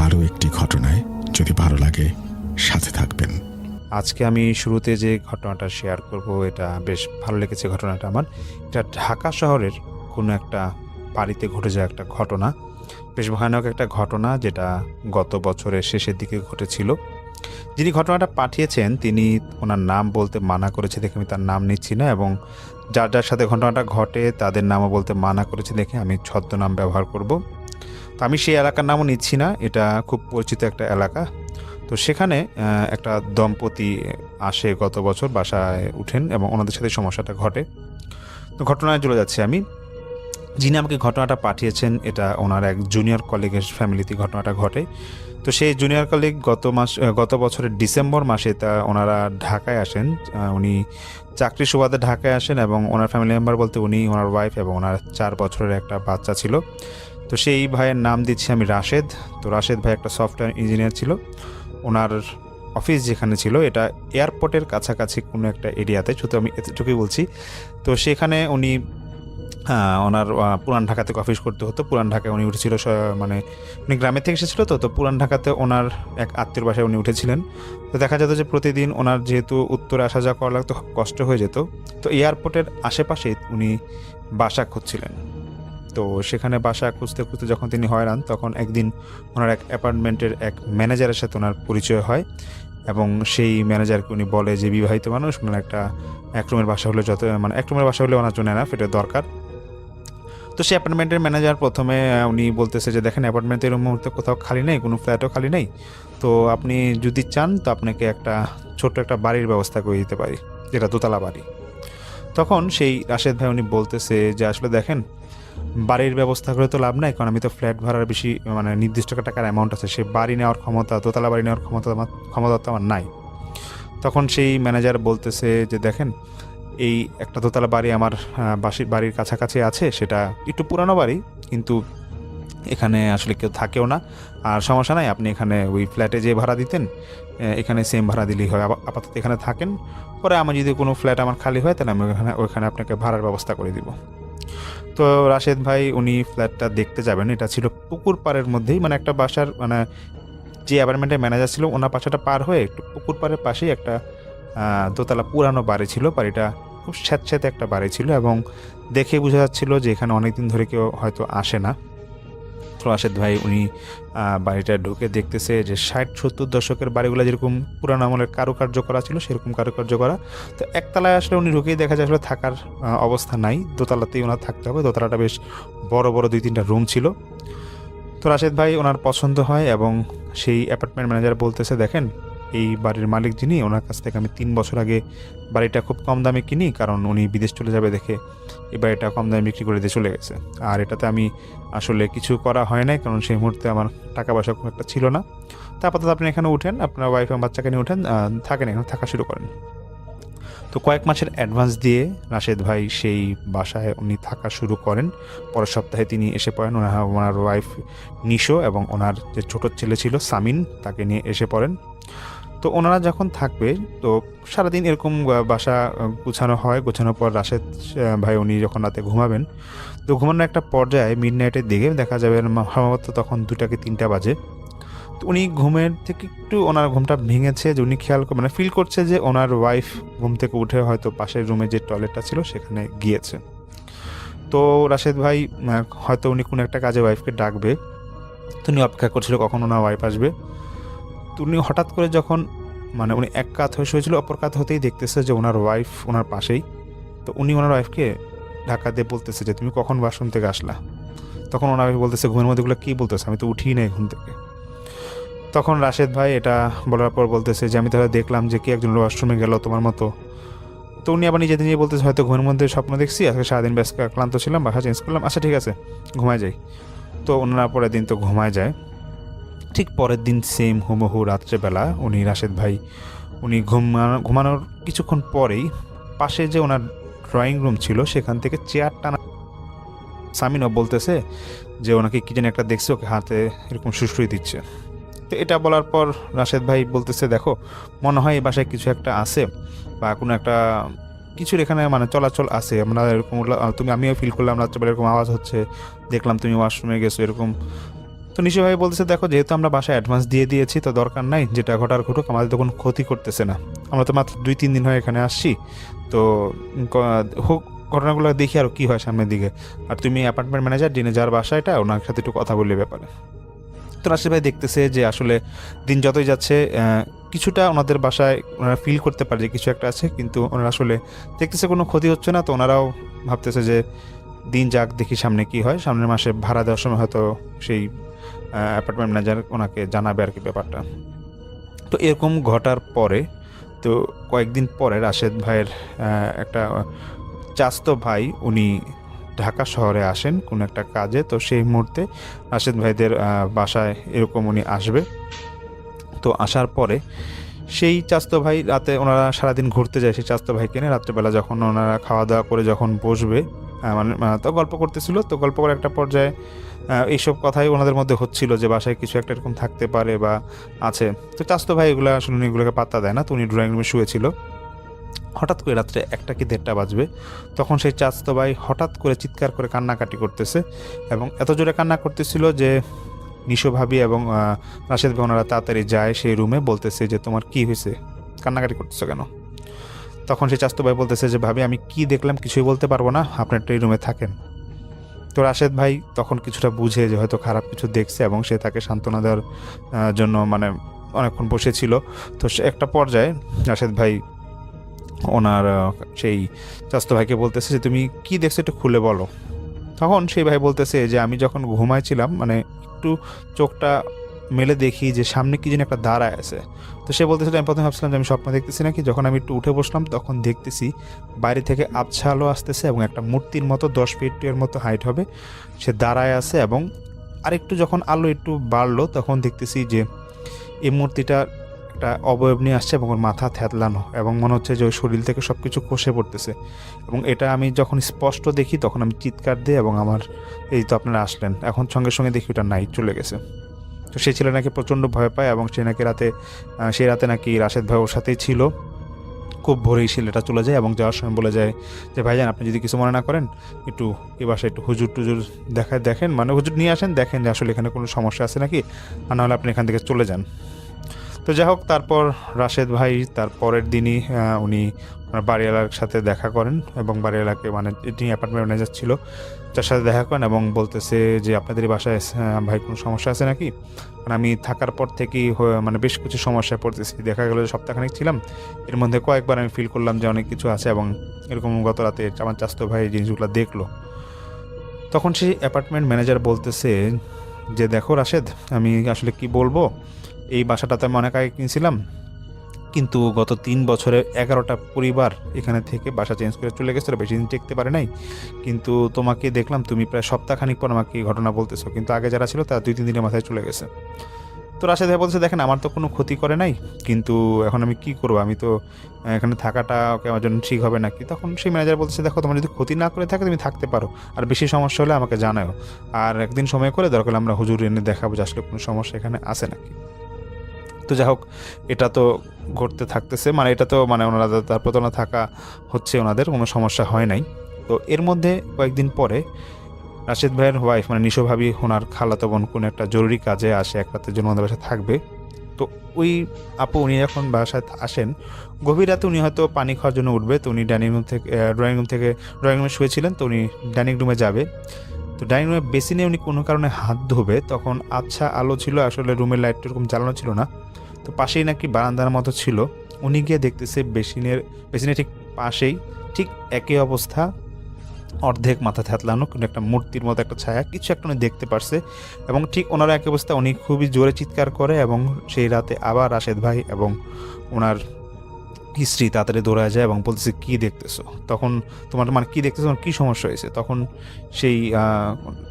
আরও একটি ঘটনায়। যদি ভালো লাগে সাথে থাকবেন। আজকে আমি শুরুতে যে ঘটনাটা শেয়ার করব, এটা বেশ ভালো লেগেছে ঘটনাটা আমার। এটা ঢাকা শহরের কোনো একটা বাড়িতে ঘটে যাওয়া একটা ঘটনা, বেশ ভয়ানক একটা ঘটনা, যেটা গত বছরের শেষের দিকে ঘটেছিল। যিনি ঘটনাটা পাঠিয়েছেন তিনি ওনার নাম বলতে মানা করেছে দেখে আমি তার নাম নিচ্ছি না, এবং যার যার সাথে ঘটনাটা ঘটে তাদের নামও বলতে মানা করেছে দেখে আমি ছদ্মনাম ব্যবহার করব। তো আমি সেই এলাকার নামও নিচ্ছি না, এটা খুব পরিচিত একটা এলাকা। তো সেখানে একটা দম্পতি আসে গত বছর, বাসায় উঠেন এবং ওনাদের সাথে সমস্যাটা ঘটে। তো ঘটনায় চলে যাচ্ছি আমি। যিনি আমাকে ঘটনাটা পাঠিয়েছেন এটা ওনার এক জুনিয়র কলিগের ফ্যামিলিতে ঘটনাটা ঘটে। তো সেই জুনিয়র কলিগ গত বছরের ডিসেম্বর মাসে ওনারা ঢাকায় আসেন। উনি চাকরি সুবাদে ঢাকায় আসেন, এবং ওনার ফ্যামিলি মেম্বার বলতে উনি, ওনার ওয়াইফ এবং ওনার 4 বছরের একটা বাচ্চা ছিল। তো সেই ভাইয়ের নাম দিচ্ছি আমি রাশেদ। তো রাশেদ ভাই একটা সফটওয়্যার ইঞ্জিনিয়ার ছিল। ওনার অফিস যেখানে ছিল এটা এয়ারপোর্টের কাছাকাছি কোনো একটা এরিয়াতে, শুধু আমি এতটুকুই বলছি। তো সেখানে উনি ওনার পুরান ঢাকা থেকে অফিস করতে হতো। পুরান ঢাকায় উনি উঠেছিল, মানে উনি গ্রামের থেকে এসেছিল। তো পুরান ঢাকাতে ওনার এক আত্মীয়র বাসায় উনি উঠেছিলেন। তো দেখা যেত যে প্রতিদিন ওনার যেহেতু উত্তরে আসা যাওয়া করা লাগতো, কষ্ট হয়ে যেত। তো এয়ারপোর্টের আশেপাশে উনি বাসা খুঁজছিলেন। তো সেখানে বাসা খুঁজতে খুঁজতে যখন তিনি হয়রান, তখন একদিন ওনার এক অ্যাপার্টমেন্টের এক ম্যানেজারের সাথে ওনার পরিচয় হয়, এবং সেই ম্যানেজারকে উনি বলে যে বিবাহিত মানুষ, ওনার এক রুমের বাসা হলে এক রুমের বাসা হলে ওনার জন্য এনাফ, এটা দরকার। তো সেই অ্যাপার্টমেন্টের ম্যানেজার প্রথমে উনি বলতেছে যে দেখেন, অ্যাপার্টমেন্টের এই মুহূর্তে কোথাও খালি নেই, কোনো ফ্ল্যাটও খালি নেই। তো আপনি যদি চান তো আপনাকে একটা ছোট্ট একটা বাড়ির ব্যবস্থা করে দিতে পারি, যেটা দোতলা বাড়ি। তখন সেই রাশেদ ভাই উনি বলতেছে যে আসলে দেখেন, বাড়ির ব্যবস্থা করে তো লাভ নাই, কারণ আমি তো ফ্ল্যাট ভাড়ার বেশি, মানে নির্দিষ্ট টাকার অ্যামাউন্ট আছে, সে বাড়ি নেওয়ার ক্ষমতা, দোতলা বাড়ি নেওয়ার ক্ষমতা তো আমার নাই। তখন সেই ম্যানেজার বলতেছে যে দেখেন, এই একটা দোতলা বাড়ি আমার বাড়ির কাছাকাছি আছে, সেটা একটু পুরানো বাড়ি, কিন্তু এখানে আসলে কেউ থাকেও না। আর সমস্যা নাই, আপনি এখানে ওই ফ্ল্যাটে যে ভাড়া দিতেন এখানে সেম ভাড়া দিলেই হয়। আপাতত এখানে থাকেন, পরে আমার যদি কোনো ফ্ল্যাট আমার খালি হয় তাহলে আমি ওইখানে আপনাকে ভাড়ার ব্যবস্থা করে দিব। তো রাশেদ ভাই উনি ফ্ল্যাটটা দেখতে যাবেন, এটা ছিল পুকুর পাড়ের মধ্যেই, মানে একটা বাসার মানে যে অ্যাপার্টমেন্টের ম্যানেজার ছিল ওনার বাসাটা পার হয়ে একটু পুকুর পাড়ের পাশেই একটা দোতলা পুরানো বাড়ি ছিল। বাড়িটা খুব স্যাঁতস্যাঁতে একটা বাড়ি ছিল এবং দেখে বোঝা যাচ্ছিল যে এখানে অনেকদিন ধরে কেউ হয়তো আসে না। তো রাশেদ ভাই উনি বাড়িটা ঢুকে দেখতেছে যে 60-70 দশকের বাড়িগুলো যেরকম পুরানো আমলের কারুকার্য করা ছিল সেরকম কারুকার্য করা। তো একতলায় আসলে উনি ঢুকেই দেখা যায় আসলে থাকার অবস্থা নাই, দোতলাতেই ওনার থাকতে হবে। দোতলাটা বেশ বড় বড় 2-3টা রুম ছিল। তো রাশেদ ভাই ওনার পছন্দ হয় এবং সেই অ্যাপার্টমেন্ট ম্যানেজার বলতেছে, দেখেন এই বাড়ির মালিক যিনি, ওনার কাছ থেকে আমি 3 বছর আগে বাড়িটা খুব কম দামে কিনি, কারণ উনি বিদেশ চলে যাবে দেখে এই বাড়িটা কম দামে বিক্রি করে দিয়ে চলে গেছে। আর এটাতে আমি আসলে কিছু করা হয় নাই, কারণ সেই মুহূর্তে আমার টাকা পয়সা খুব একটা ছিল না। তো আপাতত আপনি এখানে উঠেন, আপনার ওয়াইফ এবং বাচ্চাকে নিয়ে উঠেন, থাকেন এখানে, থাকা শুরু করেন। তো কয়েক মাসের অ্যাডভান্স দিয়ে রাশেদ ভাই সেই বাসায় উনি থাকা শুরু করেন। পরের সপ্তাহে তিনি এসে পড়েন, ওনার ওয়াইফ নিশো এবং ওনার যে ছোট ছেলে ছিল সামিন, তাকে নিয়ে এসে পড়েন। তো ওনারা যখন থাকবে তো সারাদিন এরকম বাসা গুছানো হয়। গোছানোর পর রাশেদ ভাই উনি যখন রাতে ঘুমাবেন, তো ঘুমানোর একটা পর্যায়ে মিডনাইটের দিকে দেখা যাবে সম্ভবত তখন 2টা কি 3টা বাজে। তো উনি ঘুমের থেকে একটু ওনার ঘুমটা ভেঙেছে, যে উনি মানে ফিল করছে যে ওনার ওয়াইফ ঘুম থেকে উঠে হয়তো পাশের রুমে যে টয়লেটটা ছিল সেখানে গিয়েছে। তো রাশেদ ভাই হয়তো উনি কোনো একটা কাজে ওয়াইফকে ডাকবে, তো উনি অপেক্ষা করছিল কখন ওনার ওয়াইফ আসবে। তো উনি হঠাৎ করে যখন মানে উনি এক কাত হয়ে শুয়েছিল, অপর কাত হতেই দেখতেছে যে ওনার ওয়াইফ ওনার পাশেই। তো উনি ওনার ওয়াইফকে ধাক্কা দিয়ে বলতেছে যে তুমি কখন বাথরুম থেকে আসলা? তখন ওনার ওয়াইফ বলতেছে, ঘুমের মধ্যেগুলো কী বলতেছে, আমি তো উঠিই নাই ঘুম থেকে। তখন রাশেদ ভাই এটা বলার পর বলতেছে যে আমি তাহলে দেখলাম যে কি একজন ওয়াশরুমে গেল তোমার মতো। তো উনি আবার নিজে নিজে বলতেছে, হয়তো ঘুমের মধ্যে স্বপ্ন দেখছি, আজকে সারাদিন বেশ ক্লান্ত ছিলাম, বাসা চেঞ্জ করলাম, আচ্ছা ঠিক আছে ঘুমায় যাই। তো ওনারা পরের দিন তো ঘুমায় যায়। ঠিক পরের দিন সেম হুবহু রাত্রেবেলা উনি রাশেদ ভাই উনি ঘুমানোর কিছুক্ষণ পরেই পাশে যে ওনার ড্রয়িং রুম ছিল সেখান থেকে চেয়ার টানা সামিনও বলতেছে যে ওনাকে কি যেন একটা দেখছে, ওকে হাতে এরকম সুশ্রুই দিচ্ছে। তো এটা বলার পর রাশেদ ভাই বলতেছে, দেখো মনে হয় এই বাসায় কিছু একটা আছে বা কোনো একটা কিছুর এখানে মানে চলাচল আছে, আমরা এরকম আমিও ফিল করলাম রাত্রেবেলা এরকম আওয়াজ হচ্ছে, দেখলাম তুমি ওয়াশরুমে গেছো এরকম। তো নিশি ভাই বলতেছে, দেখো যেহেতু আমরা বাসায় অ্যাডভান্স দিয়ে দিয়েছি তো দরকার নাই, যেটা ঘটার ঘটুক, আমাদের তো কোনো ক্ষতি করতেছে না, আমরা তো মাত্র 2-3 দিন হয় এখানে আসছি, তো হোক ঘটনাগুলো দেখি আর কি হয় সামনের দিকে। আর তুমি অ্যাপার্টমেন্ট ম্যানেজার যিনি যার বাসা এটা, ওনার সাথে একটু কথা বললে ব্যাপারে। তো রাশেদ ভাই দেখতেছে যে আসলে দিন যতই যাচ্ছে কিছুটা ওনাদের বাসায় ওনারা ফিল করতে পারে যে কিছু একটা আছে, কিন্তু ওনারা আসলে দেখতেছে কোনো ক্ষতি হচ্ছে না। তো ওনারাও ভাবতেছে যে দিন যাক, দেখি সামনে কি হয়, সামনের মাসে ভাড়া দেওয়ার সময় হয়তো সেই অ্যাপার্টমেন্ট ম্যানেজার ওনাকে জানাবে আর কি ব্যাপারটা। তো এরকম ঘটার পরে তো কয়েকদিন পরে রাশেদ ভাইয়ের একটা চাস্তো ভাই উনি ঢাকা শহরে আসেন কোনো একটা কাজে। তো সেই মুহূর্তে রাশেদ ভাইদের বাসায় এরকম উনি আসবে। তো আসার পরে সেই চাস্তো ভাই রাতে ওনারা সারাদিন ঘুরতে যায়, সেই চাস্তো ভাইকে নিয়ে রাত্রেবেলা যখন ওনারা খাওয়া দাওয়া করে যখন বসবে মানে তো গল্প করতেছিল। তো গল্প করে একটা পর্যায়ে এইসব কথাই ওনাদের মধ্যে হচ্ছিল যে বাসায় কিছু একটা এরকম থাকতে পারে বা আছে। তো চাস্তো ভাই এগুলো আসলে উনি এগুলোকে পাত্তা দেয় না। তো উনি ড্রয়িং রুমে শুয়েছিল, হঠাৎ করে রাত্রে 1টা কি 1:30 বাজবে, তখন সেই চাস্তো ভাই হঠাৎ করে চিৎকার করে কান্নাকাটি করতেছে এবং এত জোরে কান্না করতেছিল যে নিশো ভাবি এবং রাশেদ ভাই ওনারা তাড়াতাড়ি যায় সেই রুমে, বলতেছে যে তোমার কি হয়েছে, কান্নাকাটি করতেছো কেন? তখন সেই চাস্তো ভাই বলতেছে যে ভাবি আমি কি দেখলাম কিছুই বলতে পারবো না, আপনি একটা এই রুমে থাকেন। তো রাশেদ ভাই তখন কিছুটা বুঝে যে হয়তো খারাপ কিছু দেখছে এবং সে তাকে সান্ত্বনা দেওয়ার জন্য মানে অনেকক্ষণ বসেছিল। তো একটা পর্যায়ে রাশেদ ভাই ওনার সেই চাস্তো ভাইকে বলতেছে যে তুমি কি দেখছো একটু খুলে বলো। তখন সেই ভাই বলতেছে যে আমি যখন ঘুমাইছিলাম মানে একটু চোখটা মেলে দেখি যে সামনে কি যেন একটা দাঁড়ায় আছে। তো সে বলতেছিল আমি প্রথমে ভাবছিলাম যে আমি স্বপ্ন দেখতেছি নাকি, যখন আমি একটু উঠে বসলাম তখন দেখতেছি বাইরে থেকে আবছা আলো আসতেছে এবং একটা মূর্তির মতো 10 ফিটের মতো হাইট হবে সে দাঁড়ায় আছে। এবং আরেকটু যখন আলো একটু বাড়লো তখন দেখতেছি যে এই মূর্তিটা একটা অবয়ব নিয়ে আসছে এবং ওর মাথা থ্যাতলানো এবং মনে হচ্ছে যে ওই শরীর থেকে সব কিছু খসে পড়তেছে। এবং এটা আমি যখন স্পষ্ট দেখি তখন আমি চিৎকার দিই এবং আমার এই তো আপনারা আসলেন, এখন সঙ্গে সঙ্গে দেখি ওটা নাই, চলে গেছে। তো সেই ছেলে নাকি প্রচণ্ড ভয় পায় এবং সে নাকি সেই রাতে নাকি রাশেদ ভাই ওর সাথেই ছিল। খুব ভোরেই ছেলেটা চলে যায় এবং যাওয়ার সময় বলে যায় যে ভাইজান আপনি যদি কিছু মনে না করেন একটু এই বাসায় একটু হুজুর টুজুর দেখেন, মানে হুজুর নিয়ে আসেন, দেখেন যে আসলে এখানে কোনো সমস্যা আছে নাকি, আর নাহলে আপনি এখান থেকে চলে যান। তো যাই হোক, তারপর রাশেদ ভাই তার পরের দিনই উনি বাড়িওয়ালার সাথে দেখা করেন এবং বাড়িওয়ালাকে, মানে যিনি অ্যাপার্টমেন্ট ম্যানেজার ছিল তার সাথে দেখা করেন এবং বলতেছে যে আপনাদের এই বাসায় ভাই কোনো সমস্যা আছে নাকি, কারণ আমি থাকার পর থেকেই মানে বেশ কিছু সমস্যায় পড়তেছি। দেখা গেলো যে সপ্তাহখানেক ছিলাম, এর মধ্যে কয়েকবার আমি ফিল করলাম যে অনেক কিছু আছে এবং এরকম গত রাতে আমার চাচাতো ভাই এই জিনিসগুলো দেখলো। তখন সেই অ্যাপার্টমেন্ট ম্যানেজার বলতেছে যে দেখো রাশেদ, আমি আসলে কি বলবো, এই বাসাটাতে আমি অনেক আগে কিনছিলাম, কিন্তু গত 3 বছরে 11টা পরিবার এখানে থেকে বাসা চেঞ্জ করে চলে গেছে, বেশি দিন টিকতে পারে নাই। কিন্তু তোমাকে দেখলাম তুমি প্রায় সপ্তাহখানিক পর আমাকে এই ঘটনা বলতেছো, কিন্তু আগে যারা ছিল তারা 2-3 দিনের মাথায় চলে গেছে। তো রাশেদ ভাই বলছে দেখেন আমার তো কোনো ক্ষতি করে নাই, কিন্তু এখন আমি কি করবো, আমি তো এখানে থাকাটা ওকে আমার জন্য ঠিক হবে নাকি। তখন সেই ম্যানেজার বলছে দেখো তোমার যদি ক্ষতি না করে থাকে তুমি থাকতে পারো, আর বেশি সমস্যা হলে আমাকে জানাও, আর একদিন সময় করে দরকার আমরা হুজুর এনে দেখাবো যে আসলে কোনো সমস্যা এখানে আছে নাকি। তো যাই হোক, এটা তো ঘটতে থাকতেছে, মানে এটা তো মানে ওনারা তার প্রতারণা থাকা হচ্ছে, ওনাদের কোনো সমস্যা হয় নাই। তো এর মধ্যে কয়েকদিন পরে রাশেদ ভাইয়ের ওয়াইফ মানে নিশো ভাবি ওনার খালাতো বোন কোনো একটা জরুরি কাজে আসে, এক রাতের জন্য ওনাদের বাসায় থাকবে। তো ওই আপু উনি যখন বাসায় আসেন গভীর রাতে, উনি হয়তো পানি খাওয়ার জন্য উঠবে, তো উনি ড্রয়িং রুমে শুয়েছিলেন, তো উনি ডাইনিং রুমে যাবে। তো ডাইনিং রুমে বেসিনে উনি কোনো কারণে হাত ধোবে, তখন আচ্ছা আলো ছিল, আসলে রুমের লাইট এরকম জ্বালানো ছিল না, তো পাশেই নাকি বারান্দার মতো ছিল। উনি গিয়ে দেখতেছে বেসিনের ঠিক পাশেই ঠিক একই অবস্থা, অর্ধেক মাথা থ্যাতলানো কোনো একটা মূর্তির মতো একটা ছায়া, কিছু একটা উনি দেখতে পারছে। এবং ঠিক ওনারও একই অবস্থা, উনি খুবই জোরে চিৎকার করে এবং সেই রাতে আবার রাশেদ ভাই এবং ওনার স্ত্রী তাড়াতাড়ি দৌড়ায় যায় এবং বলতেছে কী দেখতেছো, তখন তোমার মানে কী দেখতেছো, তোমার কী সমস্যা হয়েছে। তখন সেই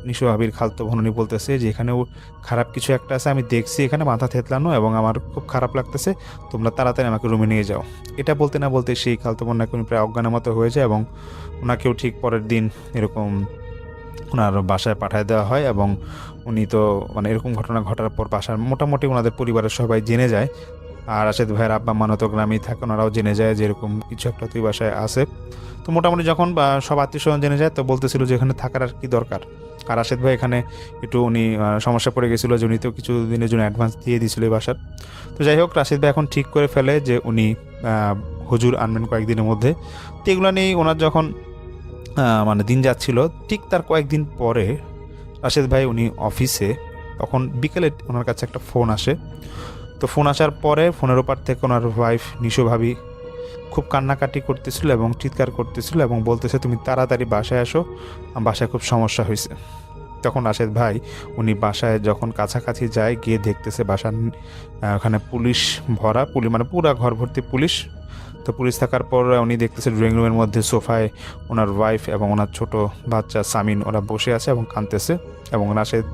নিশো ভাবির খালতো ভননি বলতেছে যে এখানেও খারাপ কিছু একটা আছে, আমি দেখছি এখানে মাথা থেতলানো এবং আমার খুব খারাপ লাগতেছে, তোমরা তাড়াতাড়ি আমাকে রুমে নিয়ে যাও। এটা বলতে না বলতে সেই খালতো বোনটাকে উনি প্রায় অজ্ঞানের মতো হয়ে যায় এবং ওনাকেও ঠিক পরের দিন এরকম ওনার বাসায় পাঠিয়ে দেওয়া হয়। এবং উনি তো মানে এরকম ঘটনা ঘটার পর বাসার মোটামুটি ওনাদের পরিবারের সবাই জেনে যায়, আর রাশেদ ভাইয়ের আব্বা মা তো গ্রামেই থাকে, ওনারাও জেনে যায় যে এরকম কিছু একটা তুই বাসায় আছে। তো মোটামুটি যখন সব আত্মীয় স্বজন জেনে যায় তো বলতেছিল যে এখানে থাকার আর কি দরকার। আর রাশেদ ভাই এখানে একটু উনি সমস্যা পড়ে গেছিলো যে উনি তো কিছু দিনের জন্য অ্যাডভান্স দিয়ে দিয়েছিল এই বাসার। তো যাই হোক, রাশেদ ভাই এখন ঠিক করে ফেলে যে উনি হুজুর আনবেন কয়েকদিনের মধ্যে। তো এগুলো নিয়েই ওনার যখন মানে দিন যাচ্ছিল, ঠিক তার কয়েকদিন পরে রাশেদ ভাই উনি অফিসে, তখন বিকেলে ওনার কাছে একটা ফোন আসে। তো ফোন আসার পরে ফোনের ওপার থেকে ওনার ওয়াইফ নিশো ভাবি খুব কান্নাকাটি করতেছিল এবং চিৎকার করতেছিল এবং বলতেছে তুমি তাড়াতাড়ি বাসায় আসো, বাসায় খুব সমস্যা হয়েছে। তখন রাশেদ ভাই উনি বাসায় যখন কাছাকাছি যায়, গিয়ে দেখতেছে বাসার ওখানে পুলিশ ভরা, মানে পুরা ঘর ভর্তি পুলিশ। তো পুলিশ থাকার পর উনি দেখতেছে ড্রয়িং রুমের মধ্যে সোফায় ওনার ওয়াইফ এবং ওনার ছোট বাচ্চা সামিন ওরা বসে আছে এবং কাঁদতেছে। এবং রাশেদ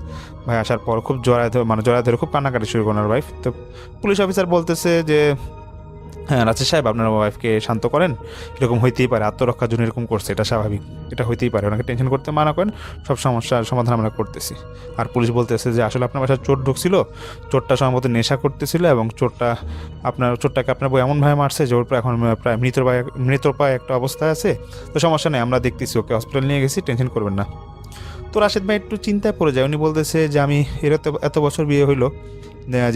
ভাই আসার পর খুব জড়ায় ধরে খুব কান্নাকাটি শুরু করে ওনার ওয়াইফ। তো পুলিশ অফিসার বলতেছে যে হ্যাঁ রাশেদ সাহেব, আপনার ওয়াইফকে শান্ত করেন, এরকম হইতেই পারে, আত্মরক্ষার জন্য এরকম করছে, এটা স্বাভাবিক, এটা হইতেই পারে, ওনাকে টেনশন করতে মানা করেন, সব সমস্যার সমাধান আমরা করতেছি। আর পুলিশ বলতেছে যে আসলে আপনার বাসায় চোর ঢুকছিল, চোরটা সম্ভবত নেশা করতেছিল এবং চোরটাকে আপনার বউ এমনভাবে মারছে যে ওর এখন প্রায় মৃতপ্রায় একটা অবস্থায় আছে। তো সমস্যা নেই, আমরা দেখতেছি, ওকে হসপিটাল নিয়ে গেছি, টেনশন করবেন না। তো রাশেদ ভাই একটু চিন্তায় পড়ে যায়, উনি বলতেছে যে আমি এত বছর বিয়ে হইলো,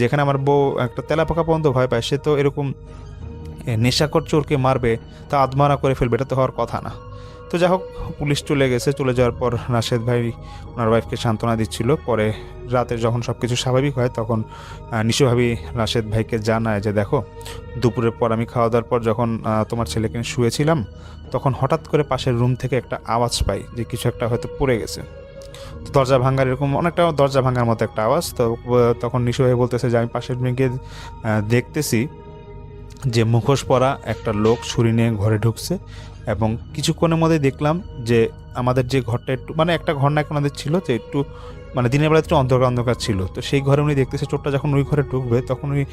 যেখানে আমার বউ একটা তেলাপোকা পর্যন্ত ভয় পায়, সে তো এরকম নেশাকর চোরকে মারবে, তা আদমারা করে ফেলবে, এটা তো হওয়ার কথা না। তো যাই হোক, পুলিশ চলে গেছে। চলে যাওয়ার পর রাশেদ ভাই ওনার ওয়াইফকে সান্ত্বনা দিচ্ছিল। পরে রাতে যখন সব কিছু স্বাভাবিক হয় তখন নিশো ভাবি রাশেদ ভাইকে জানায় যে দেখো, দুপুরের পর আমি খাওয়া দাওয়ার পর যখন তোমার ছেলেকে শুয়েছিলাম, তখন হঠাৎ করে পাশের রুম থেকে একটা আওয়াজ পাই যে কিছু একটা হয়তো পড়ে গেছে। তো দরজা ভাঙার এরকম অনেকটা দরজা ভাঙার মতো একটা আওয়াজ। তো তখন নিশো ভাই বলতেছে যে আমি পাশের রুমে গিয়ে দেখতেছি যে মুখোশ পরা একটা লোক ছুরি নিয়ে ঘরে ঢুকছে এবং কিছুক্ষণের মধ্যে দেখলাম যে আমাদের যে ঘরটা একটু মানে একটা ঘর না ওনাদের ছিল যে একটু মানে দিনের বেলা একটু অন্ধকার অন্ধকার ছিল। তো সেই ঘরে উনি দেখতেছে চোরটা যখন ওই ঘরে ঢুকবে তখন উনি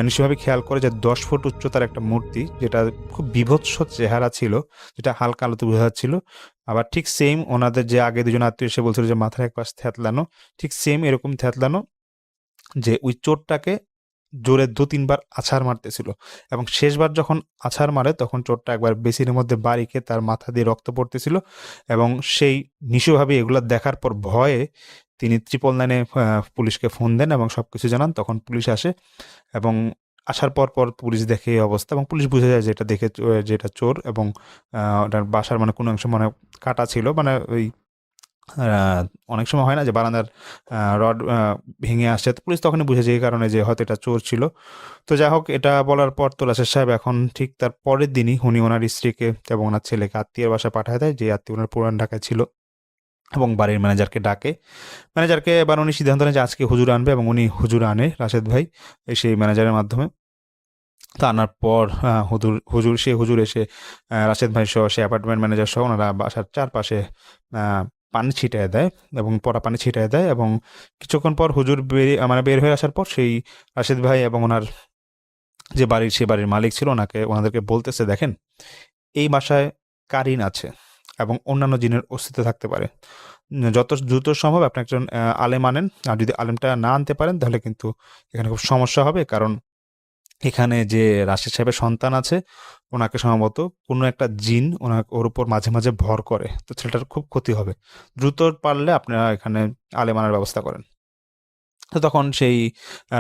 নিশ্চয়ভাবে খেয়াল করে যে 10 ফুট উচ্চতার একটা মূর্তি, যেটা খুব বীভৎস চেহারা ছিল, যেটা হালকা আলোতে বোঝা যাচ্ছিল। আবার ঠিক সেম ওনাদের যে আগে দুজন আত্মীয় এসে বলছিল যে মাথার এক পাশ থ্যাতলানো, ঠিক সেম এরকম থ্যাতলানো, যে ওই চোরটাকে জোরে ২-৩ বার আছাড় মারতেছিল। এবং শেষবার যখন আছাড় মারে তখন চোরটা একবার বেসিনের মধ্যে বাড়ি খেয়ে তার মাথা দিয়ে রক্ত পড়তেছিল। এবং সেই নিশিভাবে এগুলো দেখার পর ভয়ে তিনি 999 পুলিশকে ফোন দেন এবং সবকিছু জানান। তখন পুলিশ আসে এবং আসার পর পুলিশ দেখে এই অবস্থা এবং পুলিশ বুঝে যায় যে এটা দেখে যে এটা চোর। এবং ওটার বাসার মানে কোনো অংশ মানে কাটা ছিল, মানে ওই অনেক সময় হয় না যে বারান্দার রড ভেঙে আসছে, তো পুলিশ তখনই বুঝেছে এই কারণে যে হয়তো এটা চোর ছিল। তো যাই হোক, এটা বলার পর তো রাশেদ সাহেব এখন ঠিক তার পরের দিনই উনি ওনার স্ত্রীকে এবং ওনার ছেলেকে আত্মীয়ের বাসায় পাঠায় দেয়, যে আত্মীয় ওনার পুরান ঢাকায় ছিল, এবং বাড়ির ম্যানেজারকে ডাকে। ম্যানেজারকে এবার উনি সিদ্ধান্ত নেয় যে আজকে হুজুর আনবে, এবং উনি হুজুর আনে রাশেদ ভাই সেই ম্যানেজারের মাধ্যমে। তা আনার পর হুজুর এসে রাশেদ ভাই সহ সে অ্যাপার্টমেন্ট ম্যানেজার সহ ওনারা বাসার চারপাশে পানি ছিটায় দেয় এবং পরা পানি ছিটায় দেয়। এবং কিছুক্ষণ পর হুজুর বের হয়ে আসার পর সেই রাশেদ ভাই এবং ওনার যে সে বাড়ির মালিক ছিল ওনাদেরকে বলতেছে, দেখেন এই বাসায় কারিন আছে এবং অন্যান্য জিনের অস্তিত্ব থাকতে পারে। যত দ্রুত সম্ভব আপনি একজন আলেম আনেন, আর যদি আলেমটা না আনতে পারেন তাহলে কিন্তু এখানে খুব সমস্যা হবে। কারণ এখানে যে রাশেদ সাহেবের সন্তান আছে, ওনাকে সম্ভবত কোনো একটা জিন ওর উপর মাঝে মাঝে ভর করে, তো ছেলেটার খুব ক্ষতি হবে। দ্রুত পারলে আপনারা এখানে আলেম আনার ব্যবস্থা করেন। তো তখন সেই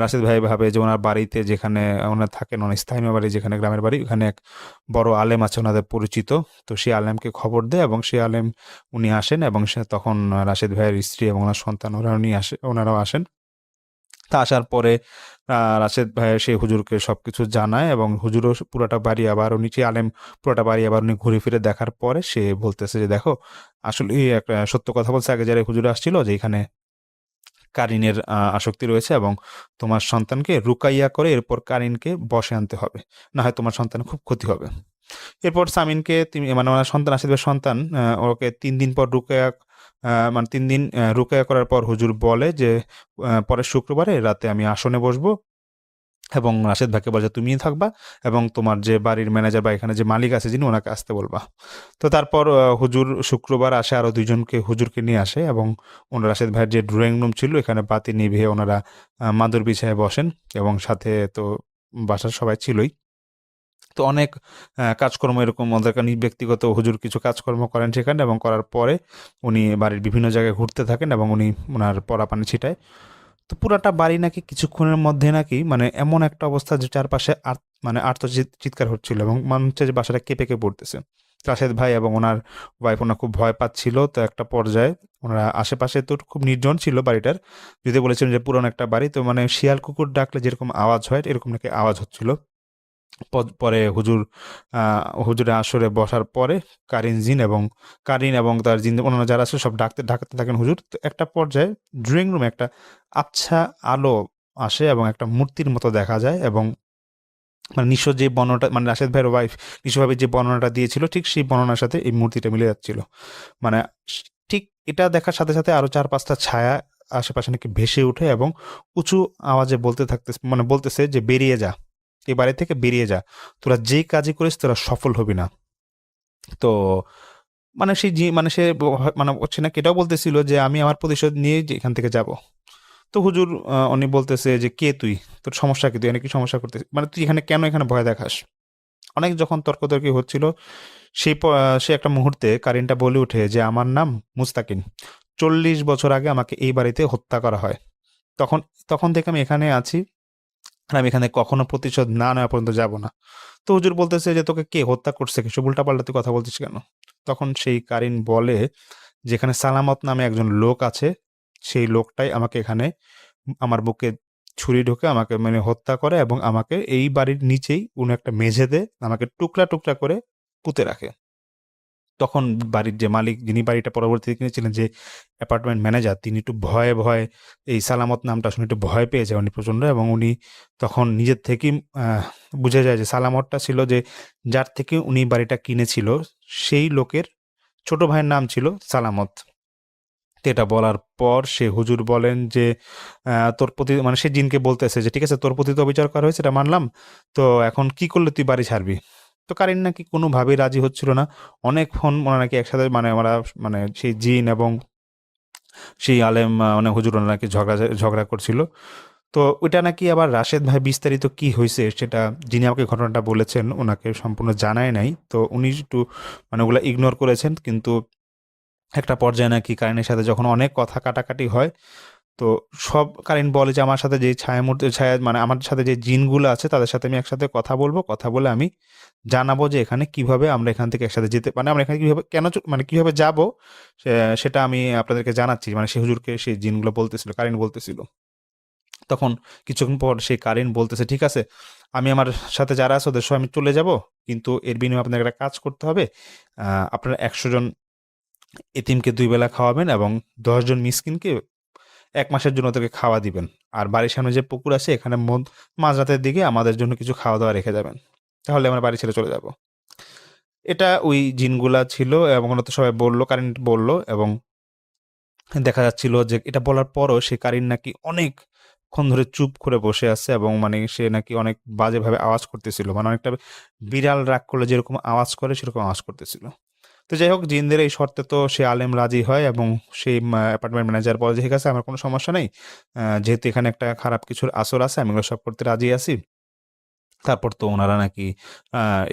রাশেদ ভাই ভাবে যে ওনার বাড়িতে যেখানে ওনার থাকেন, ওনার স্থায়ী বাড়ি যেখানে গ্রামের বাড়ি, ওখানে এক বড় আলেম আছে ওনাদের পরিচিত। তো সেই আলেমকে খবর দেয় এবং সেই আলেম উনি আসেন এবং তখন রাশেদ ভাইয়ের স্ত্রী এবং ওনার সন্তান ওনারাও আসেন। তা আসার পরে রাশেদ ভাই সেই হুজুরকে সবকিছু জানায় এবং হুজুরও পুরোটা বাড়ি আবার উনি যে আলেম পুরোটা বাড়ি আবার উনি ঘুরে ফিরে দেখার পরে সে বলতেছে যে দেখো, আসলে একটা সত্য কথা বলছে আগে যারা হুজুর আসছিল, যে এখানে কারিনের আসক্তি রয়েছে এবং তোমার সন্তানকে রুকাইয়া করে এরপর কারিনকে বশে আনতে হবে, না হয় তোমার সন্তান খুব ক্ষতি হবে। এরপর সামিনকে মানে ওনার সন্তান রাশেদের সন্তান ওকে 3 দিন পর মানে 3 দিন রুকায়া করার পর হুজুর বলে যে পরের শুক্রবারে রাতে আমি আসনে বসবো এবং রাশেদ ভাইকে বলে যে তুমিই থাকবা এবং তোমার যে বাড়ির ম্যানেজার বা এখানে যে মালিক আছে যিনি, ওনাকে আসতে বলবা। তো তারপর হুজুর শুক্রবার আসে, আরও 2 জনকে হুজুরকে নিয়ে আসে এবং ওনার রাশেদ ভাইয়ের যে ড্রয়িং রুম ছিল এখানে বাতি নিভিয়ে ওনারা মাদুর বিছায় বসেন এবং সাথে তো বাসার সবাই ছিলই। তো অনেক কাজকর্ম এরকম ওদের ব্যক্তিগত হুজুর কিছু কাজকর্ম করেন সেখানে, এবং করার পরে উনি বাড়ির বিভিন্ন জায়গায় ঘুরতে থাকেন এবং উনি ওনার পরা পানি ছিটায়। তো পুরাটা বাড়ি নাকি কিছুক্ষণের মধ্যে নাকি মানে এমন একটা অবস্থা যে চারপাশে মানে চিৎকার হচ্ছিল এবং মনে হচ্ছে যে বাসাটা কেঁপে কেঁপে পড়তেছে। রাশেদ ভাই এবং ওনার ওয়াইফ ওনার খুব ভয় পাচ্ছিল। তো একটা পর্যায়ে ওনারা আশেপাশে তো খুব নির্জন ছিল বাড়িটার, যদি বলেছিলেন যে পুরনো একটা বাড়ি, তো মানে শিয়াল কুকুর ডাকলে যেরকম আওয়াজ হয় এরকম নাকি আওয়াজ হচ্ছিল। পরে হুজুরের আসরে বসার পরে কারিন এবং তার জিন অন্যান্য যারা আছে সব ঢাকাতে থাকেন হুজুর। তো একটা পর্যায়ে ড্রয়িং রুমে একটা আবছা আলো আসে এবং একটা মূর্তির মতো দেখা যায় এবং মানে নিঃস্ব যে বর্ণনাটা মানে রাশেদ ভাইয়ের ওয়াইফ নিঃস্বভাবে যে বর্ণনাটা দিয়েছিল ঠিক সেই বর্ণনার সাথে এই মূর্তিটা মিলে যাচ্ছিল। মানে ঠিক এটা দেখার সাথে সাথে আরো 4-5টা ছায়া আশেপাশে নাকি ভেসে উঠে এবং উঁচু আওয়াজে বলতেছে যে বেরিয়ে যা, এই বাড়ি থেকে বেরিয়ে যা, তোরা যেই কাজই করিস তোরা সফল হবি না। তো মানে সে মানে হচ্ছে না, এটাও বলতেছিল যে আমি আমার প্রতিশোধ নিয়ে যে এখান থেকে যাব। তো হুজুর উনি বলতেছে যে কে তুই, তোর সমস্যা কি, তুই কি সমস্যা করতেছিস, মানে তুই এখানে ভয় দেখাস। অনেক যখন তর্কতর্কি হচ্ছিল সে একটা মুহূর্তে কারিনটা বলে উঠে যে আমার নাম মুস্তাকিন, 40 বছর আগে আমাকে এই বাড়িতে হত্যা করা হয়, তখন থেকে আমি এখানে আছি আর আমি এখানে কখনো প্রতিশোধ না নেওয়া পর্যন্ত যাব না। তো হুজুর বলতেছে যে তোকে কে হত্যা করছে, কিছু উল্টাপাল্টা তুই কথা বলছিস কেন? তখন সেই কারিন বলে যেখানে সালামত নামে একজন লোক আছে, সেই লোকটাই আমাকে এখানে আমার বুকে ছুরি ঢুকে আমাকে মানে হত্যা করে এবং আমাকে এই বাড়ির নিচেই কোনো একটা মেঝেতে আমাকে টুকরা টুকরা করে পুঁতে রাখে। তখন বাড়ির যে মালিক, যিনি বাড়িটা পরবর্তীতে কিনেছিলেন, যে অ্যাপার্টমেন্ট ম্যানেজার, তিনি একটু ভয়ে এই সালামত নামটা শুনে একটু ভয় পেয়ে যায় উনি প্রচণ্ড, এবং উনি তখন নিজের থেকেই বুঝে যায় যে সালামতটা ছিল যে যার থেকে উনি বাড়িটা কিনেছিল সেই লোকের ছোট ভাইয়ের নাম ছিল সালামত। তো এটা বলার পর সে হুজুর বলেন যে তোর প্রতি মানে সে জিনকে বলতেছে যে ঠিক আছে তোর প্রতি তো অবিচার করা হয়েছে, এটা মানলাম, তো এখন কি করলে তুই বাড়ি ছাড়বি? তো কারিন নাকি কোনোভাবেই রাজি হচ্ছিল না। অনেকক্ষণ ওরা নাকি একসাথে মানে ওরা মানে সেই জিন এবং সেই আলেম মানে হুজুর ওরা নাকি ঝগড়া করছিল। তো ওইটা নাকি আবার রাশেদ ভাই বিস্তারিত কি হয়েছে সেটা যিনি আমাকে ঘটনাটা বলেছেন ওনাকে সম্পূর্ণ জানায় নাই। তো উনি একটু মানে ওগুলা ইগনোর করেছেন। কিন্তু একটা পর্যায়ে নাকি কারিনের সাথে যখন অনেক কথা কাটাকাটি হয়, তো সব কারিন বলে যে আমার সাথে যে ছায়া মানে আমার সাথে যে জিনগুলো আছে তাদের সাথে আমি একসাথে কথা বলবো, কথা বলে আমি জানাবো যে এখানে কিভাবে আমরা এখান থেকে একসাথে যেতে মানে আমরা এখানে কিভাবে কেন মানে কিভাবে যাব সেটা আমি আপনাদেরকে জানাচ্ছি। মানে সেই হুজুরকে সেই জিনগুলো বলতেছিল, কারিন বলতেছিল। তখন কিছুক্ষণ পর সেই কারিন বলতেছে ঠিক আছে আমি আমার সাথে যারা আছে ওদের সহ আমি চলে যাব, কিন্তু এর বিনিময়ে আপনাদের একটা কাজ করতে হবে। আপনারা 100 জন এতিমকে 2 বেলা খাওয়াবেন এবং 10 জন মিসকিনকে 1 মাসের জন্য ওদেরকে খাওয়া দিবেন। আর বাড়ির সামনে যে পুকুর আছে এখানে মাঝরাতের দিকে আমাদের জন্য কিছু খাওয়া-দাওয়া রেখে যাবেন। তাহলে আমরা বাড়ি ছেড়ে চলে যাব। এটা ওই জিনগুলা ছিল এবং ওরা তো সবাই বলল, কারেন্ট বলল এবং দেখা যাচ্ছিল যে এটা বলার পরও সে কারিন নাকি অনেকক্ষণ ধরে চুপ করে বসে আছে এবং মানে সে নাকি অনেক বাজেভাবে আওয়াজ করতেছিল। মানে অনেকটা বিড়াল রাগ করলে যেরকম আওয়াজ করে সেরকম আওয়াজ করতেছিল। তো যাই হোক জিনদের এই শর্তে তো সে আলেম রাজি হয় এবং সেই অ্যাপার্টমেন্ট ম্যানেজার বলে যে ঠিক আছে আমার কোনো সমস্যা নেই, যেহেতু এখানে একটা খারাপ কিছুর আসর আছে আমি এগুলো সব করতে রাজি আছি। তারপর তো ওনারা নাকি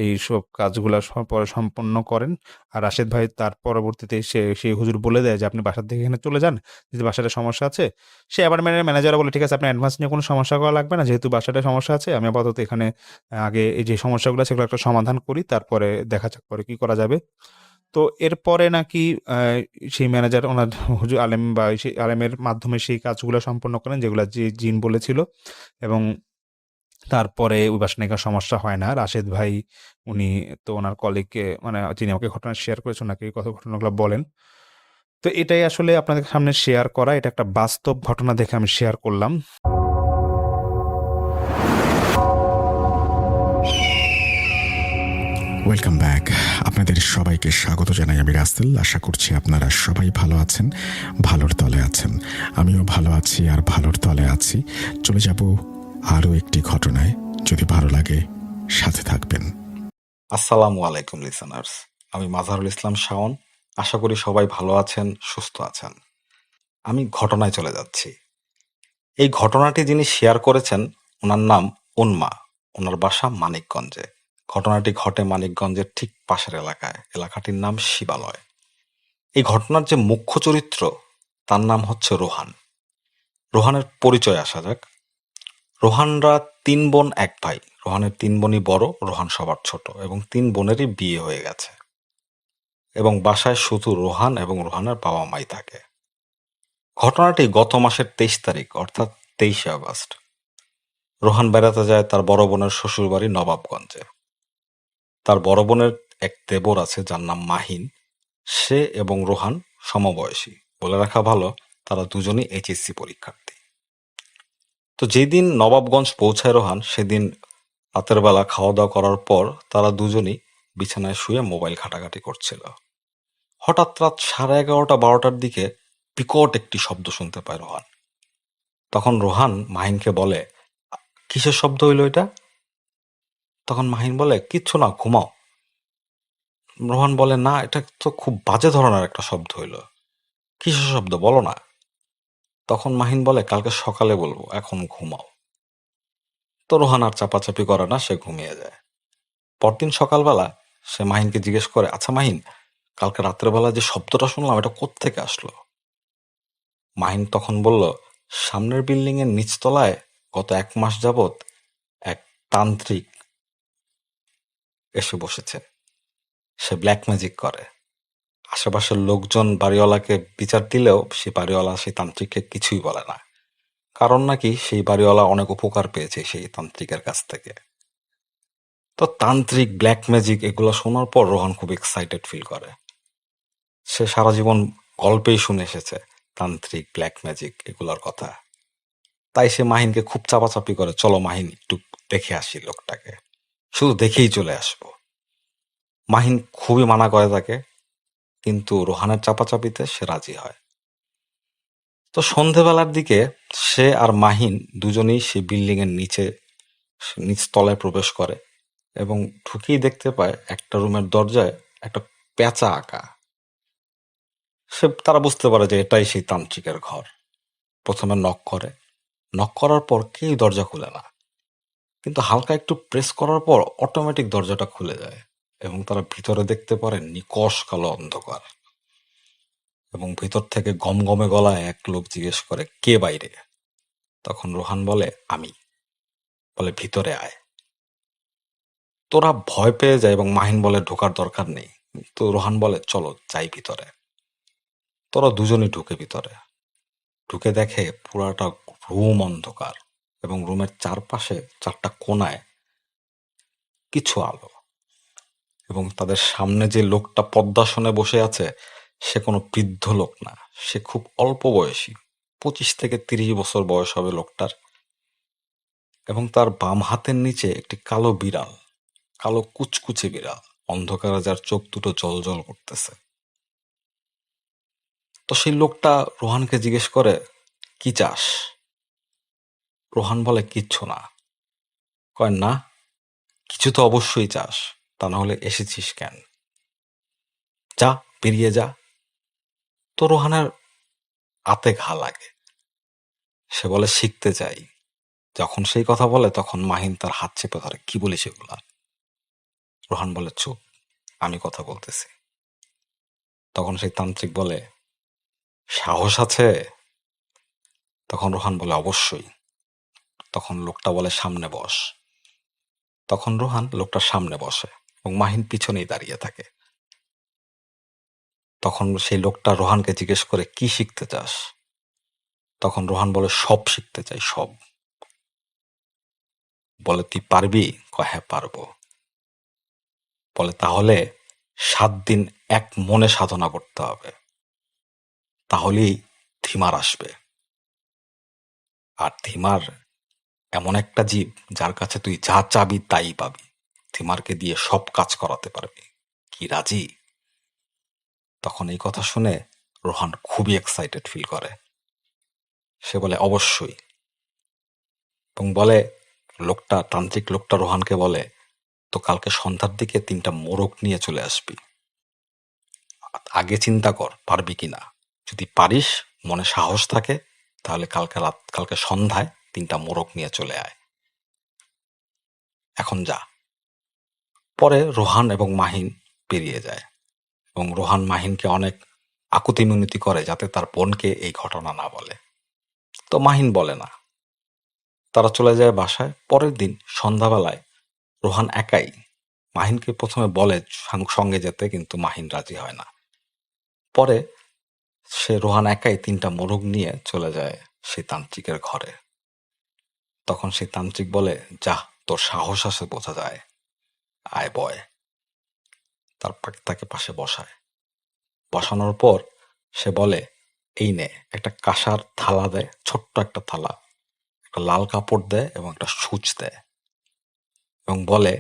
এইসব কাজগুলা পরে সম্পন্ন করেন। আর রাশেদ ভাই তার পরবর্তীতে সেই হুজুর বলে দেয় যে আপনি বাসা থেকে এখানে চলে যান, যদি বাসাটা সমস্যা আছে। সে অ্যাপার্টমেন্টের ম্যানেজারও বলে ঠিক আছে আপনার অ্যাডভান্স নিয়ে কোনো সমস্যা করা লাগবে না, যেহেতু বাসাটায় সমস্যা আছে আমি আপাতত এখানে আগে এই যে সমস্যাগুলো আছে সেগুলো একটা সমাধান করি, তারপরে দেখা যাক পরে কি করা যাবে। তো এরপরে নাকি সেই ম্যানেজার ওনার হুজুর আলেম বা সেই আলেমের মাধ্যমে সেই কাজগুলো সম্পন্ন করেন যেগুলা যে জিন বলেছিল এবং তারপরে ওই বাসায় নাকি আর সমস্যা হয় না। রাশেদ ভাই উনি তো ওনার কলিগকে মানে যিনি আমাকে ঘটনা শেয়ার করেছেন ওনাকে এই কথা ঘটনাগুলো বলেন। তো এটাই আসলে আপনাদের সামনে শেয়ার করা। এটা একটা বাস্তব ঘটনা দেখে আমি শেয়ার করলাম। Welcome back. আপনাদের সবাইকে স্বাগত জানাই আমি রাসেল। আশা করছি আপনারা সবাই ভালো আছেন, ভালোর তলে আছেন। আমিও ভালো আছি আর ভালোর তলে আছি। চলে যাব আরও একটি ঘটনায়। যদি ভালো লাগে সাথে থাকবেন। আসসালামু আলাইকুম লিসেনার্স, আমি মাজারুল ইসলাম শাওন। আশা করি সবাই ভালো আছেন, সুস্থ আছেন। আমি ঘটনায় চলে যাচ্ছি। এই ঘটনাটি যিনি শেয়ার করেছেন ওনার নাম উন্মা, ওনার বাসা মানিকগঞ্জে। ঘটনাটি ঘটে মানিকগঞ্জের ঠিক পাশের এলাকায়, এলাকাটির নাম শিবালয়। এই ঘটনার যে মুখ্য চরিত্র তার নাম হচ্ছে রোহান। রোহানের পরিচয় আসা যাক। রোহানরা 3 বোন 1 ভাই। রোহানের 3 বোনই বড়, রোহান সবার ছোট এবং 3 বোনেরই বিয়ে হয়ে গেছে এবং বাসায় শুধু রোহান এবং রোহানের বাবা মাই থাকে। ঘটনাটি গত মাসের 23 তারিখ অর্থাৎ 23শে আগস্ট। রোহান বেড়াতে যায় তার বড় বোনের শ্বশুরবাড়ি নবাবগঞ্জে। তার বড় বোনের এক দেবর আছে যার নাম মাহিন। সে এবং রোহান সমবয়সী। বলে রাখা ভালো তারা দুজনই এইচএসসি পরীক্ষার্থী। তো যেদিন নবাবগঞ্জ পৌঁছায় রোহান সেদিন রাতের বেলা খাওয়া দাওয়া করার পর তারা দুজনই বিছানায় শুয়ে মোবাইল ঘাটাঘাটি করছিল। হঠাৎ রাত 11:30-12টার দিকে বিকট একটি শব্দ শুনতে পায় রোহান। তখন রোহান মাহিনকে বলে, কিসের শব্দ হইল এটা? তখন মাহিন বলে, কিচ্ছু না, ঘুমাও। রোহান বলে, না, এটা তো খুব বাজে ধরনের একটা শব্দ হইল। কিসের শব্দ বলো না। তখন মাহিন বলে, কালকে সকালে বলবো, এখন ঘুমাও। তো রোহান আর চাপাচাপি করে না, সে ঘুমিয়ে যায়। পরদিন সকালবেলা সে মাহিনকে জিজ্ঞেস করে, আচ্ছা মাহিন, কালকে রাত্রের বেলা যে শব্দটা শুনলাম এটা কোত্থেকে আসলো? মাহিন তখন বলল, সামনের বিল্ডিং এর নিচতলায় গত 1 মাস যাবৎ এক তান্ত্রিক এসে বসেছে। সে ব্ল্যাক ম্যাজিক করে। আশেপাশের লোকজন বাড়িওয়ালাকে বিচার দিলেও সেই বাড়িওয়ালা সেই তান্ত্রিককে কিছুই বলে না, কারণ নাকি সেই বাড়িওয়ালা অনেক উপকার পেয়েছে সেই তান্ত্রিকের কাছ থেকে। তো তান্ত্রিক, ব্ল্যাক ম্যাজিক এগুলো শোনার পর রোহান খুব এক্সাইটেড ফিল করে। সে সারা জীবন গল্পেই শুনে এসেছে তান্ত্রিক, ব্ল্যাক ম্যাজিক এগুলোর কথা। তাই সে মাহিনকে খুব চাপাচাপি করে, চলো মাহিন একটু দেখে আসি লোকটাকে, শুধু দেখেই চলে আসবো। মাহিন খুবই মানা করে তাকে, কিন্তু রোহানের চাপাচাপিতে সে রাজি হয়। তো সন্ধেবেলার দিকে সে আর মাহিন দুজনেই সেই বিল্ডিং এর নিচতলায় প্রবেশ করে এবং ঢুকেই দেখতে পায় একটা রুমের দরজায় একটা পেঁচা আঁকা। তারা বুঝতে পারে যে এটাই সেই তান্ত্রিকের ঘর। প্রথমে নক করার পর কেউ দরজা খুলে না, কিন্তু হালকা একটু প্রেস করার পর অটোমেটিক দরজাটা খুলে যায় এবং তারা ভিতরে দেখতে পারে নিকষ কালো অন্ধকার। এবং ভিতর থেকে গমগমে গলায় এক লোক জিজ্ঞেস করে, কে বাইরে? তখন রোহান বলে, আমি। বলে, ভিতরে আয়। তোরা ভয় পেয়ে যায় এবং মাহিন বলে, ঢোকার দরকার নেই। তো রোহান বলে, চলো যাই ভিতরে। তোরা দুজনই ঢুকে ভিতরে। ঢুকে দেখে পুরাটা রুম অন্ধকার এবং রুমের চারপাশে 4টা কোণায় কিছু আলো। এবং তাদের সামনে যে লোকটা পদ্মাসনে বসে আছে সে কোনো বৃদ্ধ লোক না, সে খুব অল্প বয়সী, 25 থেকে 30 বছর বয়স হবে লোকটার। এবং তার বাম হাতের নিচে একটি কালো বিড়াল, কালো কুচকুচে বিড়াল, অন্ধকারে যার চোখ দুটো জ্বলজ্বল করতেছে। তো সেই লোকটা রোহানকে জিজ্ঞেস করে, কি চাস? রোহান বলে, কিচ্ছু না। কয়, না, কিছু তো অবশ্যই চাস, তা না হলে এসেছিস কেন? যা, বেরিয়ে যা। তো রোহানের হাতে ঘা লাগে। সে বলে, শিখতে চাই। যখন সেই কথা বলে তখন মাহিন তার হাত চেপে ধরে, কি বলিস এগুলা? রোহান বলে, চুপ, আমি কথা বলতেছি। তখন সেই তান্ত্রিক বলে, সাহস আছে? তখন রোহান বলে, অবশ্যই। তখন লোকটা বলে, সামনে বস। তখন রোহান লোকটার সামনে বসে এবং মাহিন পিছনেই দাঁড়িয়ে থাকে। তখন সেই লোকটা রোহানকে জিজ্ঞেস করে, কি শিখতে চাস? তখন রোহান বলে, সব শিখতে চাই, সব। বলে, তুই পারবি? কয়, হ্যাঁ পারবো। বলে, তাহলে 7 দিন এক মনে সাধনা করতে হবে, তাহলেই ধিমার আসবে। আর ধিমার এমন একটা জীব যার কাছে তুই যা চাবি তাই পাবি। ধিমারকে দিয়ে সব কাজ করাতে পারবি। কি রাজি? তখন এই কথা শুনে রোহান খুবই এক্সাইটেড ফিল করে। সে বলে, অবশ্যই। এবং বলে, তান্ত্রিক লোকটা রোহানকে বলে, তো কালকে সন্ধ্যার দিকে 3টা মোরগ নিয়ে চলে আসবি। আগে চিন্তা কর পারবি কিনা। যদি পারিস, মনে সাহস থাকে, তাহলে কালকে সন্ধ্যায় 3টা মোরগ নিয়ে চলে আয়। এখন যা। পরে রোহান এবং মাহিন বেরিয়ে যায় এবং রোহান মাহিনকে অনেক আকুতি মিনতি করে যাতে তার বোনকে এই ঘটনা না বলে। তো মাহিন বলে না। তারা চলে যায় বাসায়। পরের দিন সন্ধ্যাবেলায় রোহান একাই মাহিনকে প্রথমে বলে সঙ্গে যেতে, কিন্তু মাহিন রাজি হয় না। পরে রোহান একাই 3টা মোরগ নিয়ে চলে যায় সেই তান্ত্রিকের ঘরে। তখন সেই তান্ত্রিক বলে, যা, তোর সাহস আছে বোঝা যায়, আয় বয়। তারপর তাকে পাশে বসায়। বসানোর পর সে বলে, এই নে। একটা কাঁসার থালা দেয়, ছোট্ট একটা থালা, একটা লাল কাপড় দেয় এবং একটা সূচ দেয় এবং বলে,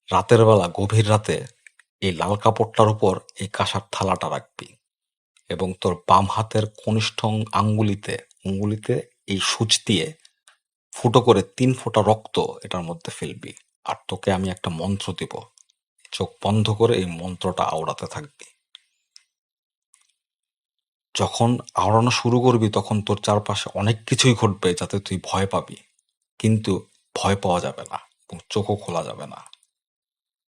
রাতের বেলা গভীর রাতে এই লাল কাপড়টার উপর এই কাঁসার থালাটা রাখবি এবং তোর বাম হাতের কনিষ্ঠ আঙ্গুলিতে এই সূচ দিয়ে ফুটো করে 3 ফোঁটা রক্ত এটার মধ্যে ফেলবি। আর তোকে আমি একটা মন্ত্র দিব, চোখ বন্ধ করে এই মন্ত্রটা আওড়াতে থাকবি। যখন আওড়ানো শুরু করবি তখন তোর চারপাশে অনেক কিছুই ঘটবে যাতে তুই ভয় পাবি, কিন্তু ভয় পাওয়া যাবে না এবং চোখও খোলা যাবে না।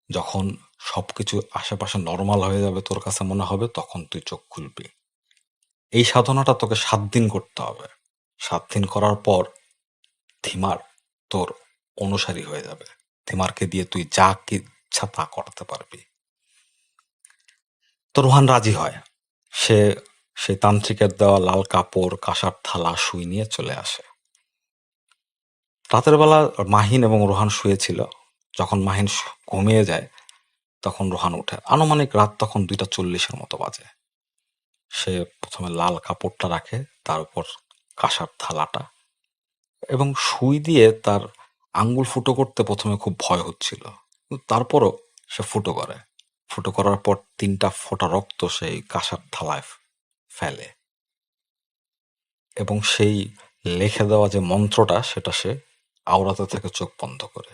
যখন সবকিছু আশেপাশে নর্মাল হয়ে যাবে, তোর কাছে মনে হবে, তখন তুই চোখ খুলবি। এই সাধনাটা তোকে 7 দিন করতে হবে। 7 দিন করার পর ধিমার তোর অনুসারী হয়ে যাবে। ধিমারকে দিয়ে তুই যা ইচ্ছা তা করতে পারবি। তো রোহান রাজি হয়। সেই তান্ত্রিকের দেওয়া লাল কাপড়, কাঁসার থালা, সুই নিয়ে চলে আসে। রাতের বেলা মাহিন এবং রোহান শুয়েছিল। যখন মাহিন ঘুমিয়ে যায় তখন রোহান উঠে। আনুমানিক রাত তখন 2:40 মতো বাজে। সে প্রথমে লাল কাপড়টা রাখে, তার উপর কাঁসার থালাটা এবং সুই দিয়ে তার আঙ্গুল ফুটো করতে প্রথমে খুব ভয় হচ্ছিল, কিন্তু তারপরও সে ফুটো করে। ফুটো করার পর 3টা ফোঁটা রক্ত সেই কাঁসার থালায় ফেলে এবং সেই লিখে দেওয়া যে মন্ত্রটা সেটা সে আওড়াতে থেকে চোখ বন্ধ করে।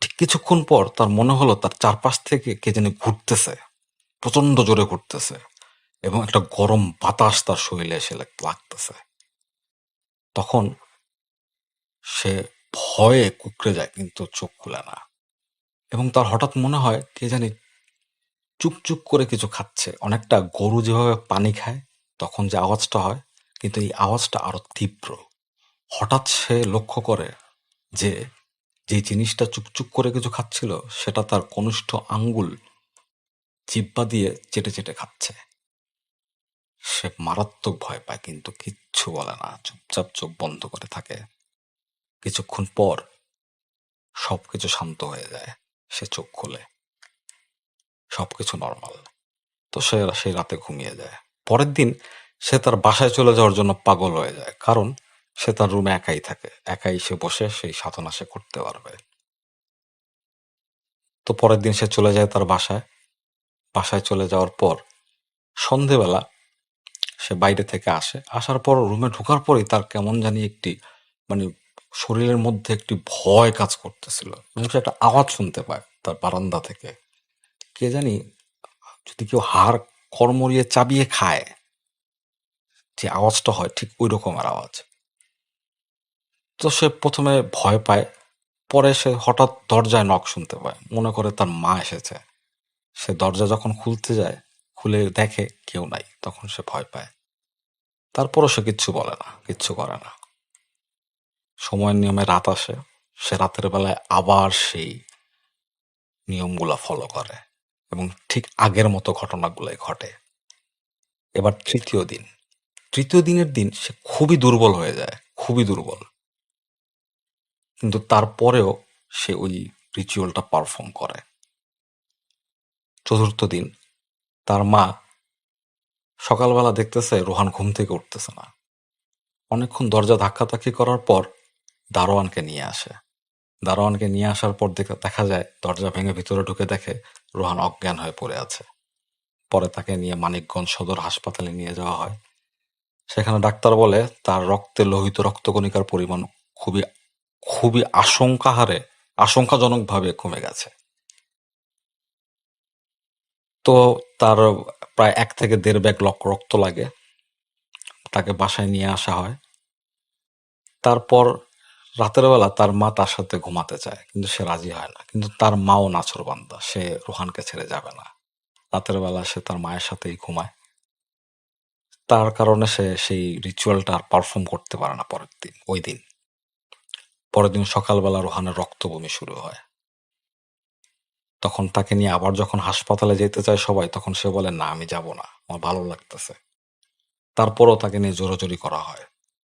ঠিক কিছুক্ষণ পর তার মনে হলো তার চারপাশ থেকে কে জানি ঘুরতেছে, প্রচন্ড জোরে ঘুরতেছে, এবং একটা গরম বাতাস তার শরীরে এসে লাগতেছে। তখন সে ভয়ে কুঁকড়ে যায়, কিন্তু চোখ খুলে না। এবং তার হঠাৎ মনে হয় কে জানি চুপচুপ করে কিছু খাচ্ছে, অনেকটা গরু যেভাবে পানি খায় তখন যে আওয়াজটা হয়, কিন্তু এই আওয়াজটা আরো তীব্র। হঠাৎ সে লক্ষ্য করে যে যে জিনিসটা চুপচুপ করে কিছু খাচ্ছিল সেটা তার কনিষ্ঠ আঙ্গুল জিহ্বা দিয়ে চেটে চেটে খাচ্ছে। সে মারাত্মক ভয় পায়, কিন্তু কিচ্ছু বলে না, চুপচাপ চোখ বন্ধ করে থাকে। কিছুক্ষণ পর সবকিছু শান্ত হয়ে যায়, সে চোখ খোলে, সবকিছু নর্মাল। তো সে সেই রাতে ঘুমিয়ে যায়। পরের দিন সে তার বাসায় চলে যাওয়ার জন্য পাগল হয়ে যায়, কারণ সে তার রুমে একাই থাকে, একাই সে বসে সেই সাধনা সে করতে পারবে। তো পরের দিন সে চলে যায় তার বাসায়। বাসায় চলে যাওয়ার পর সন্ধেবেলা সে বাইরে থেকে আসে। আসার পর রুমে ঢোকার পরেই তার কেমন জানি একটি মানে শরীরের মধ্যে একটি ভয় কাজ করতেছিল, এবং সে একটা আওয়াজ শুনতে পায় তার বারান্দা থেকে। কে জানি যদি কেউ হাড় কড়মড়িয়ে চাবিয়ে খায় যে আওয়াজটা হয়, ঠিক ওই রকমের আওয়াজ। তো সে প্রথমে ভয় পায়, পরে সে হঠাৎ দরজায় নক শুনতে পায়, মনে করে তার মা এসেছে। সে দরজা যখন খুলতে যায়, খুলে দেখে কেউ নাই, তখন সে ভয় পায়। তারপরও সে কিচ্ছু বলে না, কিচ্ছু করে না। সময়ের নিয়মে রাত আসে, সে রাতের বেলায় আবার সেই নিয়মগুলা ফলো করে, এবং ঠিক আগের মতো ঘটনাগুলাই ঘটে। এবার তৃতীয় দিনের দিন সে খুবই দুর্বল হয়ে যায়, খুবই দুর্বল, কিন্তু তারপরেও সে ওই রিচুয়ালটা পারফর্ম করে। চতুর্থ দিন তার মা সকালবেলা দেখতেছে রোহান ঘুম থেকে উঠতেছে না। অনেকক্ষণ দরজা ধাক্কাধাক্কি করার পর দারোয়ানকে নিয়ে আসে। দারোয়ানকে নিয়ে আসার পর দেখা যায় দরজা ভেঙে ভিতরে ঢুকে দেখে রোহান অজ্ঞান হয়ে পড়ে আছে। পরে তাকে নিয়ে মানিকগঞ্জ সদর হাসপাতালে নিয়ে যাওয়া হয়। সেখানে ডাক্তার বলে তার রক্তে লোহিত রক্তকণিকার পরিমাণ খুবই খুবই আশঙ্কাজনকভাবে কমে গেছে। তো তার প্রায় 1 থেকে 1.5 ব্যাগ রক্ত লাগে। তাকে বাসায় নিয়ে আসা হয়। তারপর রাতের বেলা তার মা তার সাথে ঘুমাতে চায়, কিন্তু সে রাজি হয় না। কিন্তু তার মাও নাছোড়বান্দা, সে রোহানকে ছেড়ে যাবে না। রাতের বেলা সে তার মায়ের সাথেই ঘুমায়। তার কারণে সে সেই রিচুয়ালটা আর পারফর্ম করতে পারে না ওই দিন। পরের দিন সকালবেলা রোহানের রক্ত বমি শুরু হয়। তখন তাকে নিয়ে আবার যখন হাসপাতালে যেতে চায় সবাই, তখন সে বলে, না আমি যাব না, আমার ভালো লাগতেছে। তারপরও তাকে নিয়ে জোরাজোরি করা হয়।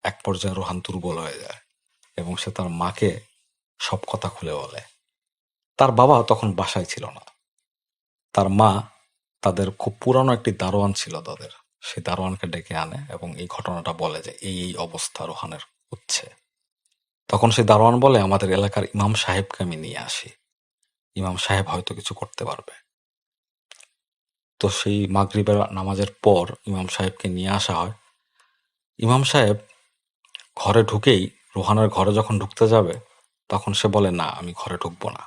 এক পর্যায়ে রোহান দুর্বল হয়ে যায় এবং সে তার মাকে সব কথা খুলে বলে। তার বাবা তখন বাসায় ছিল না। তার মা তাদের খুব পুরানো একটি দারোয়ান ছিল তাদের, সেই দারোয়ানকে ডেকে আনে এবং এই ঘটনাটা বলে যে এই অবস্থা রোহানের হচ্ছে। তখন সেই দারোয়ান বলে, আমাদের এলাকার ইমাম সাহেবকে আমি নিয়ে আসি, ইমাম সাহেব হয়তো কিছু করতে পারবে। তো সেই মাগরিবের নামাজের পর ইমাম সাহেবকে নিয়ে আসা হয়। ইমাম সাহেব ঘরে ঢুকেই রোহানের ঘরে যখন ঢুকতে যাবে, তখন সে বলে, না আমি ঘরে ঢুকবো না,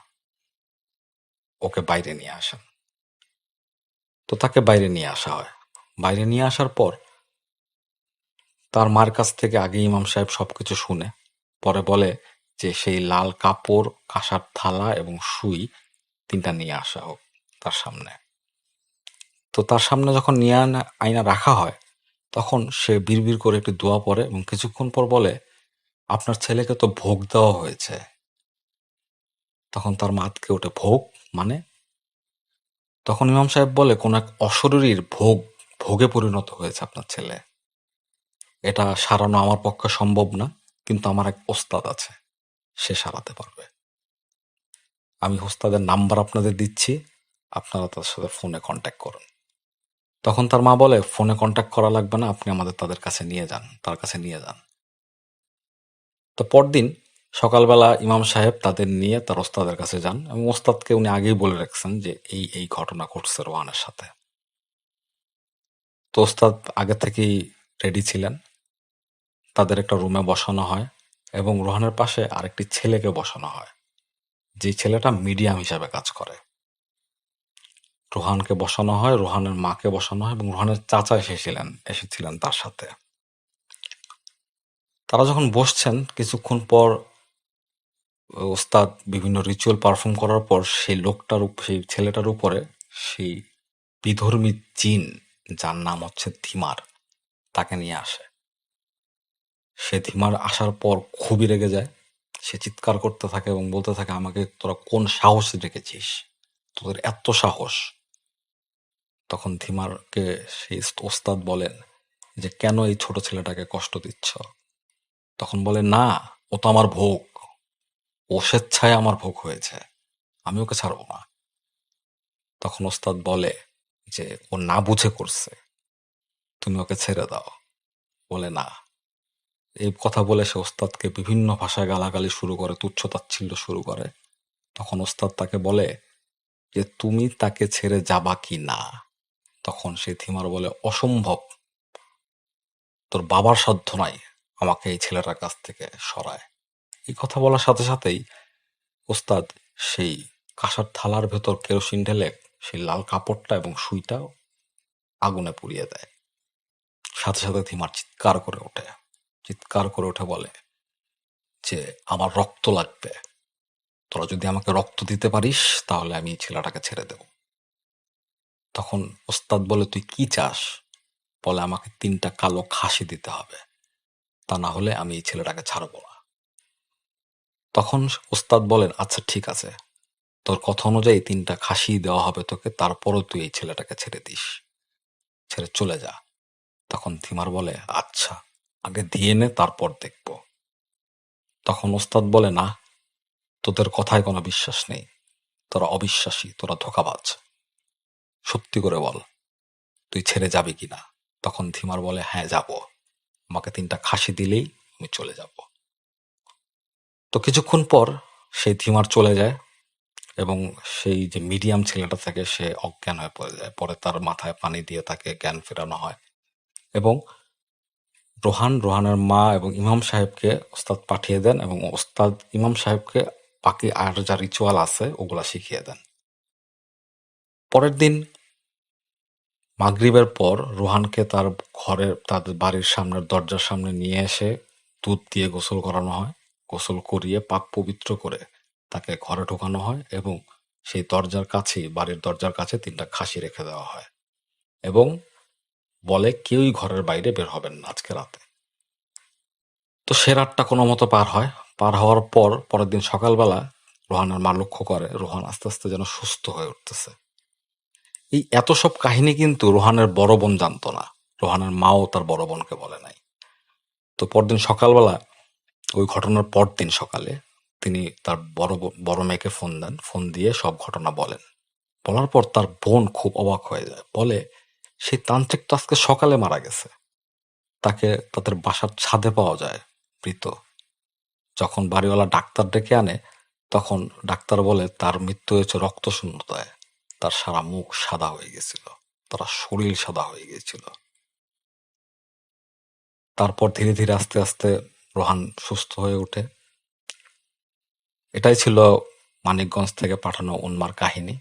ওকে বাইরে নিয়ে আসেন। তো তাকে বাইরে নিয়ে আসা হয়। বাইরে নিয়ে আসার পর তার মার কাছ থেকে আগে ইমাম সাহেব সবকিছু শুনে পরে বলে যে সেই লাল কাপড়, কাঁসার থালা এবং সুই 3টা নিয়ে আসা হোক তার সামনে। তো তার সামনে যখন নিয়ে আয়না রাখা হয়, তখন সে বিড়বিড় করে একটি দোয়া পড়ে এবং কিছুক্ষণ পর বলে, আপনার ছেলেকে তো ভোগ দেওয়া হয়েছে। তখন তার মা আঁতকে ওঠে, ভোগ মানে? তখন ইমাম সাহেব বলে, কোন এক অশরীরীর ভোগে পরিণত হয়েছে আপনার ছেলে। এটা সারানো আমার পক্ষে সম্ভব না, কিন্তু আমার এক ওস্তাদ আছে, সে সারাতে পারবে। আমি ওস্তাদের নাম্বার আপনাদের দিচ্ছি, আপনারা তার সাথে ফোনে কন্ট্যাক্ট করুন। তখন তার মা বলে, ফোনে কন্ট্যাক্ট করা লাগবে না, আপনি আমাদের তার কাছে নিয়ে যান। তো পরদিন সকালবেলা ইমাম সাহেব তাদের নিয়ে তার ওস্তাদের কাছে যান এবং ওস্তাদকে উনি আগেই বলে রাখছেন যে এই ঘটনা ঘটছে রোহানের সাথে। তো ওস্তাদ আগে থেকেই রেডি ছিলেন। তাদের একটা রুমে বসানো হয় এবং রোহানের পাশে আরেকটি ছেলেকে বসানো হয়, যে ছেলেটা মিডিয়াম হিসাবে কাজ করে। রোহানকে বসানো হয়, রোহানের মাকে বসানো হয় এবং রোহানের চাচা এসেছিলেন তার সাথে। তারা যখন বসছেন, কিছুক্ষণ পর ওস্তাদ বিভিন্ন রিচুয়াল পারফর্ম করার পর সেই ছেলেটার উপরে সেই বিধর্মী জিন, যার নাম হচ্ছে ধিমার, তাকে নিয়ে আসে। সে ধিমার আসার পর খুবই রেগে যায়। সে চিৎকার করতে থাকে এবং বলতে থাকে, আমাকে তোরা কোন সাহসে রেখেছিস, তোদের এত সাহস। তখন ধিমারকে সেই ওস্তাদ বলেন যে, কেন এই ছোট ছেলেটাকে কষ্ট দিচ্ছ? তখন বলে, না, ও তো আমার ভোগ, ও স্বেচ্ছায় আমার ভোগ হয়েছে, আমি ওকে ছাড়বো না। তখন ওস্তাদ বলে যে, ও না বুঝে করছে, তুমি ওকে ছেড়ে দাও। বলে, না। এই কথা বলে সে ওস্তাদকে বিভিন্ন ভাষায় গালাগালি শুরু করে, তুচ্ছ-তাচ্ছিল্য শুরু করে। তখন ওস্তাদ তাকে বলে যে, তুমি তাকে ছেড়ে যাবা কি না? তখন সে ধিমার বলে, অসম্ভব, তোর বাবার সাধ্য নাই আমাকে এই ছেলেটার কাছ থেকে সরায়। এই কথা বলার সাথে সাথেই ওস্তাদ সেই কাঁসার থালার ভেতর কেরোসিন ঢেলে সেই লাল কাপড়টা এবং সুইটা আগুনে পুড়িয়ে দেয়। সাথে সাথে ধিমার চিৎকার করে ওঠে বলে যে, আমার রক্ত লাগবে, তোরা যদি আমাকে রক্ত দিতে পারিস তাহলে আমি এই ছেলেটাকে ছেড়ে দেব। তখন ওস্তাদ বলে, তুই কি চাস? বলে, আমাকে 3টা কালো খাসি দিতে হবে, তা না হলে আমি এই ছেলেটাকে ছাড়বো না। তখন ওস্তাদ বলেন, আচ্ছা ঠিক আছে, তোর কথা অনুযায়ী 3টা খাসি দেওয়া হবে তোকে, তারপরও তুই এই ছেলেটাকে ছেড়ে দিস, ছেড়ে চলে যা। তখন ধিমার বলে, আচ্ছা, আগে দিয়ে নে, তারপর দেখব। তখন ওস্তাদ বলে, না, তোদের কথায় কোনো বিশ্বাস নেই, তোরা অবিশ্বাসী, তোরা ধোঁকাবাজ, সত্যি করে বল, তুই ছেড়ে যাবি কিনা? তখন ধিমার বলে, হ্যাঁ যাব, আমাকে 3টা খাসি দিলেই আমি চলে যাব। তো কিছুক্ষণ পর সেই ধিমার চলে যায় এবং সেই যে মিডিয়াম ছেলেটা থাকে সে অজ্ঞান হয়ে পড়ে যায়। পরে তার মাথায় পানি দিয়ে তাকে জ্ঞান ফেরানো হয় এবং রোহানের মা এবং ইমাম সাহেবকে ওস্তাদ পাঠিয়ে দেন এবং ওস্তাদ ইমাম সাহেবকে বাকি আর যা রিচুয়াল আছে ওগুলা শিখিয়ে দেন। পরের দিন মাগরিবের পর রোহানকে তাদের বাড়ির সামনের দরজার সামনে নিয়ে এসে দুধ দিয়ে গোসল করানো হয়। গোসল করিয়ে পাক পবিত্র করে তাকে ঘরে ঢোকানো হয় এবং সেই বাড়ির দরজার কাছে 3টা খাসি রেখে দেওয়া হয় এবং বলে, কেউই ঘরের বাইরে বের হবেন না আজকে রাতে। তো সে রাতটা কোনো মতো পার হওয়ার পর পরের দিন সকালবেলা রোহানের মা লক্ষ্য করে রোহান আস্তে আস্তে যেন সুস্থ হয়ে উঠতেছে। এই এত সব কাহিনী কিন্তু রোহানের বড় বোন জানতো না, রোহানের মাও তার বড় বোনকে বলে নাই। তো পরদিন সকালবেলা, ওই ঘটনার পরদিন সকালে তিনি তার বড় মেয়েকে ফোন দেন, ফোন দিয়ে সব ঘটনা বলেন। বলার পর তার বোন খুব অবাক হয়ে যায়, বলে, সেই তান্ত্রিক তো আজকে সকালে মারা গেছে, তাকে তাদের বাসার ছাদে পাওয়া যায় মৃত। যখন বাড়িওয়ালা ডাক্তার ডেকে আনে তখন ডাক্তার বলে তার মৃত্যু হয়েছে রক্তশূন্যতায়, তার সারা মুখ সাদা হয়ে গেছিল, তার শরীর সাদা হয়ে গিয়েছিল। তারপর ধীরে ধীরে আস্তে আস্তে রোহান সুস্থ হয়ে ওঠে। এটাই ছিল মানিকগঞ্জ থেকে পাঠানো উন্মার কাহিনী।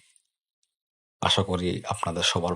আশা করি আপনাদের সবার